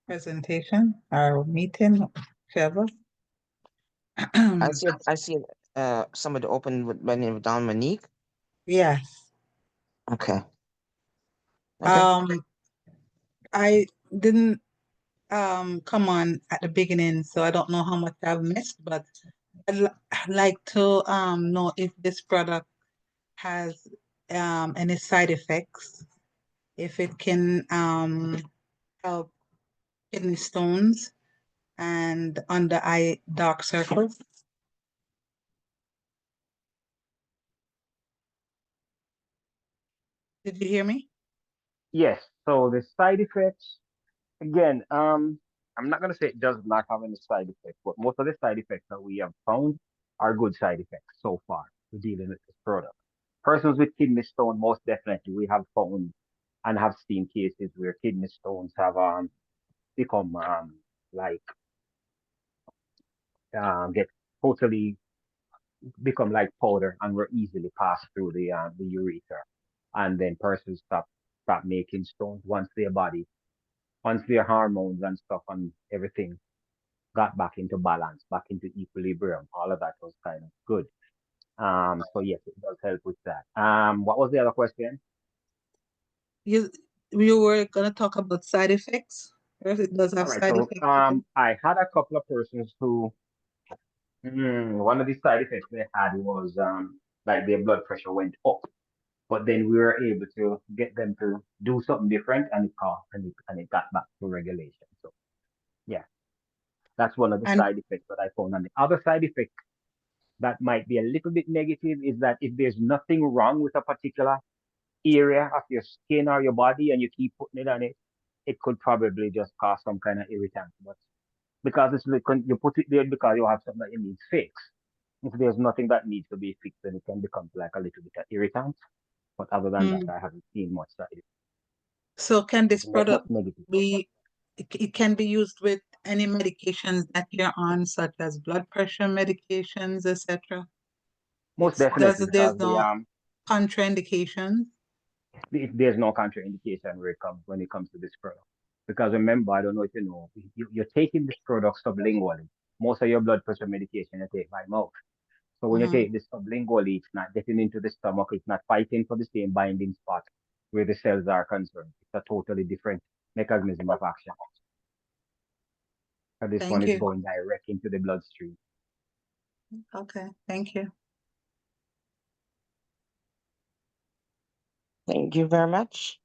presentation or meeting, whichever. I see somebody open with by the name of Dominique. Yes. Okay. Okay. I didn't come on at the beginning, so I don't know how much I've missed, but I'd like to know if this product has any side effects, if it can help kidney stones and under eye dark circles. Did you hear me? Yes. So the side effects, again, I'm not gonna say it does not have any side effects, but most of the side effects that we have found are good side effects so far to dealing with this product. Persons with kidney stone, most definitely, we have found and have seen cases where kidney stones have become like get totally become like powder and were easily passed through the urethra, and then persons stop making stones once their hormones and stuff and everything got back into balance, back into equilibrium. All of that was kind of good. So yes, it does help with that. What was the other question? You were gonna talk about side effects, or if it does All have right, side so effects. I had a couple of persons who one of the side effects they had was like their blood pressure went up, but then we were able to get them to do something different, and it got back to regulation. So yeah, that's one of the And side effects that I found. And the other side effect that might be a little bit negative is that if there's nothing wrong with a particular area of your skin or your body and you keep putting it on it, it could probably just cause some kind of irritant. But because you put it there because you have something that you need fixed. If there's nothing that needs to be fixed, then it can become like a little bit of irritant. But other than that, I haven't seen much side effects. so can this Not product negative. be, it can be used with any medications that you're on, such as blood pressure medications, etc. Most definitely There's because no contraindications. there's no contraindication when it comes to this product. Because remember, I don't know if you know, you're taking this product sublingually. Most of your blood pressure medication you take by mouth. So when you take this sublingually, it's not getting into the stomach, it's not fighting for the same binding spot where the cells are concerned. It's a totally different mechanism of action. So this one Thank is you. going direct into the bloodstream. Okay, thank you. Thank you very much.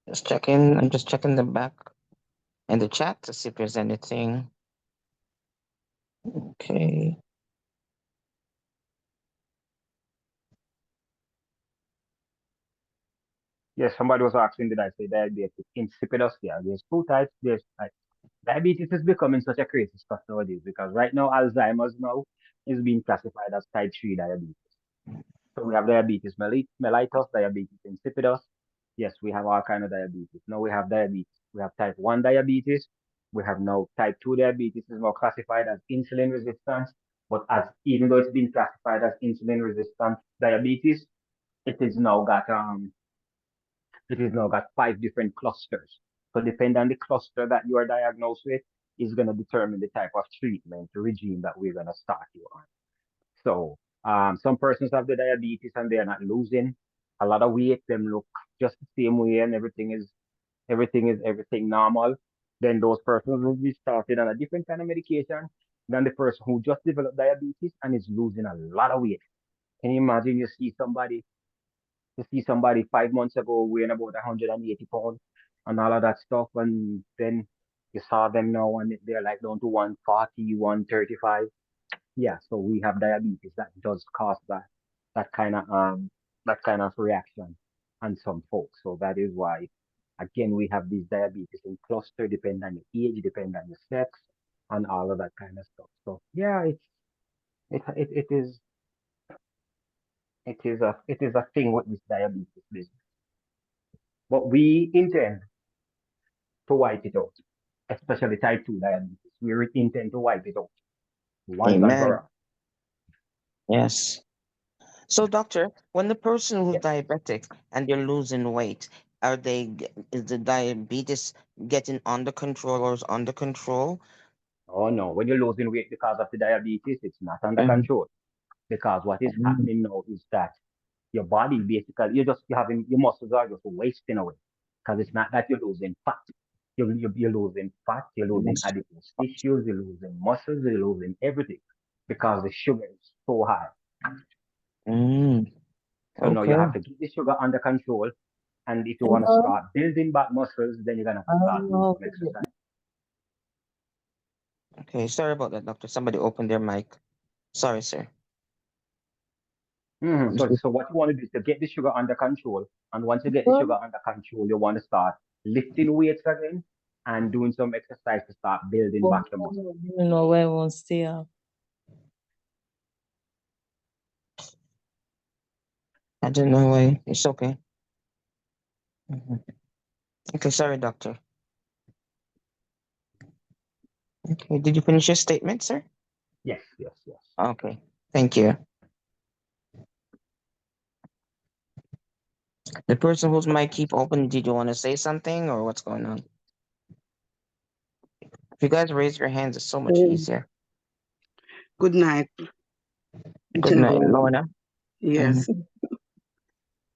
I'm just checking the back in the chat to see if there's anything. Okay. Yes, somebody was asking, did I say diabetes insipidus? Yeah, there's two types. There's like diabetes is becoming such a crazy stuff nowadays because right now Alzheimer's now is being classified as type 3 diabetes. So we have diabetes mellitus, diabetes insipidus. Yes, we have all kind of diabetes. Now we have diabetes. We have type 1 diabetes. We have now type 2 diabetes is now classified as insulin resistance. But as even though it's been classified as insulin resistant diabetes, it is now got five different clusters. So depending on the cluster that you are diagnosed with, is going to determine the type of treatment regime that we're going to start you on. So some persons have the diabetes and they're not losing a lot of weight. Them look just the same way and everything normal. Then those persons will be started on a different kind of medication than the person who just developed diabetes and is losing a lot of weight. Can you imagine you see somebody 5 months ago weighing about 180 pounds and all of that stuff, and then you saw them now and they're like down to 140, 135. Yeah, so we have diabetes that does cause that kind of reaction on some folks. So that is why again we have these diabetes in cluster depending on the age, depending on the sex, and all of that kind of stuff. So yeah, it is a thing with this diabetes business. But we intend to wipe it out, especially type 2 diabetes. We intend to wipe it out once and for Amen. all. Yes. So, doctor, when the person who's Yeah. diabetic and they're losing weight, is the diabetes getting under control or is under control? Oh no, when you're losing weight because of the diabetes, it's not under Mhm. control. Because what is Mhm. happening now is that your body basically, you're having your muscles are just wasting away. Because it's not that you're losing fat. You're losing fat, you're losing Yes. adipose tissues, you're losing muscles, you're losing everything because the sugar is so high. Mm. So now you Okay. have to keep the sugar under control. And if you want to start building back muscles, then you're gonna have to start doing some exercise. Okay. Sorry about that, doctor. Somebody opened their mic. Sorry, sir. So what you want to do is to get the sugar under control. And once you get the sugar under control, you want to start lifting weights again and doing some exercise to start building back your muscle. No, where won't stay up. I don't know why. It's okay. Mhm. Okay. Sorry, doctor. Okay. Did you finish your statement, sir? Yes, yes, yes. Okay. Thank you. The person whose mic keep open, did you want to say something or what's going on? If you guys raise your hands, it's so much easier. Good night, Good night, gentlemen. Lorna. Yes,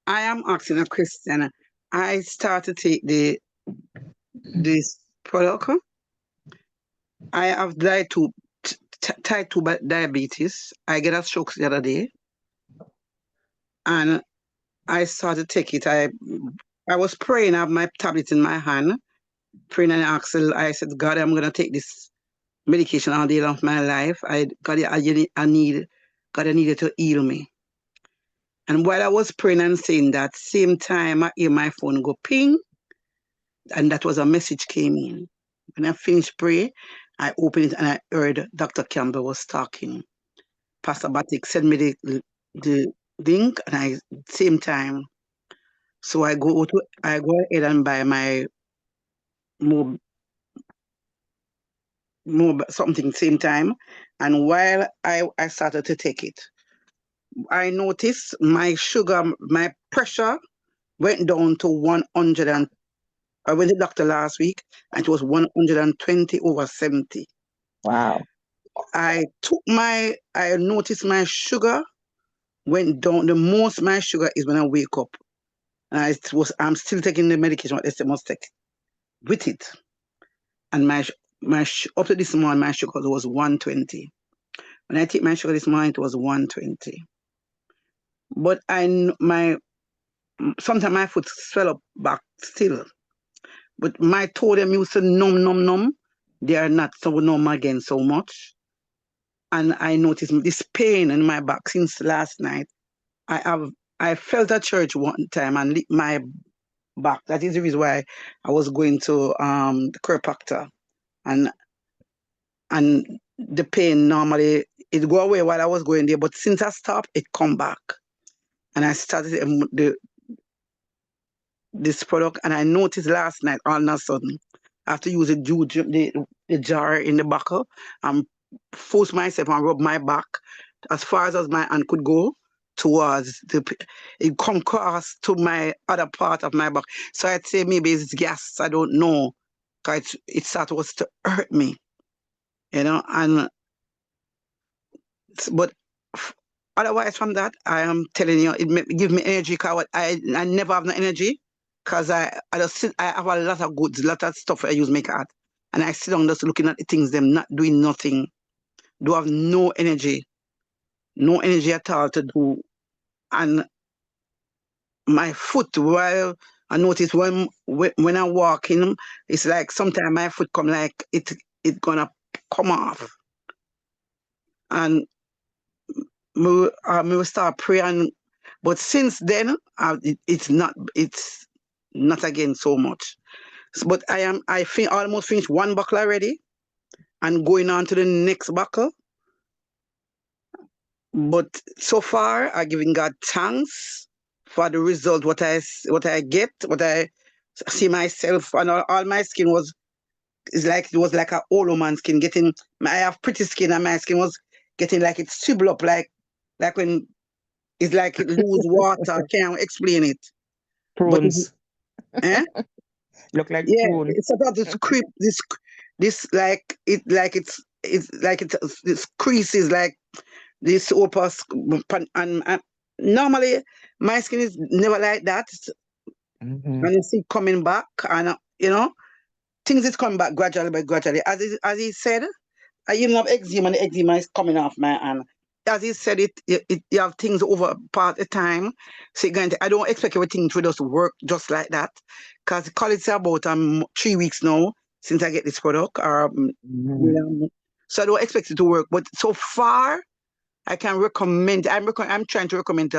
I am asking a question. I started to take this product. I have type 2 diabetes. I get a stroke the other day, and I started to take it. I was praying, I have my tablet in my hand, praying and asking. I said, God, I'm gonna take this medication all day long of my life. God, I need, God, I needed to heal me. And while I was praying and saying that, same time I hear my phone go ping, and that was a message came in. When I finished pray, I opened it and I heard Dr. Campbell was talking. Pastor Batik sent me the link, and I same time. So I go ahead and buy my more something same time. And while I started to take it, I noticed my sugar, my pressure went down to 100. And I went to the doctor last week and it was 120/70. Wow. I noticed my sugar went down. The most my sugar is when I wake up. And I'm still taking the medication what they say must take with it. And up to this morning, my sugar was 120. When I take my sugar this morning, it was 120. But sometimes my foot swell up back still. But my toe them used to numb. They are not so numb again so much. And I noticed this pain in my back since last night. I felt at church one time and licked my back. That is the reason why I was going to the chiropractor. And the pain normally it go away while I was going there, but since I stopped, it come back. And I started this product, and I noticed last night all of a sudden, after using the jar in the buckle, and force myself and rub my back as far as my hand could go towards it come across to my other part of my back. So I'd say maybe it's gas, I don't know. Cause it started was to hurt me, and but otherwise from that, I am telling you, give me energy. Cause I never have no energy, cause I just I have a lot of goods, a lot of stuff I use make art, and I sit down just looking at the things, them not doing nothing. Do have no energy at all to do, and my foot. While I notice when I walk in, it's like sometimes my foot come like it gonna come off, and me will start praying. But since then, it's not again so much. But I almost finished one buckle already and going on to the next buckle. But so far, I giving God thanks for the result. What I get, see myself, and all my skin was it was like a old woman skin. I have pretty skin, and my skin was getting like it swivel up like when it's like it lose water. Can't explain it. But Prunes. eh? Look like Yeah, prune. it's about this creep, this it's this creases like this opus, and normally my skin is never like that, Mhm. and it's coming back, and things is coming back gradually by gradually. As he said, I even have eczema, and the eczema is coming off my hand. As he said, you have things over part of time. So I don't expect everything to just work just like that. Because it's about 3 weeks now since I get this product. Mhm. So I don't expect it to work. But so far, I can recommend. I'm trying to recommend to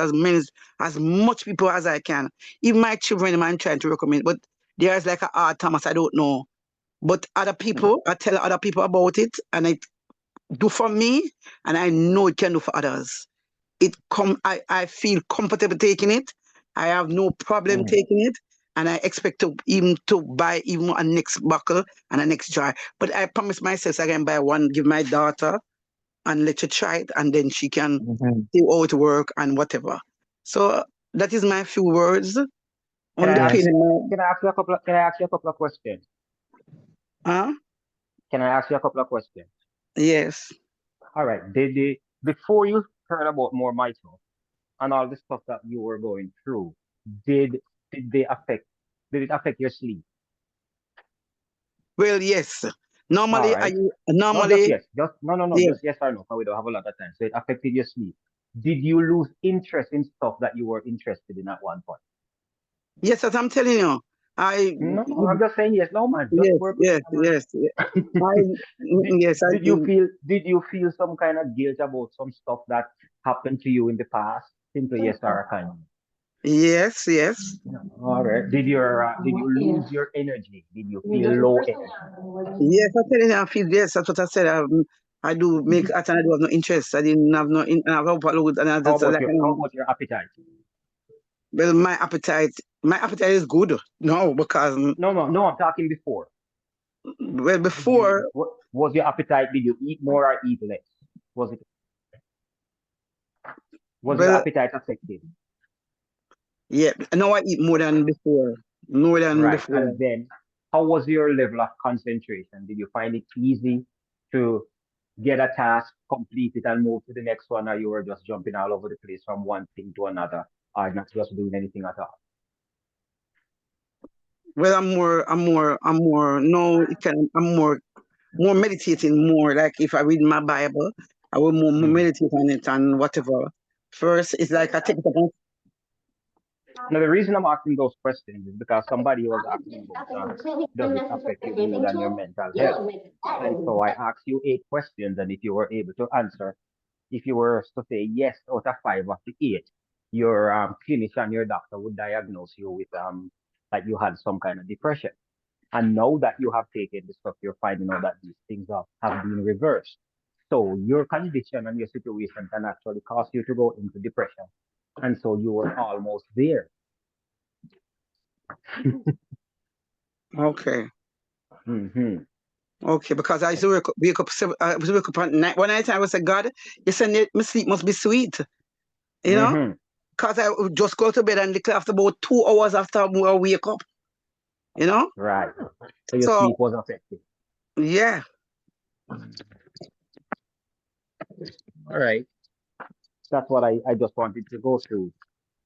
as much people as I can. Even my children, I'm trying to recommend. But there's like a Thomas, I don't know. But other people, I tell other people about it, and it do for me, and I know it can do for others. I feel comfortable taking it. I have no problem Mm. taking it, and I expect to buy even a next buckle and a next jar. But I promise myself I can buy one, give my daughter, and let her try it, and then she can Mhm. see how it work and whatever. So that is my few words. Can I ask Yes. Underpinning, can I ask you a couple of, can I ask you a couple of questions? huh? Can I ask you a couple of questions? Yes. All right. Before you heard about more myself and all the stuff that you were going through, did did they affect did it affect your sleep? Well, yes. All Normally, right. No, just normally, yes. Just no, yeah. just yes or no, 'cause we don't have a lot of time. So it affected your sleep. Did you lose interest in stuff that you were interested in at one point? Yes, as I'm telling you, I No, I'm just saying yes, no man. Just yes, work with yes, me, man. yes, I Did yes, I did you do. feel some kind of guilt about some stuff that happened to you in the past? Simply yes or a kind of Yes, yes, no. All right. Did you lose your energy? Did you feel low energy? yes. I tell you, I feel yes. That's what I said. I do make at and I do have no interest. I didn't have no. I have overload, and I just like How about your appetite? well, my appetite is good. No, because No, I'm talking before. well, Did you before, what was your appetite? Did you eat more or eat less? Was it was your well, appetite affected? yeah. Now I eat more than before. More than Right. before. And then how was your level of concentration? Did you find it easy to get a task, complete it, and move to the next one, or you were just jumping all over the place from one thing to another, or not just doing anything at all? Well, I'm more. No, I'm more meditating more. Like if I read my Bible, I will more Hmm. meditate on it and whatever. First, it's like I take it up. Now, the reason I'm asking those questions is because somebody was asking about does it affect your mood and your mental health? And so I asked you 8 questions, and if you were able to answer, if you were to say yes out of 5 of the 8, your clinician, your doctor would diagnose you with like you had some kind of depression. And now that you have taken the stuff, you're finding out that these things have been reversed. So your condition and your situation can actually cause you to go into depression. And so you were almost there. Okay, Hmm. okay. Because I used to I used to wake up at night. One night I was like, God, you said my sleep must be sweet, you know? Hmm. Because I would just go to bed and look after about 2 hours after I wake up, you know? Right. So your So sleep was affected. yeah, All right. That's what I just wanted to go through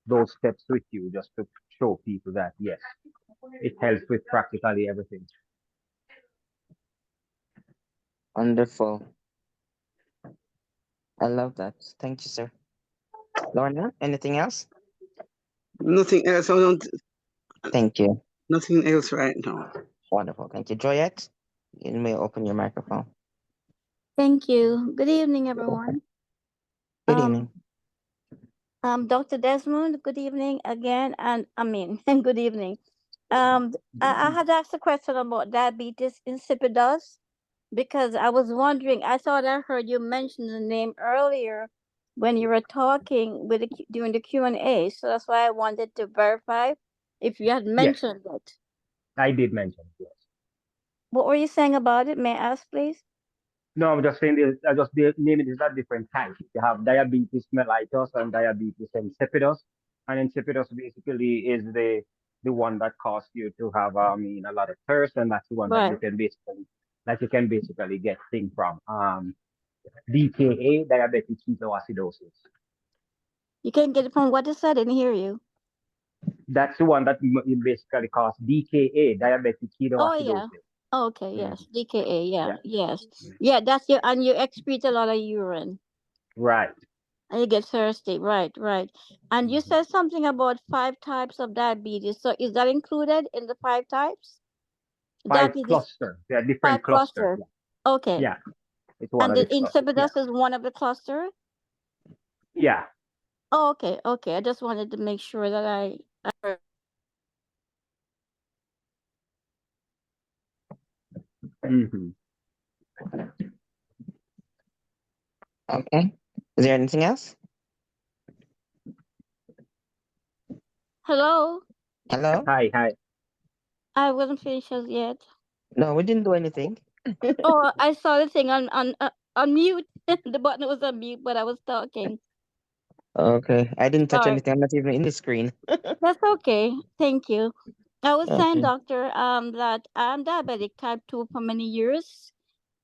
those steps with you, just to show people that yes, it helps with practically everything. Wonderful. I love that. Thank you, sir. Lorna, anything else? nothing else. I don't, Thank you. nothing else right now. Wonderful. Thank you. Joyette, you may open your microphone. Thank you. Good evening, everyone. Good Um, evening. Dr. Desmond, good evening again, and I mean, and good evening. I had asked a question about diabetes insipidus because I was wondering. I thought I heard you mention the name earlier when you were talking during the Q&A. So that's why I wanted to verify if you had Yes. mentioned it. I did mention it, yes. What were you saying about it? May I ask, please? No, I'm just saying this, I just naming it as different types. You have diabetes mellitus and diabetes insipidus. And insipidus basically is the one that causes you to have a lot of thirst, and that's the one Right. that you can basically get things from. DKA, diabetic ketoacidosis. You can get it from what is that? I didn't hear you. That's the one that you basically causes DKA, diabetic Oh yeah. ketoacidosis. Okay, Mhm. yes. DKA, yeah, Yeah, yes. Yeah, that's your and you excrete a lot of urine right. and you get thirsty. Right, right. And you Mhm. said something about 5 types of diabetes. So is that included in the 5 types? Five Diabetes, clusters. There are different 5 cluster. clusters. Okay. Yeah, it's one And of the the clusters. Yeah, insipidus is one of the cluster? yeah. Oh, okay, okay. I just wanted to make sure that I heard. Hmm. Okay. Is there anything else? Hello? Hello? Hi, hi. I wasn't finished as yet. No, we didn't do anything. Oh, I saw the thing on mute. The button was on mute, but I was talking. Okay. I didn't touch Sorry. anything. I'm not even in the screen. That's okay. Thank you. I was saying, Okay. doctor, that I'm diabetic type 2 for many years.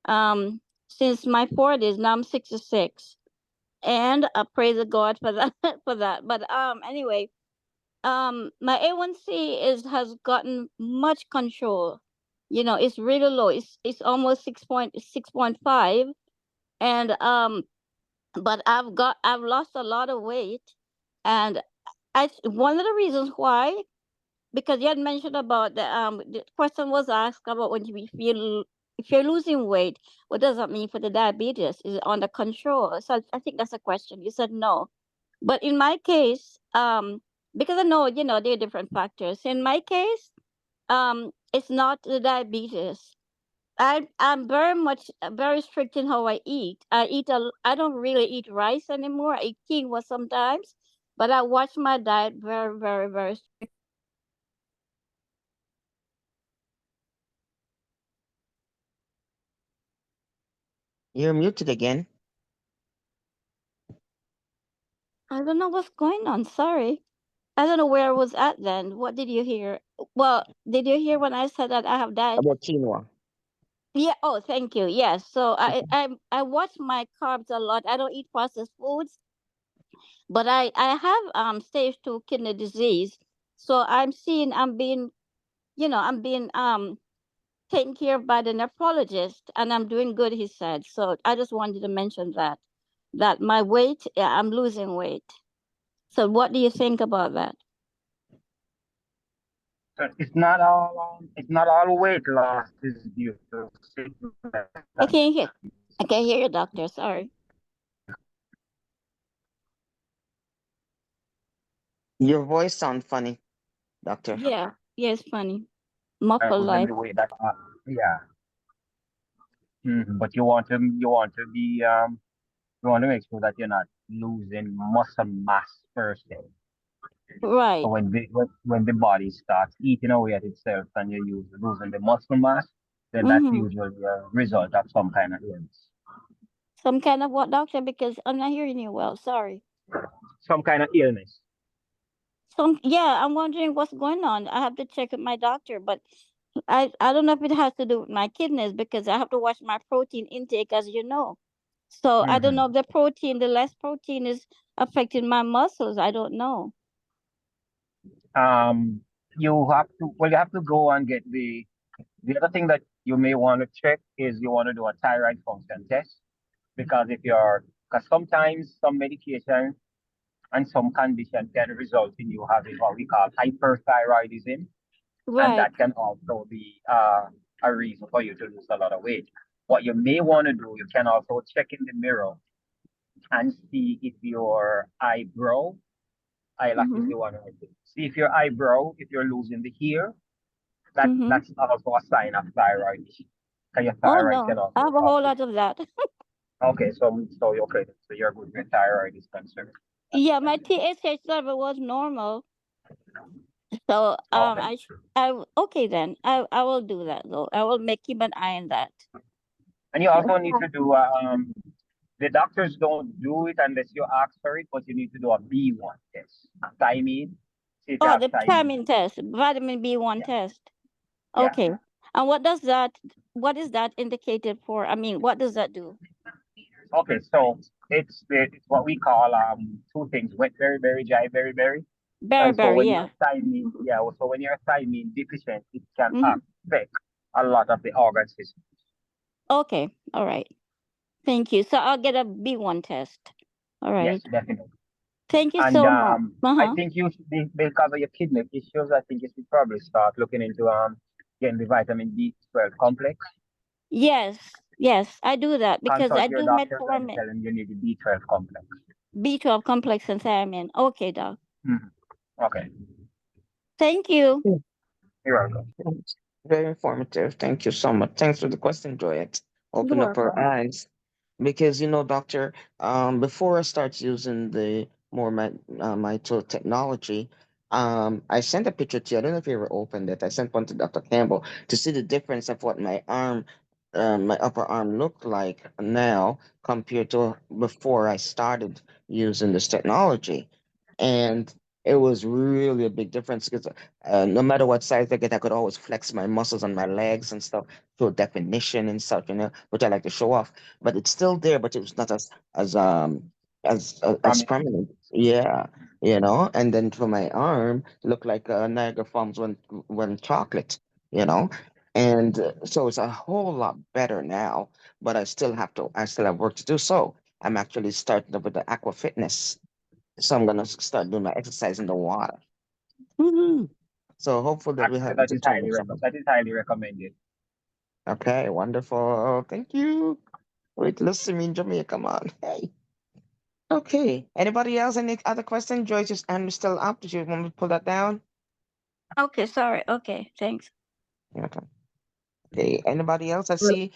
Um, since my 40s. Now I'm 66. And I praise the God for that for that. But anyway, my A1C has gotten much control. You know, it's really low. It's almost 6.5. And but I've lost a lot of weight. And one of the reasons why, because you had mentioned about the question was asked about when you feel if you're losing weight, what does that mean for the diabetes? Is it under control? So I think that's a question. You said no. But in my case, because I know, there are different factors. In my case, it's not the diabetes. I'm very much very strict in how I eat. I don't really eat rice anymore. I eat quinoa sometimes, but I watch my diet very, very, very. You're muted again. I don't know what's going on. Sorry. I don't know where I was at then. What did you hear? Well, did you hear when I said that I have diet? About quinoa. Yeah. Oh, thank you. Yes. So I watch my carbs a lot. I don't eat processed foods, but I have stage 2 kidney disease. So I'm being taken care of by the nephrologist, and I'm doing good. He said. So I just wanted to mention that my weight, yeah, I'm losing weight. So what do you think about that? So it's not all weight loss is due to sickness. I can't hear. I can't hear you, doctor. Sorry. Your voice sounds funny, doctor. Yeah. Yeah, it's funny. Muffled Losing like. the weight that yeah. But you want to make sure that you're not losing muscle mass per se. So Right. when the body starts eating away at itself and you losing the muscle mass, then that's Mm-hmm. usually a result of some kind of illness. Some kind of what, doctor? Because I'm not hearing you well. Sorry. Some kind of illness. Yeah, I'm wondering what's going on. I have to check with my doctor, but I don't know if it has to do with my kidneys because I have to watch my protein intake, as you know. So I don't Hmm. know if the less protein is affecting my muscles. I don't know. Um, you have to go and get the other thing that you may want to check is you want to do a thyroid function test because sometimes some medication and some condition can result in you having what we call hyperthyroidism, and Right. that can also be a reason for you to lose a lot of weight. What you may want to do, you can also check in the mirror and see if your eyelash is Mm-hmm. the one right there. See if your eyebrow, if you're losing the hair, Mm-hmm. that's also a sign of thyroid issue. 'Cause your Oh thyroid can no, I also have a cause whole it. lot of that. Okay, so you're okay. So you're good. Your thyroid is concerned. Yeah, my TSH level was normal. So Okay. okay then. I will do that though. I will keep an eye on that. And you also need to do the doctors don't do it unless you ask for it, but you need to do a B1 test. Thiamine, see if you Oh, have the thiamine. vitamin test, vitamin B1 Yeah, test. yeah. Okay. And what is that indicated for? I mean, what does that do? Okay, so it's what we call two things: wet berry, dry berry. And so Beriberi, when yeah. you're thiamine, Mhm. yeah, so when you're thiamine deficient, it can Mhm. affect a lot of the organ systems. Okay. All right. Thank you. So I'll get a B1 test. All Yes, right. definitely. Thank you And so much. I Uh-huh. think you should be because of your kidney issues. I think you should probably start looking into getting the vitamin B12 complex. Yes. Yes, I do that because Consult I your do doctors and metformin, tell them you need the B12 complex. B12 complex and thiamine. Okay, doc. Mhm. Okay, Thank you. Yeah, you're welcome. thanks. Very informative. Thank you so much. Thanks for the question, Joyette. You're Open up our welcome. eyes. Because doctor, before I start using the more my tool technology, I sent a picture to you. I don't know if you ever opened it. I sent one to Dr. Campbell to see the difference of what my arm, my upper arm looked like now compared to before I started using this technology, and it was really a big difference because no matter what size I get, I could always flex my muscles on my legs and stuff, show definition and stuff, which I like to show off, but it's still there, but it was not as Promise. prominent. Yeah, and then for my arm, it looked like Niagara Falls when chocolate, you know, and so it's a whole lot better now. But I still have work to do. So I'm actually starting up with the aqua fitness. So I'm gonna start doing my exercise in the water. Mhm. So hopefully that will Actually, help me to turn some. that is highly recommended. Okay, wonderful. Thank you. Wait, listen, me in Jamaica, come on. Hey. Okay. Anybody else? Any other question? Joyce's hand is still up. Did you want me to pull that down? Okay, sorry. Okay, thanks. Okay. Okay. Anybody else? I Well, see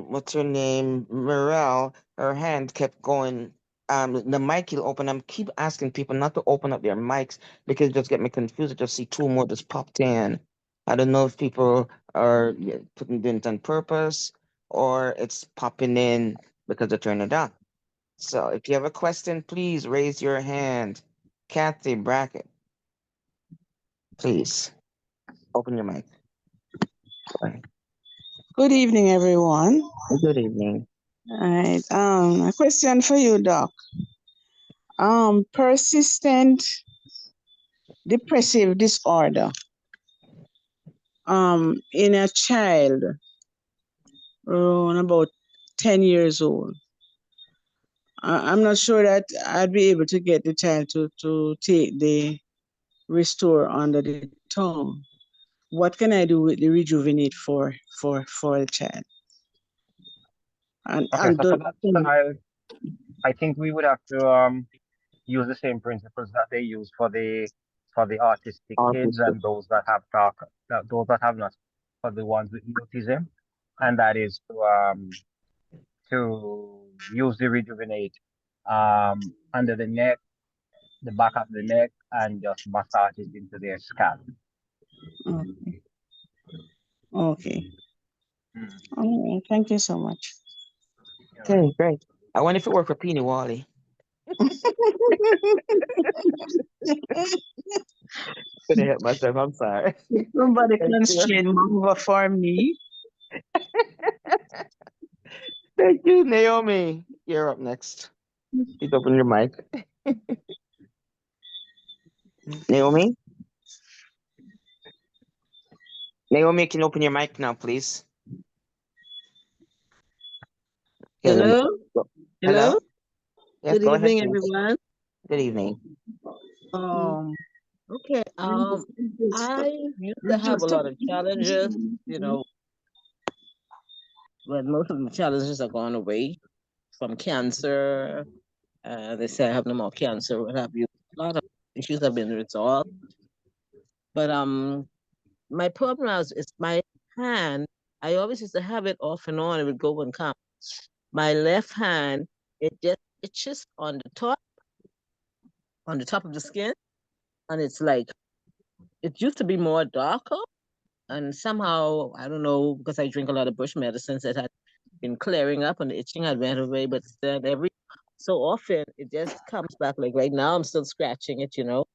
what's her name? Morel, her hand kept going. The mic will open. I'm keep asking people not to open up their mics because it just get me confused. I just see two more just popped in. I don't know if people are putting it on purpose or it's popping in because they turn it on. So if you have a question, please raise your hand. Kathy Brackett, please open your mic. Good evening, everyone. Good evening. All right. A question for you, Doc. Persistent depressive disorder. In a child around about 10 years old. I'm not sure that I'd be able to get the child to take the Restore under the tongue. What can I do with the Rejuvenate for the child? Okay, And so for that child, I think we would have to use the same principles that they use for the autistic kids Autistic. and those that have not, for the ones with autism, and that is to use the rejuvenate under the neck, the back of the neck, and just massage it into their scalp. Okay. Okay. Mm. All right. Thank you so much. You're Okay, welcome. great. I wonder if it worked for Peony Wally. Couldn't help myself. I'm sorry. Somebody Thank you. constrain Manga for me. Thank you, Naomi. You're up next. Please open your mic. Naomi? Naomi, can you open your mic now, please? Okay, let me Hello, go. hello. Hello? Yes, Good go ahead, evening, please. everyone. Good evening. Um, okay. I used to have a lot of challenges. You know, but most of the challenges are gone away from cancer. They say I have no more cancer. What have you? A lot of issues have been resolved. But my problem is my hand. I always used to have it off and on. It would go and come. My left hand, it just itches on the top of the skin. and it's like it used to be more darker, and somehow I don't know, because I drink a lot of bush medicines, it had been clearing up and the itching had went away, but then every so often it just comes back. Like right now, I'm still scratching it, you know.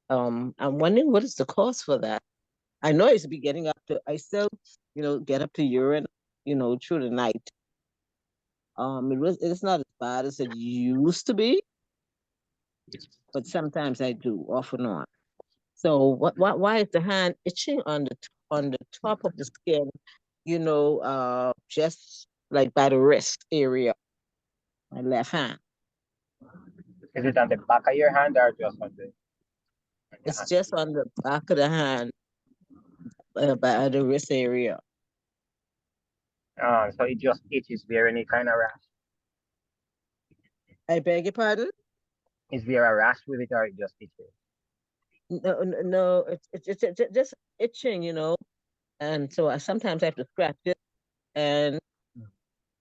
I'm wondering what is the cause for that. I know I used to be getting up to, I still, you know, get up to urine, you know, through the night. It's not as bad as it used to be, but sometimes I do off and on. So why is the hand itching on the top of the skin, you know, just like by the wrist area, my left hand. Is it on the back of your hand or just on the It's hand? just on the back of the hand, by the wrist area. So it just itches. There any kind of rash? I beg your pardon? Is there a rash with it or it just itches? No, it's just itching, you know. And so sometimes I have to scratch it, and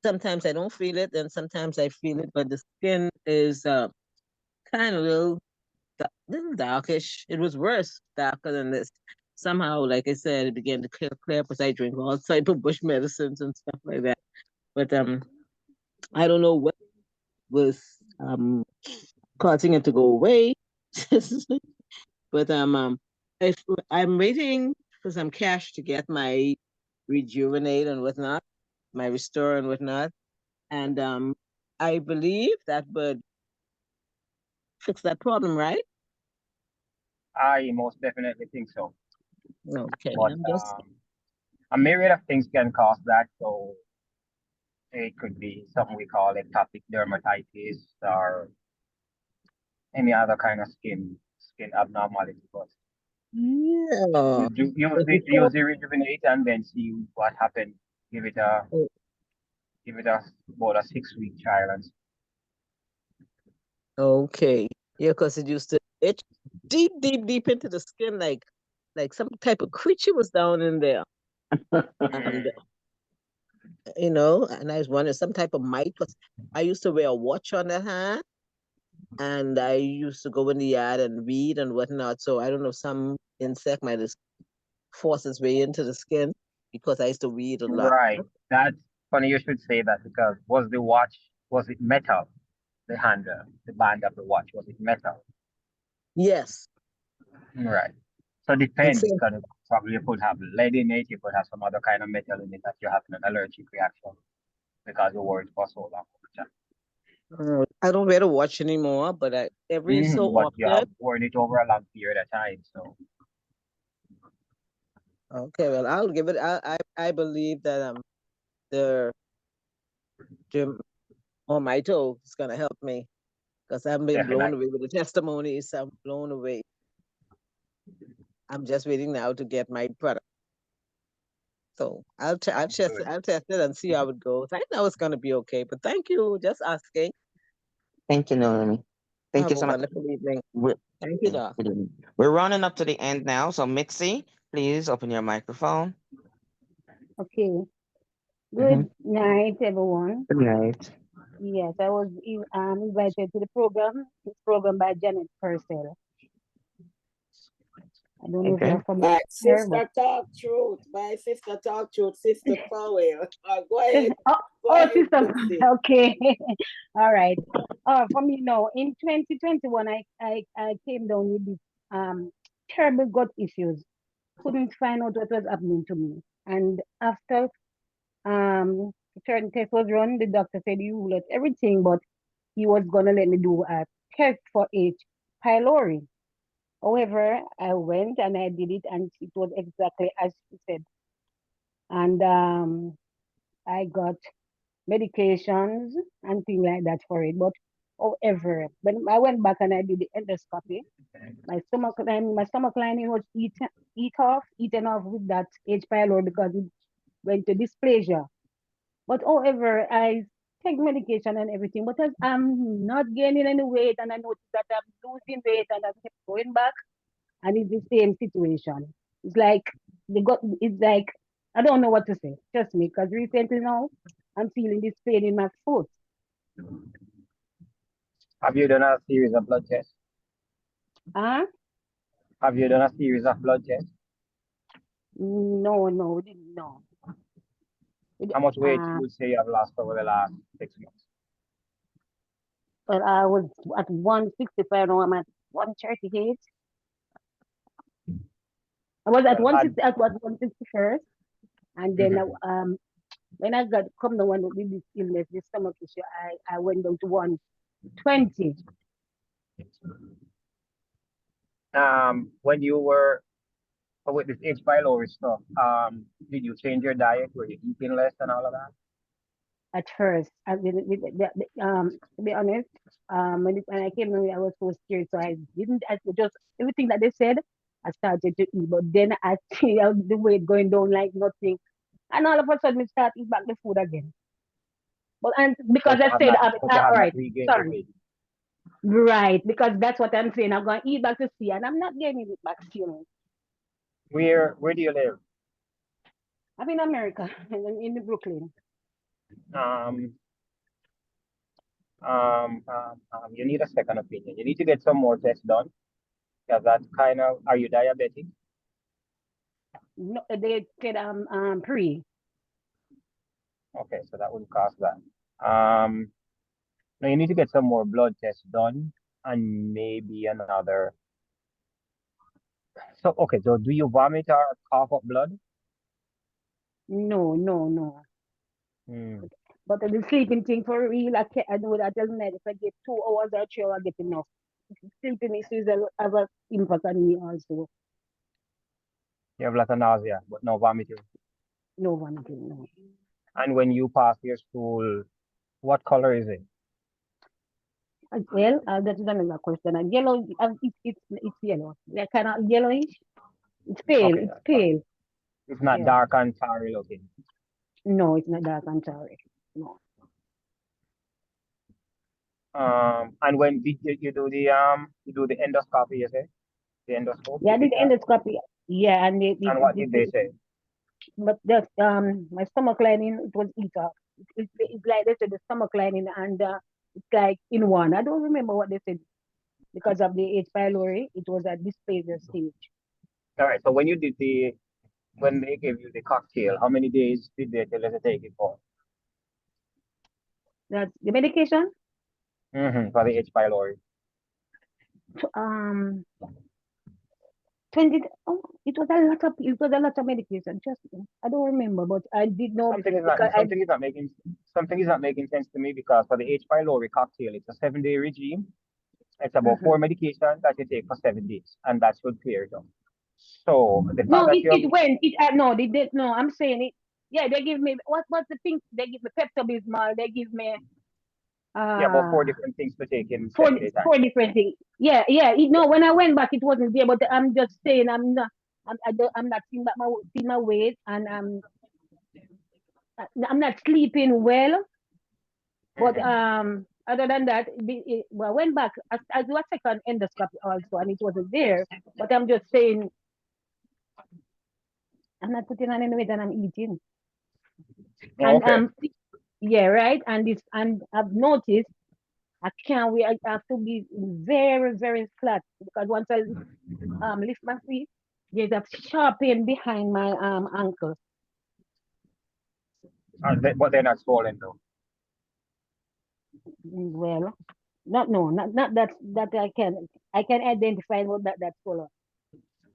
sometimes I don't feel it, and sometimes I feel it, but the skin is kind of little darkish. It was worse, darker than this. Somehow, like I said, it began to clear because I drink all type of bush medicines and stuff like that. But I don't know what was causing it to go away. But if I'm waiting for some cash to get my rejuvenate and whatnot, my restore and whatnot, and I believe that would fix that problem, right? I most definitely think so. Okay, But I'm just a myriad of things can cause that. So it could be something we call atopic dermatitis or any other kind of skin abnormality. But yeah. use the rejuvenate and then see what happened. Give it a about a 6-week trial and Okay. Yeah, because it used to itch deep into the skin, like some type of creature was down in there. And you know, and I was wondering some type of mite, because I used to wear a watch on that hand, and I used to go in the yard and weed and whatnot. So I don't know, some insect might have forced its way into the skin because I used to weed a lot. right. That's funny you should say that because was it metal? The handle, the band of the watch, was it metal? Yes. Right. So And depends, so, because probably you could have lead in it, you could have some other kind of metal in it that you're having an allergic reaction because you wore it for so long. I don't wear the watch anymore, but every so But you often. have worn it over a long period of time, so Okay, well, I'll give it. I believe that the Jim Almighty is gonna help me because I've been blown definitely. away with the testimonies. I'm blown away. I'm just waiting now to get my product. So I'll test Good. it and see how it goes. I know it's gonna be okay, but thank you. Just asking. Thank you, Naomi. Thank Have you a so much. wonderful evening. We're, Thank you, Doc. we're running up to the end now. So Mixie, please open your microphone. Okay. Mhm. Good night, everyone. Good night. Yes, I was invited to the program. This program by Janet Purcell. I don't know if Okay. you're familiar My with her, but sister talk truth. My sister talk truth. Sister Powell. Go ahead. oh, Go oh, ahead, sister, Mixie. okay. All right. For me now, in 2021, I came down with this terrible gut issues. Couldn't find out what was happening to me. And after certain test was run, the doctor said you rule out everything, but he was gonna let me do a test for H. pylori. However, I went and I did it, and it was exactly as she said. And I got medications and things like that for it. But however, when I went back and I did the endoscopy, my stomach lining was eaten off with that H. pylori because it went to dysplasia. But however, I take medication and everything, but as I'm not gaining any weight, and I notice that I'm losing weight and I'm kept going back, and it's the same situation. It's like it's like I don't know what to say. Trust me, because recently now I'm feeling this pain in my foot. Have you done a series of blood tests? Huh? Have you done a series of blood tests? No, no, we didn't know. How much weight you would say you have lost over the last 6 months? But I was at 165, now I'm at 138. I was at Well, 160, at 161st, and then when I got come the one with this illness, this stomach issue, I went down to 120. When you were with this H. pylori stuff, did you change your diet? Were you eating less and all of that? At first, to be honest, when I came in, I was so scared, so I just everything that they said, I started to eat, but then I see the weight going down like nothing, and all of a sudden, I start eat back the food again. But and because But you I have said, not, but you have all not right, regained the sorry, weight. right, because that's what I'm saying. I'm going to eat back to see, and I'm not gaining it back, you know. Where do you live? I'm in America, in Brooklyn. You need a second opinion. You need to get some more tests done because that's kind of. Are you diabetic? No, they said pre. Okay, so that wouldn't cause that. No, you need to get some more blood tests done and maybe another. So okay, so do you vomit or cough up blood? No, no, no. Hmm. But the sleeping thing for real, I know that doesn't matter. If I get 2 hours or 3 hours, I get enough. Sleeping issues have an impact on me also. You have a lot of nausea, but no vomiting. No vomiting, no. And when you pass your stool, what color is it? Well, that is another question. Yellow, it's yellow. They're kind of yellowish. It's pale. Okay, It's pale. it's not Yeah. dark and tarry looking. No, it's not dark and sorry. No. And when did you do the endoscopy, you say? The endoscope, Yeah, I you did did that? endoscopy. Yeah, and And what did they say? but just my stomach lining, it was eater. It's like they said the stomach lining and it's like in one. I don't remember what they said because of the H. pylori. It was at dysplasia stage. All right, so when you did when they gave you the cocktail, how many days did they tell you to take it for? That's the medication. For the H. pylori. Um, 20. Oh, it was a lot of medication. Just I don't remember, but I did know Something is because not making sense to me because for the H. pylori cocktail, it's a 7-day regime. It's about 4 medications that you take for 7 days, and that should clear it up. So the fact No, that it went. No, they did. No, I'm saying it. Yeah, they give me what's the thing? They give me Pepto-Bismol. They give me about 4 different things to take in four 7 days time. four different things. Yeah, yeah. No, when I went back, it wasn't there. But I'm just saying, I'm not seeing my weight, and I'm not sleeping well. But other than that, I went back. I do a second endoscopy also, and it wasn't there. But I'm just saying, I'm not putting on any weight, and I'm eating. And Okay. yeah, right. And I've noticed I can't wait. I have to be very, very flat because once I lift my feet, there's a sharp pain behind my ankle. But they're not swollen though. Well, not that I can identify what that's for.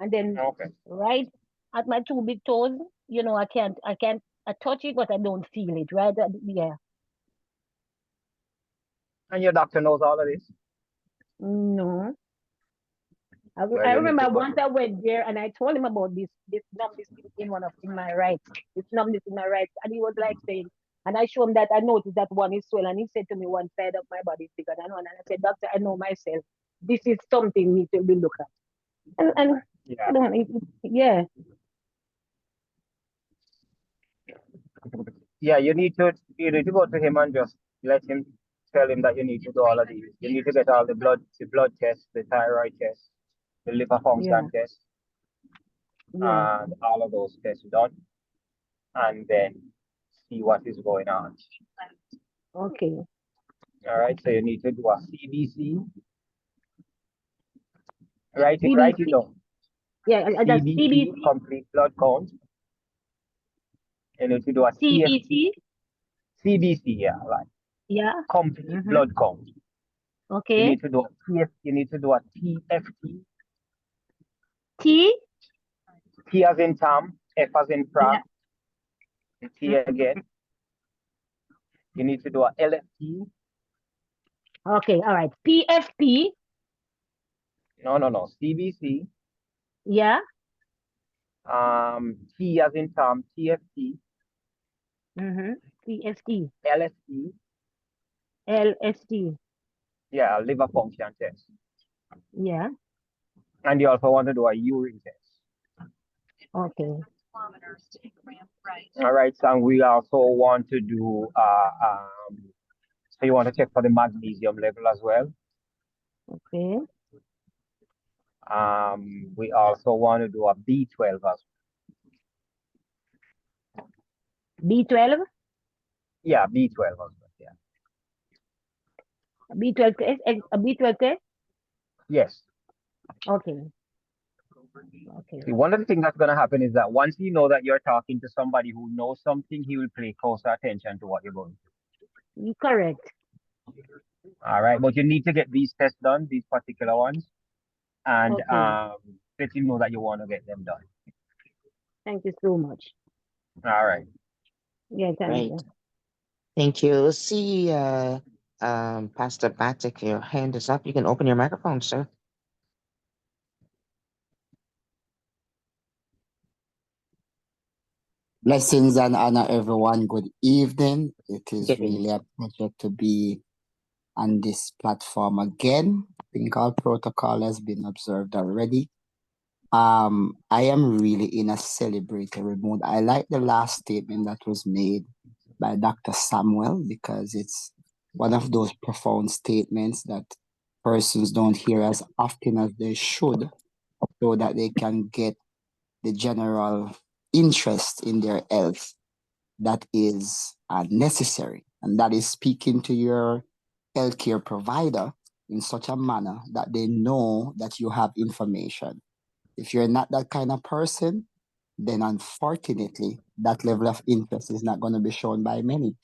And then right at my 2 big toes, I can't I touch it, but I don't feel it. Right? Yeah. And your doctor knows all of this? No. I Well, you need remember to go once I went there and I told him about this numbness in my right, this numbness in my right, and he was like saying, and I showed him that I noticed that one is swell, and he said to me, one side of my body is bigger than one, and I said, doctor, I know myself. This is something need to be looked at. And yeah. Yeah. Yeah, you need to go to him and just tell him that you need to do all of these. You need to get all the blood tests, the thyroid test, the liver function test, and all of those tests done, and then see what is going on. Okay. All right, so you need to do a CBC. Write it down. Yeah, that's CBC, CBC, complete blood count. You need to do a CBC. CBC, yeah, like Yeah. complete blood count. You Okay. need to do a you need to do a TFT. T. T as in Tom, F as in frog, Yeah. T again. You need to do a LFT. Okay. All right. PFP. No. CBC. Yeah. T as in Tom, TFT. PFT. LFT. LST. Yeah, liver function test. Yeah. And you also want to do a urine test. Okay. All right, so we also want to do so you want to check for the magnesium level as well. Okay. We also want to do a B12 as well. B12. Yeah, B12 as well. Yeah. B12 test. A B12 test. Yes. Okay. Okay. See, one of the things that's going to happen is that once you know that you're talking to somebody who knows something, he will pay closer attention to what you're going to do. Correct. All right, but you need to get these tests done, these particular ones, and let him know that you want to get them done. Thank you so much. All right. Yeah, thank you. Thank you. See, Pastor Patrick, your hand is up. You can open your microphone, sir. Blessings and honor, everyone. Good evening. It is really a pleasure to be on this platform again. I think our protocol has been observed already. I am really in a celebratory mood. I like the last statement that was made by Dr. Samuel because it's one of those profound statements that persons don't hear as often as they should, so that they can get the general interest in their health that is necessary, and that is speaking to your healthcare provider in such a manner that they know that you have information. If you're not that kind of person, then unfortunately, that level of interest is not going to be shown by many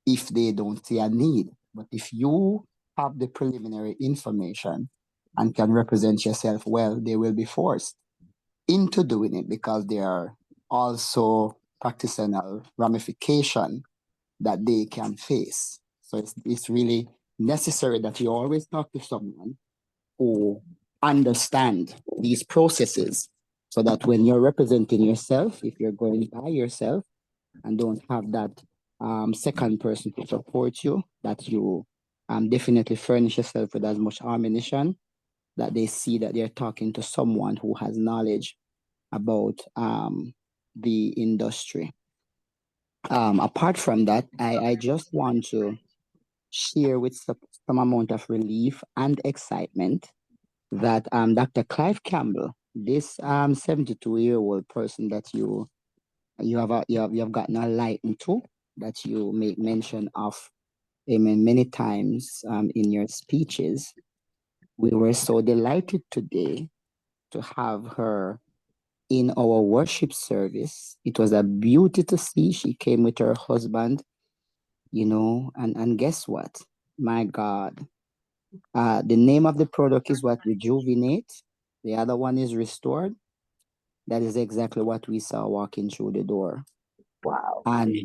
if they don't see a need. But if you have the preliminary information and can represent yourself well, they will be forced into doing it because they are also practicing a ramification that they can face. So it's really necessary that you always talk to someone who understand these processes, so that when you're representing yourself, if you're going by yourself and don't have that second person to support you, that you definitely furnish yourself with as much ammunition that they see that they're talking to someone who has knowledge about the industry. Apart from that, I just want to share with some amount of relief and excitement that Dr. Clive Campbell, this 72-year-old person that you have gotten a light into, that you make mention of him many times in your speeches. We were so delighted today to have her in our worship service. It was a beauty to see. She came with her husband, and guess what? My God. The name of the product is what? Rejuvenate. The other one is Restored. That is exactly what we saw walking through the door. Wow. And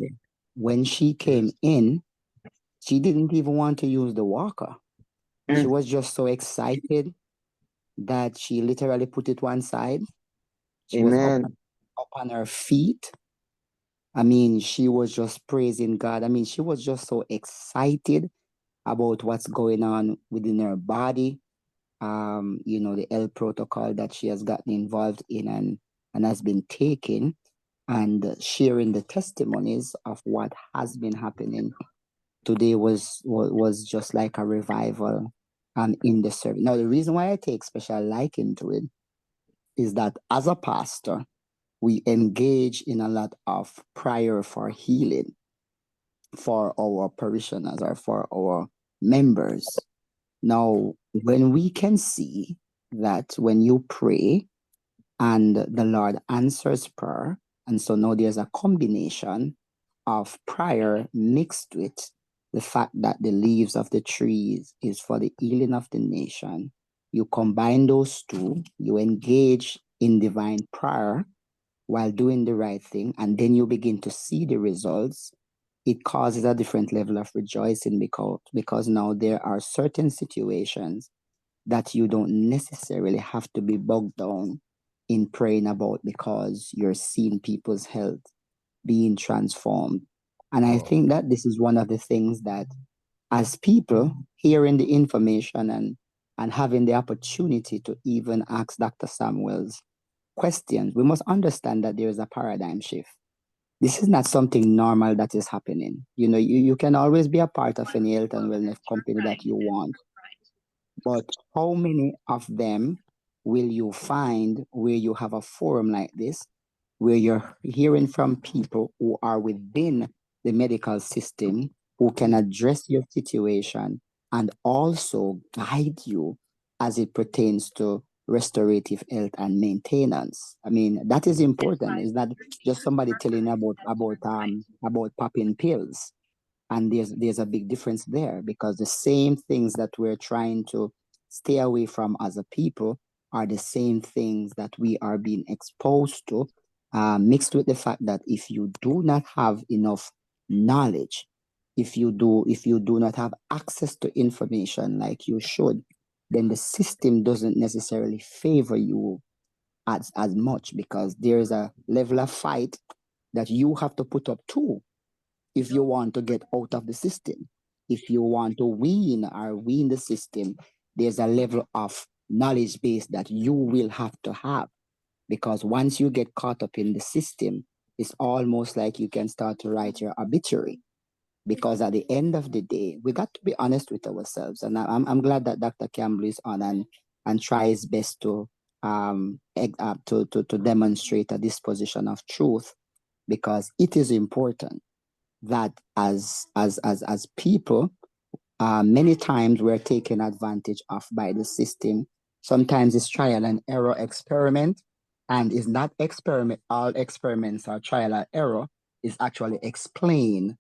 when she came in, she didn't even want to use the walker. She was just so excited that she literally put it one side. She was up on her feet. I mean, she was just praising God. I mean, she was just so excited about what's going on within her body. The health protocol that she has gotten involved in and has been taking, and sharing the testimonies of what has been happening. Today was just like a revival in the service. Now, the reason why I take special liking to it is that as a pastor, we engage in a lot of prayer for healing for our parishioners or for our members. Now, when we can see that when you pray and the Lord answers prayer. And so now there's a combination of prayer mixed with the fact that the leaves of the trees is for the healing of the nation. You combine those two, you engage in divine prayer while doing the right thing, and then you begin to see the results. It causes a different level of rejoicing because now there are certain situations that you don't necessarily have to be bogged down in praying about because you're seeing people's health being transformed. And I think that this is one of the things that, as people hearing the information and having the opportunity to even ask Dr. Samuel's questions, we must understand that there is a paradigm shift. This is not something normal that is happening. You can always be a part of any health and wellness company that you want. But how many of them will you find where you have a forum like this, where you're hearing from people who are within the medical system, who can address your situation and also guide you as it pertains to restorative health and maintenance? I mean, that is important. It's not just somebody telling you about popping pills. And there's a big difference there, because the same things that we're trying to stay away from as a people are the same things that we are being exposed to, mixed with the fact that if you do not have enough knowledge, if you do not have access to information like you should, then the system doesn't necessarily favor you as much, because there is a level of fight that you have to put up too if you want to get out of the system. If you want to win the system, there's a level of knowledge base that you will have to have, because once you get caught up in the system, it's almost like you can start to write your obituary. Because at the end of the day, we got to be honest with ourselves. And I'm glad that Dr. Campbell is on and tries best to demonstrate a disposition of truth, because it is important that as people, many times we're taken advantage of by the system. Sometimes it's trial and error experiment, and it's not experiment. All experiments are trial and error. Is actually explained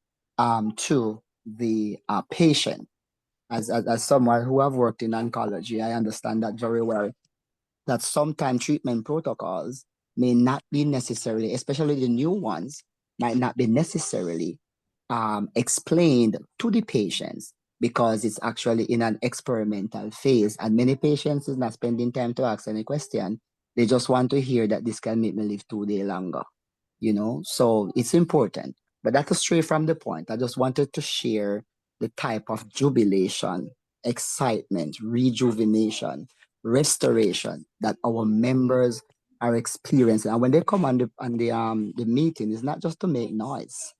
to the patient. As someone who have worked in oncology, I understand that very well, that sometimes treatment protocols may not be necessarily, especially the new ones, might not be necessarily explained to the patients, because it's actually in an experimental phase, and many patients is not spending time to ask any question. They just want to hear that this can make me live 2 days longer, so it's important. But that's straight from the point. I just wanted to share the type of jubilation, excitement, rejuvenation, restoration that our members are experiencing. And when they come on the meeting, it's not just to make noise,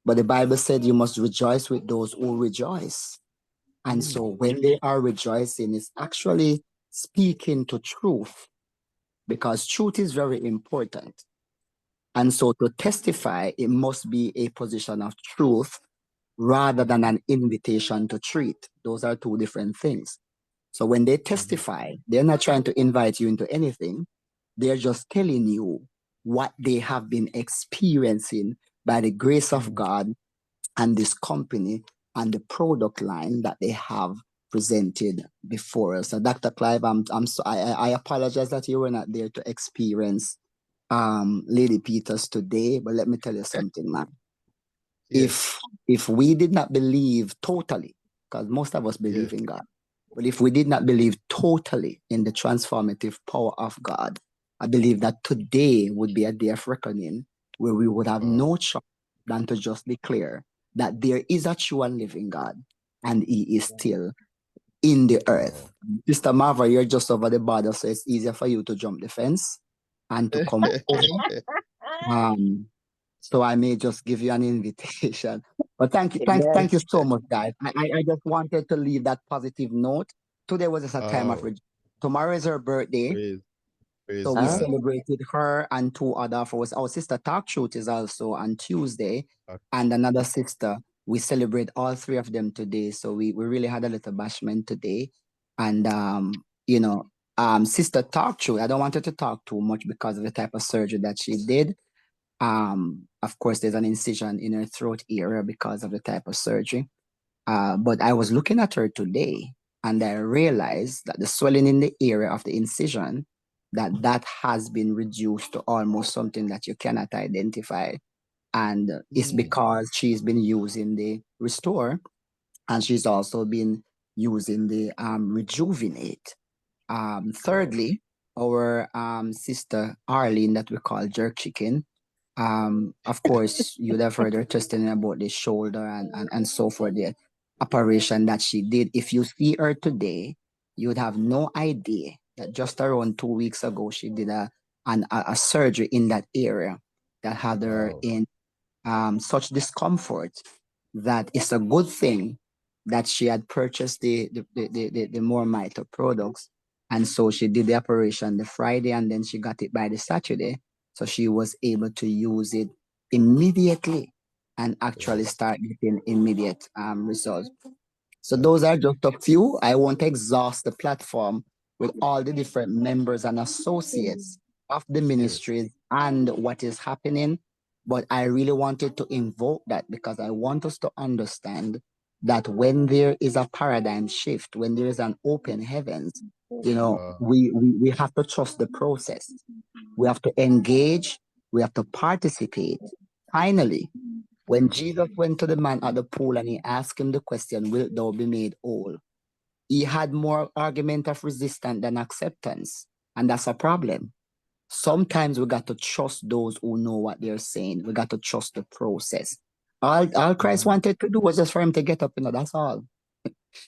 but the Bible said you must rejoice with those who rejoice. And so when they are rejoicing, it's actually speaking to truth, because truth is very important. And so to testify, it must be a position of truth rather than an invitation to treat. Those are two different things. So when they testify, they're not trying to invite you into anything. They're just telling you what they have been experiencing by the grace of God and this company and the product line that they have presented before us. So Dr. Clive, I apologize that you were not there to experience Lady Peters today, but let me tell you something, man. If we did not believe totally, because most of us believe in God, but if we did not believe totally in the transformative power of God, I believe that today would be a day of reckoning, where we would have no choice than to just declare that there is a true and living God, and He is still in the earth. Mr. Marva, you're just over the border, so it's easier for you to jump the fence and to come over. So I may just give you an invitation. But thank you so much, guys. I just wanted to leave that positive note. Today was just a time of rejoicing. Tomorrow is her birthday. So we celebrated her and 2 other of us. Our sister Talk Truth is also on Tuesday, and another sister. We celebrate all 3 of them today. So we really had a little bashment today. And sister talked through. I don't want her to talk too much because of the type of surgery that she did. Of course, there's an incision in her throat area because of the type of surgery. But I was looking at her today and I realized that the swelling in the area of the incision, that has been reduced to almost something that you cannot identify. And it's because she's been using the Restore and she's also been using the Rejuvenate. Thirdly, our sister Arlene that we call Jerk Chicken. Of course, you'd have heard her testimony about the shoulder and so forth, the operation that she did. If you see her today, you would have no idea that just around 2 weeks ago, she did a surgery in that area that had her in such discomfort that it's a good thing that she had purchased the more Mito products. And so she did the operation the Friday and then she got it by the Saturday. So she was able to use it immediately and actually start getting immediate results. So those are just a few. I won't exhaust the platform with all the different members and associates of the ministries and what is happening. But I really wanted to invoke that because I want us to understand that when there is a paradigm shift, when there is an open heavens, we have to trust the process. We have to engage. We have to participate. Finally, when Jesus went to the man at the pool and he asked him the question, "Wilt thou be made whole?" He had more argument of resistance than acceptance. And that's a problem. Sometimes we got to trust those who know what they're saying. We got to trust the process. All Christ wanted to do was just for him to get up, that's all.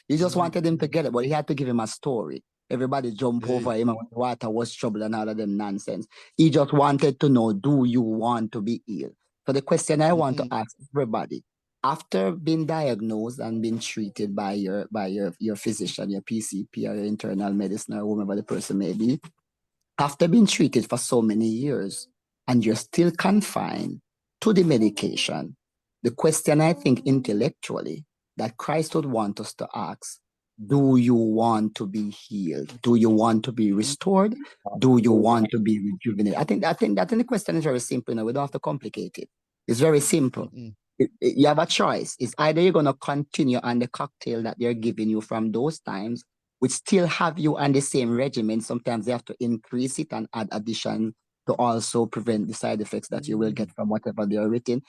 He just wanted him to get it, but he had to give him a story. Everybody jump over him and the water was trouble and all of them nonsense. He just wanted to know, do you want to be healed? So the question I want to ask everybody, after being diagnosed and being treated by your physician, your PCP or your internal medicine or whomever the person may be, after being treated for so many years and you're still confined to the medication, the question I think intellectually that Christ would want us to ask, do you want to be healed? Do you want to be restored? Do you want to be rejuvenated? I think the question is very simple. We don't have to complicate it. It's very simple. You have a choice. It's either you're going to continue on the cocktail that they're giving you from those times, which still have you on the same regimen. Sometimes they have to increase it and add addition to also prevent the side effects that you will get from whatever they are written.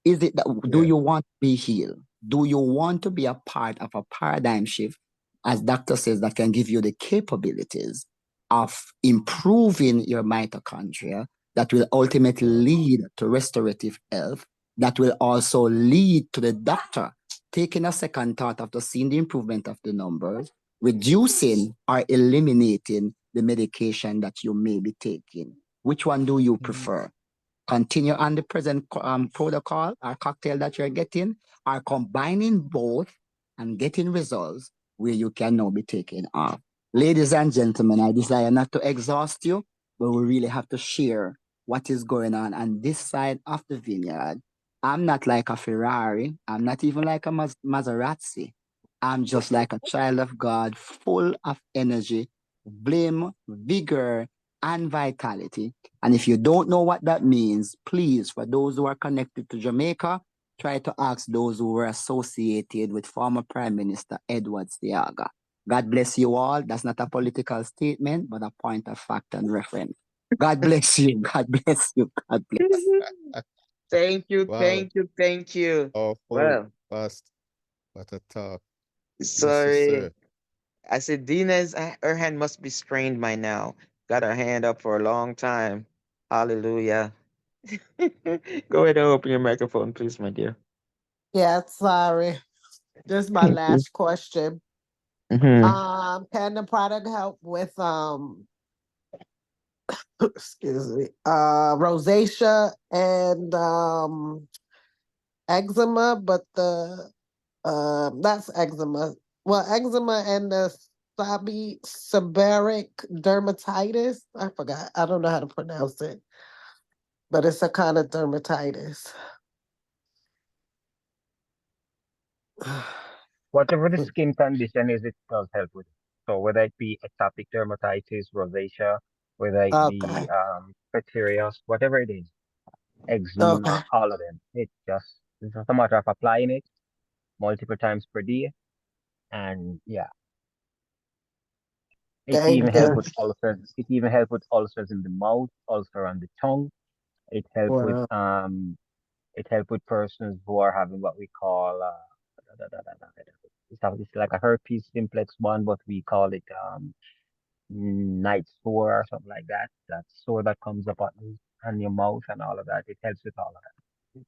Is it that do you want to be healed? Do you want to be a part of a paradigm shift, as doctor says, that can give you the capabilities of improving your mitochondria that will ultimately lead to restorative health, that will also lead to the doctor taking a second thought after seeing the improvement of the numbers, reducing or eliminating the medication that you may be taking? Which one do you prefer? Continue on the present protocol or cocktail that you're getting, or combining both and getting results where you can now be taken off? Ladies and gentlemen, I desire not to exhaust you, but we really have to share what is going on this side of the vineyard. I'm not like a Ferrari. I'm not even like a Maserati. I'm just like a child of God, full of energy, vim, vigor, and vitality. And if you don't know what that means, please, for those who are connected to Jamaica, try to ask those who were associated with former Prime Minister Edward Seaga. God bless you all. That's not a political statement, but a point of fact and reference. God bless you. God bless you. God bless. Thank you, Wow. thank you. Well, Fast. What a talk. sorry. I said Dina's her hand must be strained by now. Got her hand up for a long time. Hallelujah. Go ahead and open your microphone, please, my dear. Yeah, sorry. This is my Thank you. last question. Can the product help with excuse me, rosacea and eczema, but that's eczema. Well, eczema and the seborrheic dermatitis. I forgot. I don't know how to pronounce it, but it's a kind of dermatitis. Whatever the skin condition is, it does help with it. So whether it be atopic dermatitis, rosacea, whether it be Okay. pityriasis, whatever it is, eczema, Okay. all of them. It's just a matter of applying it multiple times per day. And yeah, it even Thank help you. with ulcers. It even help with ulcers in the mouth, ulcer on the tongue. It help with Wow. persons who are having what we call it's like a herpes simplex one, but we call it night sore or something like that. That sore that comes up on your mouth and all of that. It helps with all of that.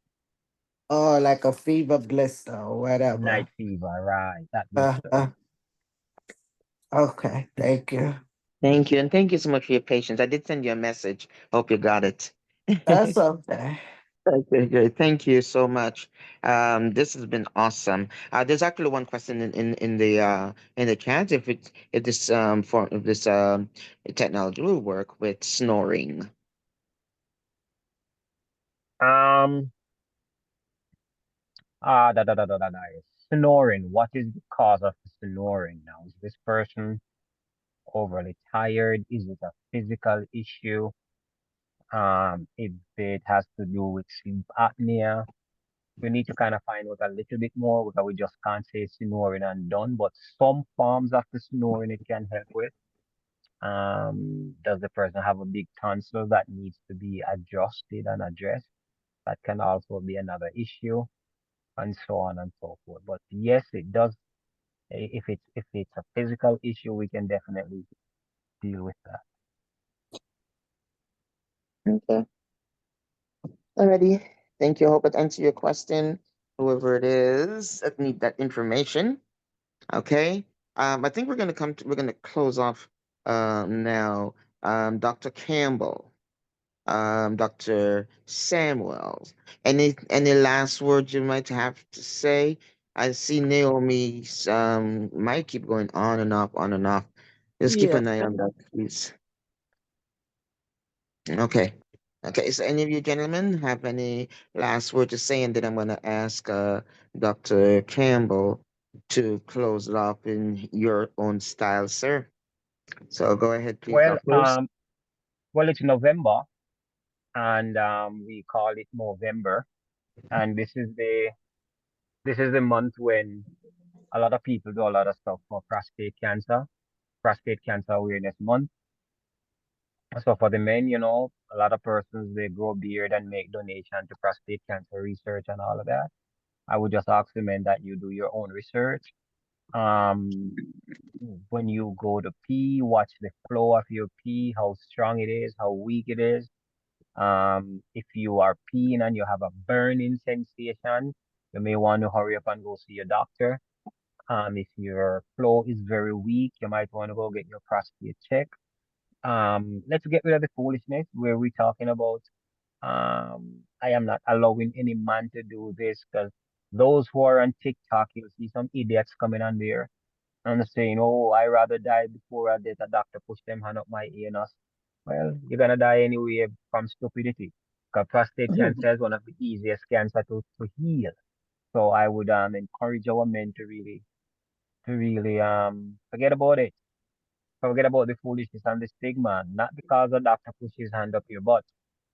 Oh, like a fever blister or Night whatever. fever, right? That Uh, blister. uh, okay. Thank you. Thank you, and thank you so much for your patience. I did send you a message. Hope you got it. That's okay. Okay, great. Thank you so much. This has been awesome. There's actually one question in the chat if this technology will work with snoring. Um, da. Snoring. What is the cause of the snoring now? Is this person overly tired? Is it a physical issue? If it has to do with sleep apnea, we need to kind of find out a little bit more because we just can't say snoring and done, but some forms of the snoring it can help with. Does the person have a big tonsil that needs to be adjusted and addressed? That can also be another issue, and so on and so forth. But yes, it does. If it's a physical issue, we can definitely deal with that. Okay. Alrighty. Thank you. I hope it answered your question. Whoever it is that need that information. Okay. I think we're gonna close off now. Dr. Campbell, Dr. Samuels. Any last words you might have to say? I see Naomi's might keep going on and off, on and off. Just keep Yeah. an eye on that, please. Okay. Okay, so any of you gentlemen have any last word to say, and then I'm going to ask Dr. Campbell to close it off in your own style, sir. So go ahead, please, Well, doctors. it's November, and we call it Movember, and this is the month when a lot of people do a lot of stuff for prostate cancer awareness month. So for the men, a lot of persons they grow beard and make donation to prostate cancer research and all of that. I would just ask the men that you do your own research. Um, when you go to pee, watch the flow of your pee, how strong it is, how weak it is. If you are peeing and you have a burning sensation, you may want to hurry up and go see your doctor. If your flow is very weak, you might want to go get your prostate checked. Let's get rid of the foolishness where we're talking about I am not allowing any man to do this because those who are on TikTok, you'll see some idiots coming on there and saying, "Oh, I rather die before I let a doctor push them hand up my anus." Well, you're gonna die anyway from stupidity. Because prostate cancer is one of the easiest cancer to heal. So I would encourage our men to really forget about it. Forget about the foolishness and the stigma. Not because a doctor pushes his hand up your butt.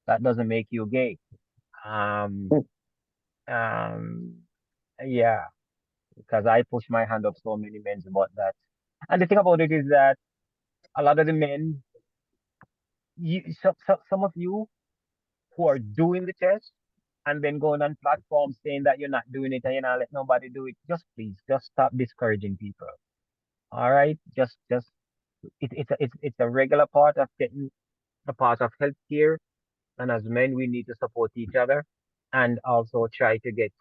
That doesn't make you gay. Um, um, yeah, because I push my hand up so many men's butt that. And the thing about it is that a lot of the men, some of you who are doing the test and then going on platforms saying that you're not doing it and you're not let nobody do it, just please, just stop discouraging people. All right, just it's a regular part of getting a part of healthcare, and as men, we need to support each other and also try to get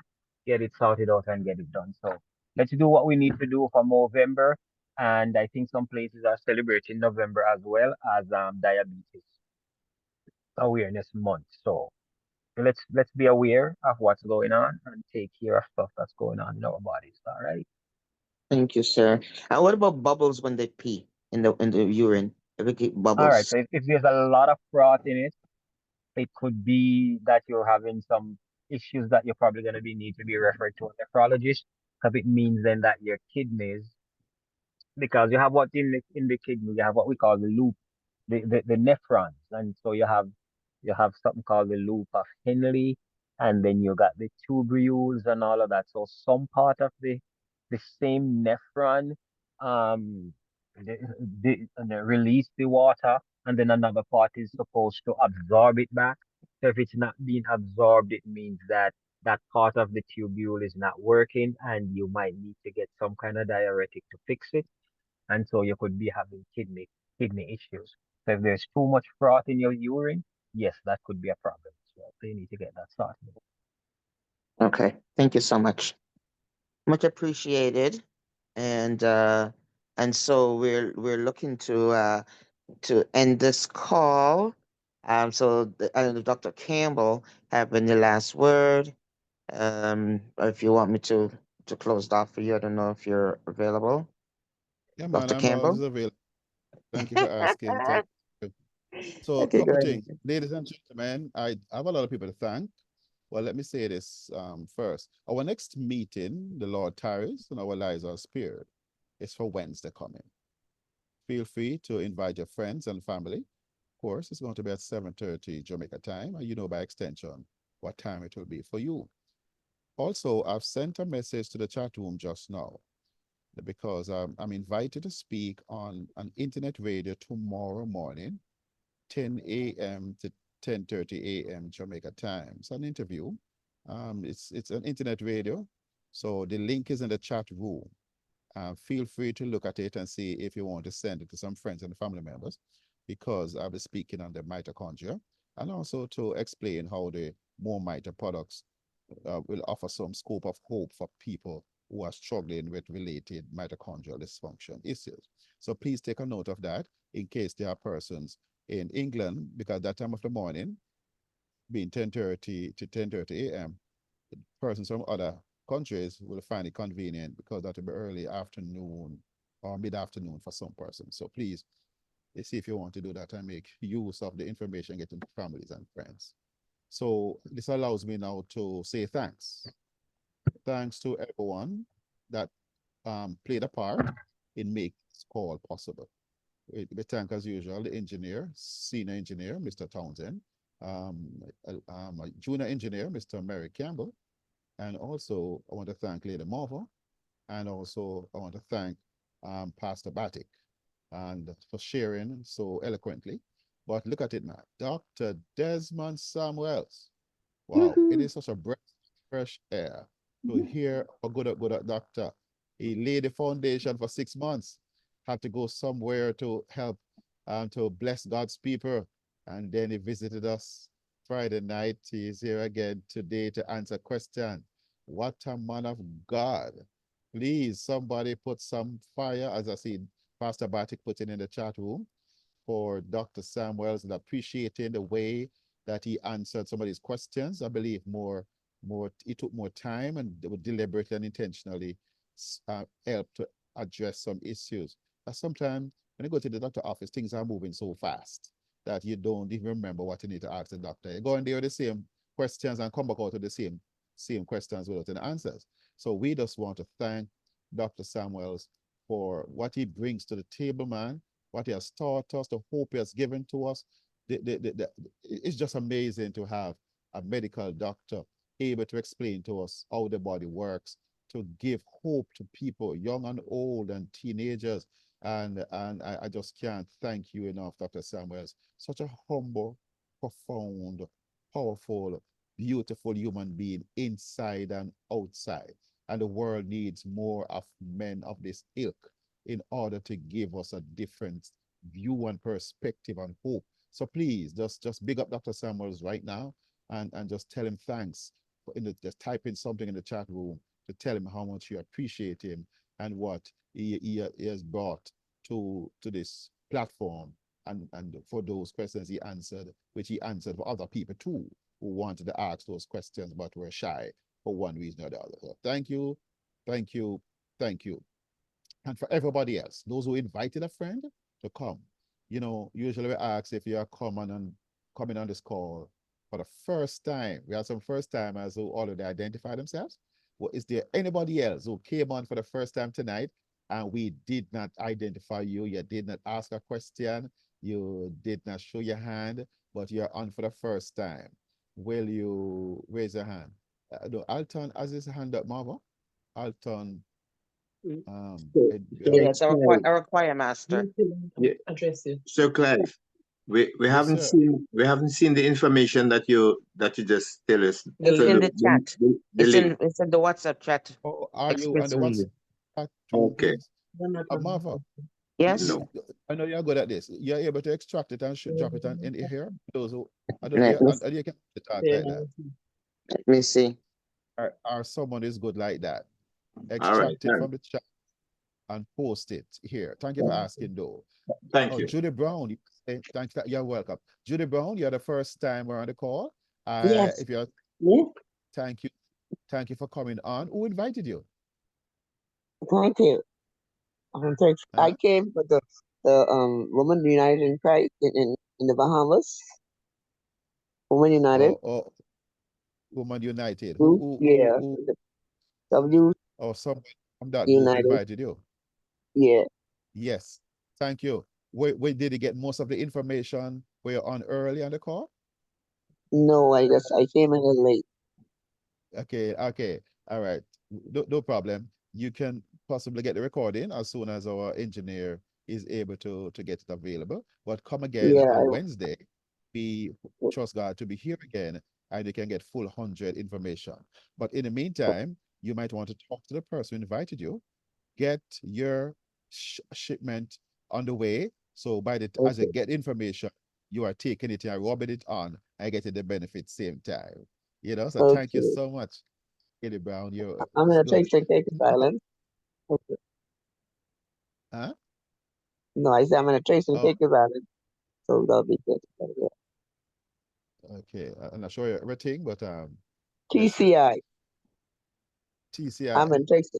it sorted out and get it done. So let's do what we need to do for November, and I think some places are celebrating November as well as diabetes awareness month. So let's be aware of what's going on and take care of stuff that's going on in our bodies. All right. Thank you, sir. What about bubbles when they pee in the urine? If we get All right. bubbles. So if there's a lot of froth in it, it could be that you're having some issues that you're probably going to need to be referred to a nephrologist because it means then that your kidneys because you have what in the kidney, you have what we call the loop, the nephrons, and so you have something called the loop of Henle, and then you got the tubules and all of that. So some part of the same nephron um release the water, and then another part is supposed to absorb it back. So if it's not being absorbed, it means that that part of the tubule is not working, and you might need to get some kind of diuretic to fix it, and so you could be having kidney issues. So if there's too much froth in your urine, yes, that could be a problem as well. So you need to get that sorted. Okay, thank you so much. Much appreciated. And so we're looking to end this call. So I know Dr. Campbell having the last word. Or if you want me to close it off for you, I don't know if you're available, Yeah, man, Dr. I'm always Campbell. available. Thank you for asking. Thank you. So, a Okay, go couple ahead. things, ladies and gentlemen. I have a lot of people to thank. Well, let me say this first. Our next meeting, the Lord tarries, and our lives are spared. It's for Wednesday coming. Feel free to invite your friends and family. Of course, it's going to be at 7:30 Jamaica time, and you know by extension what time it will be for you. Also, I've sent a message to the chat room just now because I'm invited to speak on an internet radio tomorrow morning, 10 a.m. to 10:30 a.m. Jamaica time. It's an interview. It's an internet radio, so the link is in the chat room. Feel free to look at it and see if you want to send it to some friends and family members, because I'll be speaking on the mitochondria and also to explain how the more mito products will offer some scope of hope for people who are struggling with related mitochondrial dysfunction issues. So please take a note of that in case there are persons in England, because that time of the morning, being 10:30 to 10:30 a.m., persons from other countries will find it convenient because that will be early afternoon or mid-afternoon for some persons. So please, see if you want to do that and make use of the information getting to families and friends. So this allows me now to say thanks. Thanks to everyone that played a part in making this call possible. We thank, as usual, the engineer, senior engineer, Mr. Townsend, a junior engineer, Mr. Mary Campbell, and also I want to thank Lady Marva, and also I want to thank Pastor Batik and for sharing so eloquently. But look at it now, Dr. Desmond Samuels. Wow, it is such a breath of fresh air to hear a good doctor. He laid the foundation for 6 months, had to go somewhere to help to bless God's people. And then he visited us Friday night. He is here again today to answer questions. What a man of God. Please, somebody put some fire, as I see Pastor Batik put it in the chat room, for Dr. Samuels, and appreciating the way that he answered some of these questions. I believe he took more time and deliberately and intentionally helped to address some issues. Sometimes when you go to the doctor office, things are moving so fast that you don't even remember what you need to ask the doctor. You go in there with the same questions and come back out with the same questions without any answers. So we just want to thank Dr. Samuels for what he brings to the table, man, what he has taught us, the hope he has given to us. It's just amazing to have a medical doctor able to explain to us how the body works, to give hope to people, young and old and teenagers. And I just can't thank you enough, Dr. Samuels. Such a humble, profound, powerful, beautiful human being inside and outside. And the world needs more of men of this ilk in order to give us a different view and perspective and hope. So please just big up Dr. Samuels right now and just tell him thanks. Just type in something in the chat room to tell him how much you appreciate him and what he has brought to this platform, and for those questions he answered, which he answered for other people too who wanted to ask those questions but were shy for one reason or the other. So thank you, thank you, thank you. And for everybody else, those who invited a friend to come, usually we ask if you are coming on this call for the first time. We have some first timers who already identify themselves. Well, is there anybody else who came on for the first time tonight and we did not identify you, you did not ask a question, you did not show your hand, but you're on for the first time, will you raise your hand? No, Alton has his hand up, Marva. Alton, So, yes, Clive, our choir master. Yeah. Address you. So Clive, we yes, haven't sir. seen the information that you just tell us. It's So in the chat. the link. It's in the WhatsApp chat. Oh, are you on Express the review. WhatsApp too, Okay. please? Marva, Yes. No. I know you're good at this. You're able to extract it and drop it in here. Those who, I don't know, Let me, and you can talk like that. let me see. Or someone is good like that. All right. Extract it from the chat and post it here. Thank you for asking, though. Thank Oh, you. Judy Brown, thanks. You're welcome. Judy Brown, you're the first time we're on the call. Yes. If you're, Yeah. thank you for coming on. Who invited you? Thank you. Thanks. I Huh? came for the Women United in Christ in the Bahamas. Women United. Oh, Woman United. Group, yeah. Who W or someone from that group United. invited you? Yeah. Yes. Thank you. Where did you get most of the information? Were you on early on the call? No, I came in a little late. Okay. All right. No problem. You can possibly get the recording as soon as our engineer is able to get it available. But come again Yeah. on Wednesday. We trust God to be here again, and you can get full 100 information. But in the meantime, you might want to talk to the person who invited you, get your shipment on the way. So as you get information, you are taking it and rubbing it on and getting the benefit same time. So thank you Okay. so much, Kelly Brown. I'm It's gonna good. take a silence. Okay. Huh? No, I said I'm gonna trace and Oh, take a silence. So that'll be good. Yeah. okay. I'm not sure everything, but yes, TCI. TCI. I'm interested.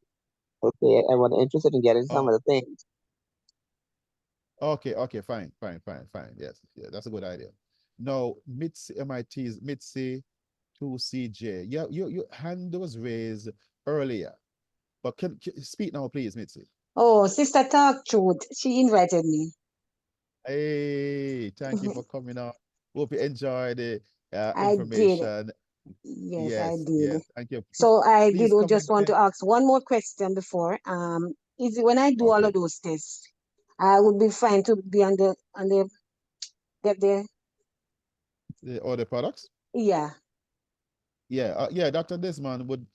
Okay, I want interested in getting some Oh, of the things. okay. Fine. Yes, yeah, that's a good idea. Now, MIT's Mitzi 2CJ. Yeah, your hand was raised earlier, but can speak now, please, Mitzi. Oh, Sister Talk Truth. She invited me. Hey, thank you for coming on. Hope you enjoy the I did. information. Yes, I Yes, did. thank you. So I did Please come just want to again. ask one more question before. Is it when I do all Okay. of those tests, I would be fine to be on the get the The other products? yeah. Yeah, Dr. Desmond would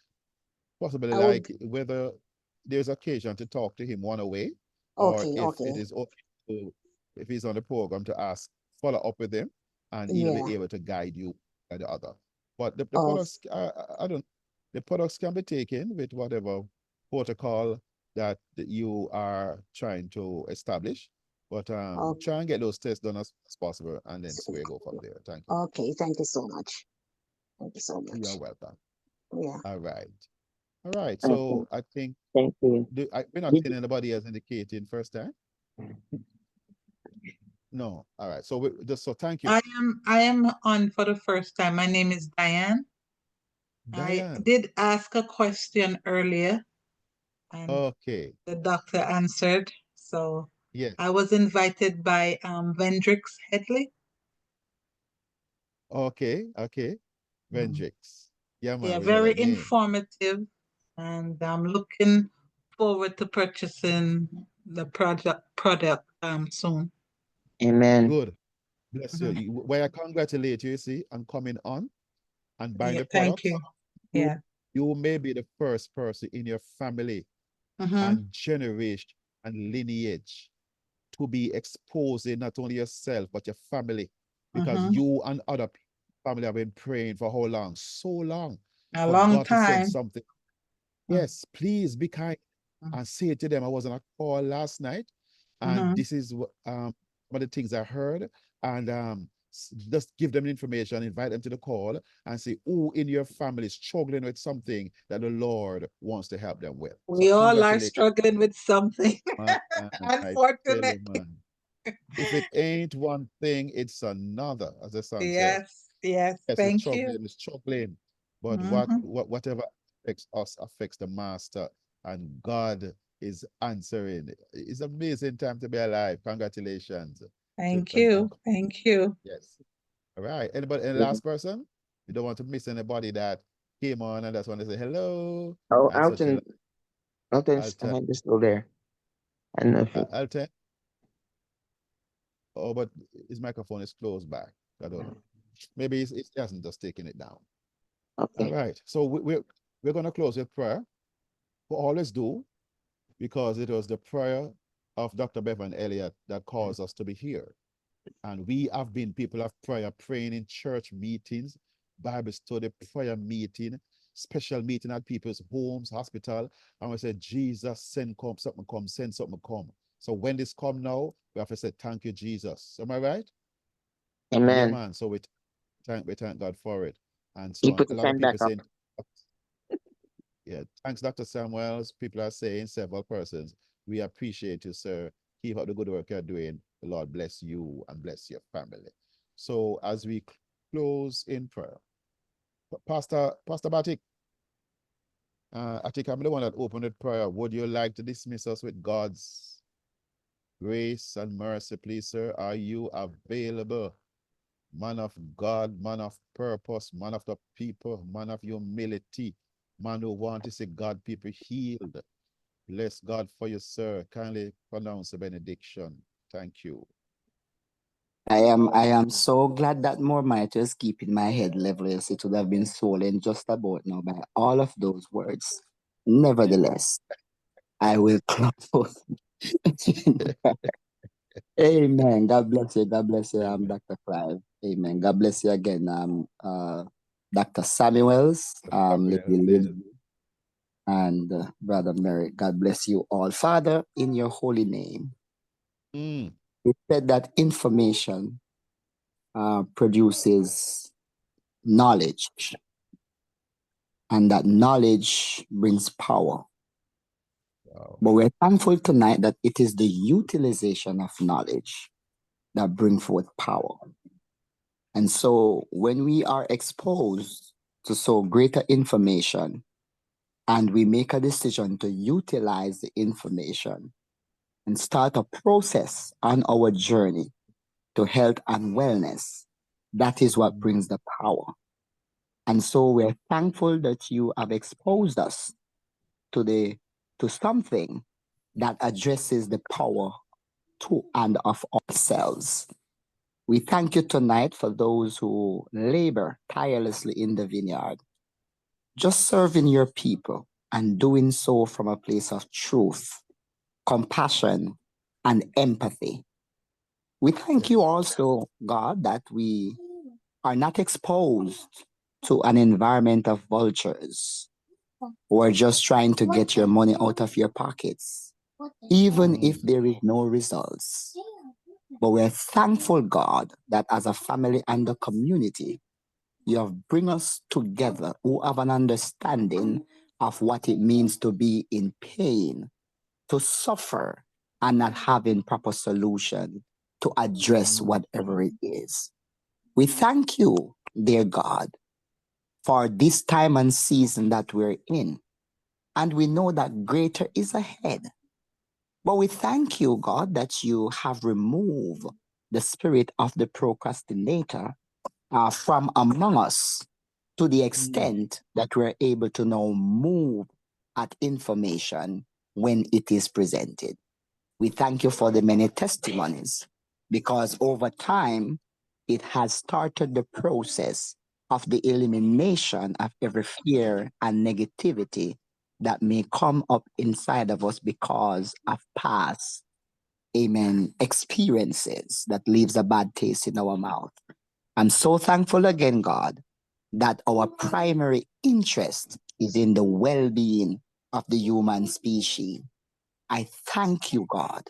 possibly I would like whether there's occasion to talk to him one away, or okay, if it okay. is okay if he's on the program to follow up with him, and he'll Yeah. be able to guide you by the other. But the Oh, products, I don't, the products can be taken with whatever protocol that you are trying to establish. But okay. try and get those tests done as possible, and then see where you go from there. Thank you. Okay, thank you so much. Thank you so You are much. welcome. Yeah. All right. Okay. So I think Thank you. we're not seeing anybody else indicating first time. No. All right. So thank you, I am on for the first time. My name is Diane. I Diane. did ask a question earlier and Okay. the doctor answered. So Yes. I was invited by Vendrix Headley. Okay. Vendrix. Yeah, man. Yeah, We know very that name. informative, and I'm looking forward to purchasing the product soon. Amen. Good. Bless you. Why I congratulate you, see, on coming on and buying Yeah, the thank products. you. Yeah. You may be the first person in your family and generation and lineage to be exposing not only yourself but your family, because you and other family have been praying for how long? So long A for long God to send time. something. Yes, please be kind and say to them. I was on a call last night, and this is one of the things I heard, and just give them information, invite them to the call, and say, who in your family is struggling with something that the Lord wants to help them with. We So all are congratulations, struggling with something, man. I tell unfortunately. you, man. If it ain't one thing, it's another, as the song says. Yes, yes, Yes, we're thank you. struggling, but whatever affects us affects the master, and God is answering. It's amazing time to be alive. Congratulations. Thank you. Thank you. Yes. All right. Anybody, any last person? You don't want to miss anybody that came on and just want to say hello. Oh, And such a Alton's still there. I don't know if it, Alton. Oh, but his microphone is closed back. I don't know. Maybe he hasn't just taken it down. okay. All right. So we're going to close with prayer. We always do, because it was the prayer of Dr. Bevan Elliott that caused us to be here. And we have been people of prayer, praying in church meetings, Bible study, prayer meeting, special meeting at people's homes, hospital. And we said, Jesus, send something come, send something come. So when this come now, we have to say, thank you, Jesus. Am I right? Amen. Yeah, man. So we thank God for it. And He so put a the lot of sign people back up. saying, yeah, thanks, Dr. Samuels. People are saying, several persons, we appreciate you, sir. Keep up the good work you're doing. The Lord bless you and bless your family. So as we close in prayer, Pastor Batik, I think I'm the one that opened with prayer. Would you like to dismiss us with God's grace and mercy, please, sir? Are you available? Man of God, man of purpose, man of the people, man of humility, man who want to see God people healed. Bless God for you, sir. Kindly pronounce the benediction. Thank you. I am so glad that more might was keeping my head level, as it would have been swollen just about now by all of those words. Nevertheless, I will close. Amen. God bless you. God bless you, Dr. Clive. Amen. God bless you again, Dr. Samuels, Lady Liz, and Brother Merrick. God bless you all. Father, in your holy name, you said that information produces knowledge, and that knowledge brings power. Wow. But we're thankful tonight that it is the utilization of knowledge that brings forth power. And so when we are exposed to so greater information and we make a decision to utilize the information and start a process on our journey to health and wellness, that is what brings the power. And so we're thankful that you have exposed us to something that addresses the power to and of ourselves. We thank you tonight for those who labor tirelessly in the vineyard, just serving your people and doing so from a place of truth, compassion, and empathy. We thank you also, God, that we are not exposed to an environment of vultures who are just trying to get your money out of your pockets, even if there is no results. But we're thankful, God, that as a family and a community, you have bring us together who have an understanding of what it means to be in pain, to suffer, and not having proper solution to address whatever it is. We thank you, dear God, for this time and season that we're in. And we know that greater is ahead. But we thank you, God, that you have removed the spirit of the procrastinator from among us to the extent that we're able to now move at information when it is presented. We thank you for the many testimonies, because over time, it has started the process of the elimination of every fear and negativity that may come up inside of us because of past, experiences that leaves a bad taste in our mouth. I'm so thankful again, God, that our primary interest is in the well-being of the human species. I thank you, God,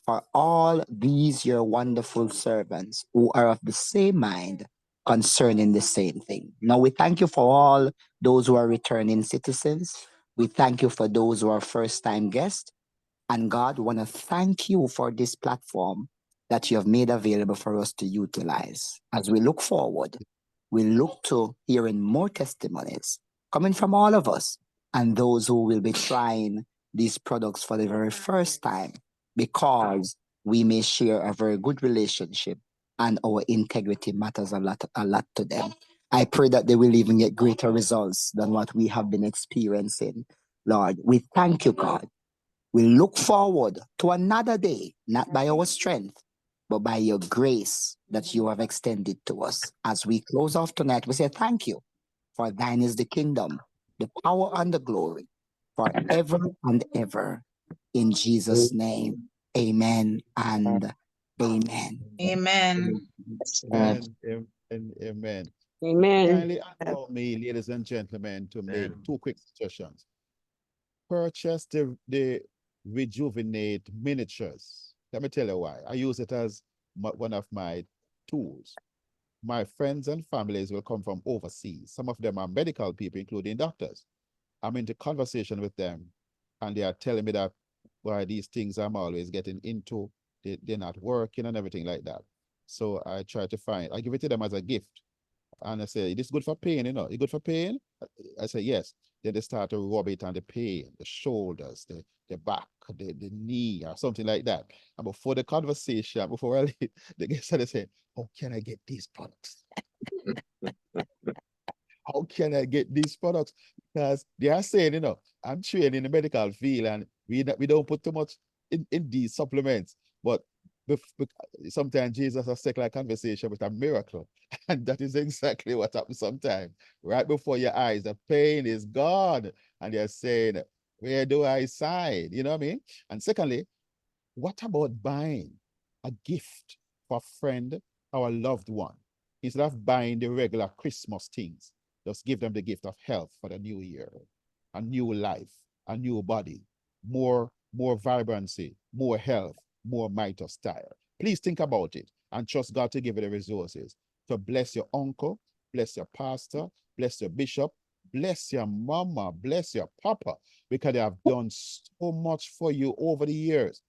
for all these your wonderful servants who are of the same mind concerning the same thing. Now we thank you for all those who are returning citizens. We thank you for those who are first-time guests. And God, want to thank you for this platform that you have made available for us to utilize. As we look forward, we look to hearing more testimonies coming from all of us and those who will be trying these products for the very first time because we may share a very good relationship and our integrity matters a lot to them. I pray that they will even get greater results than what we have been experiencing. Lord, we thank you, God. We look forward to another day, not by our strength, but by your grace that you have extended to us. As we close off tonight, we say thank you, for thine is the kingdom, the power, and the glory, forever and ever. In Jesus' name, amen and amen. Amen. Amen. Amen. Amen. Amen. Kindly allow me, ladies and gentlemen, to make two quick suggestions. Purchase the Rejuvenate miniatures. Let me tell you why. I use it as one of my tools. My friends and families will come from overseas. Some of them are medical people, including doctors. I'm into conversation with them, and they are telling me that why these things I'm always getting into, they're not working and everything like that. So I try to find, I give it to them as a gift. And I say, this is good for pain, you know, you good for pain? I say, yes. Then they start to rub it on the pain, the shoulders, the back, the knee, or something like that. And before the conversation, before I leave, the guest started saying, how can I get these products? How can I get these products? Because they are saying, you know, I'm trained in the medical field and we don't put too much in these supplements. But sometimes Jesus has taken a conversation with a miracle. And that is exactly what happens sometimes. Right before your eyes, the pain is gone. And they're saying, where do I sign? You know what I mean? And secondly, what about buying a gift for a friend or a loved one? Instead of buying the regular Christmas things, just give them the gift of health for the new year, a new life, a new body, more vibrancy, more health, more might of style. Please think about it and trust God to give you the resources to bless your uncle, bless your pastor, bless your bishop, bless your mama, bless your papa, because they have done so much for you over the years.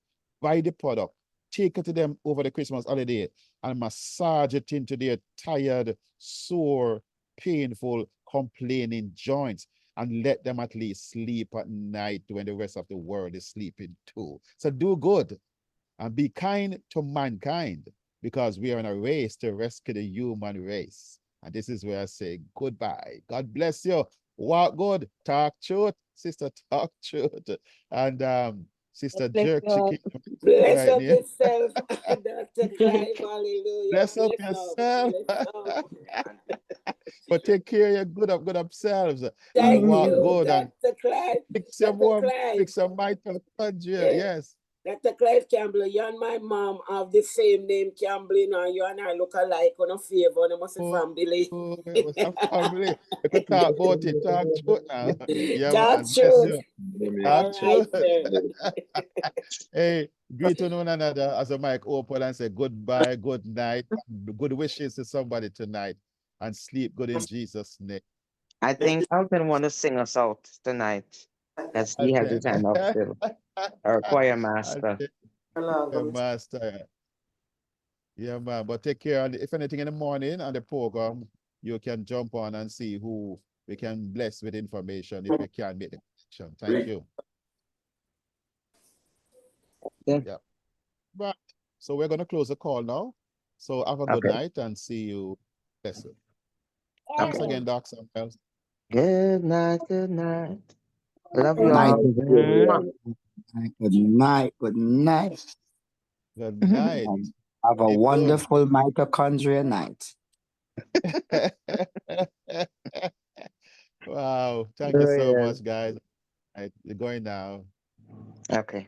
Buy the product, take it to them over the Christmas holiday and massage it into their tired, sore, painful, complaining joints and let them at least sleep at night when the rest of the world is sleeping too. So do good and be kind to mankind because we are in a race to rescue the human race. And this is where I say goodbye. God bless you. Walk good. Talk truth. Sister, talk truth. And Sister Bless Jerk God. Chicken Bless right up near. yourself, Dr. Clive. Hallelujah. Bless up Bless up. yourself. Bless up. But take care of your good up selves and Thank walk you, good and Dr. Clive. fix your Dr. warm, Clive. fix your mitochondria. Yeah. Yes. Dr. Clive Campbell, you and my mom have the same name, Campbell, you know, you and I look alike on a favor, on a must family. It was a family. We could talk about it. Talk truth now. Yeah, Talk man. Bless truth. you. All Talk right, truth. sir. Hey, greet one another as a mic open and say goodbye, good night, good wishes to somebody tonight, and sleep good in Jesus' name. I think Alton want to sing us out tonight. Let's see have the time of still. Our choir master. Master. Yeah, man. But take care. And if anything in the morning on the program, you can jump on and see who we can bless with information if you can't make the connection. Thank you. Yeah. Right. So we're going to close the call now. So have a good night and see you. Bless you. Thanks again, Doc. Samuels. Good night, good night. Love you Good night, all. everyone. Good night. Good night. Good night. Have a Keep wonderful mitochondria night. Wow. Thank you so much, guys. You're going now. Okay.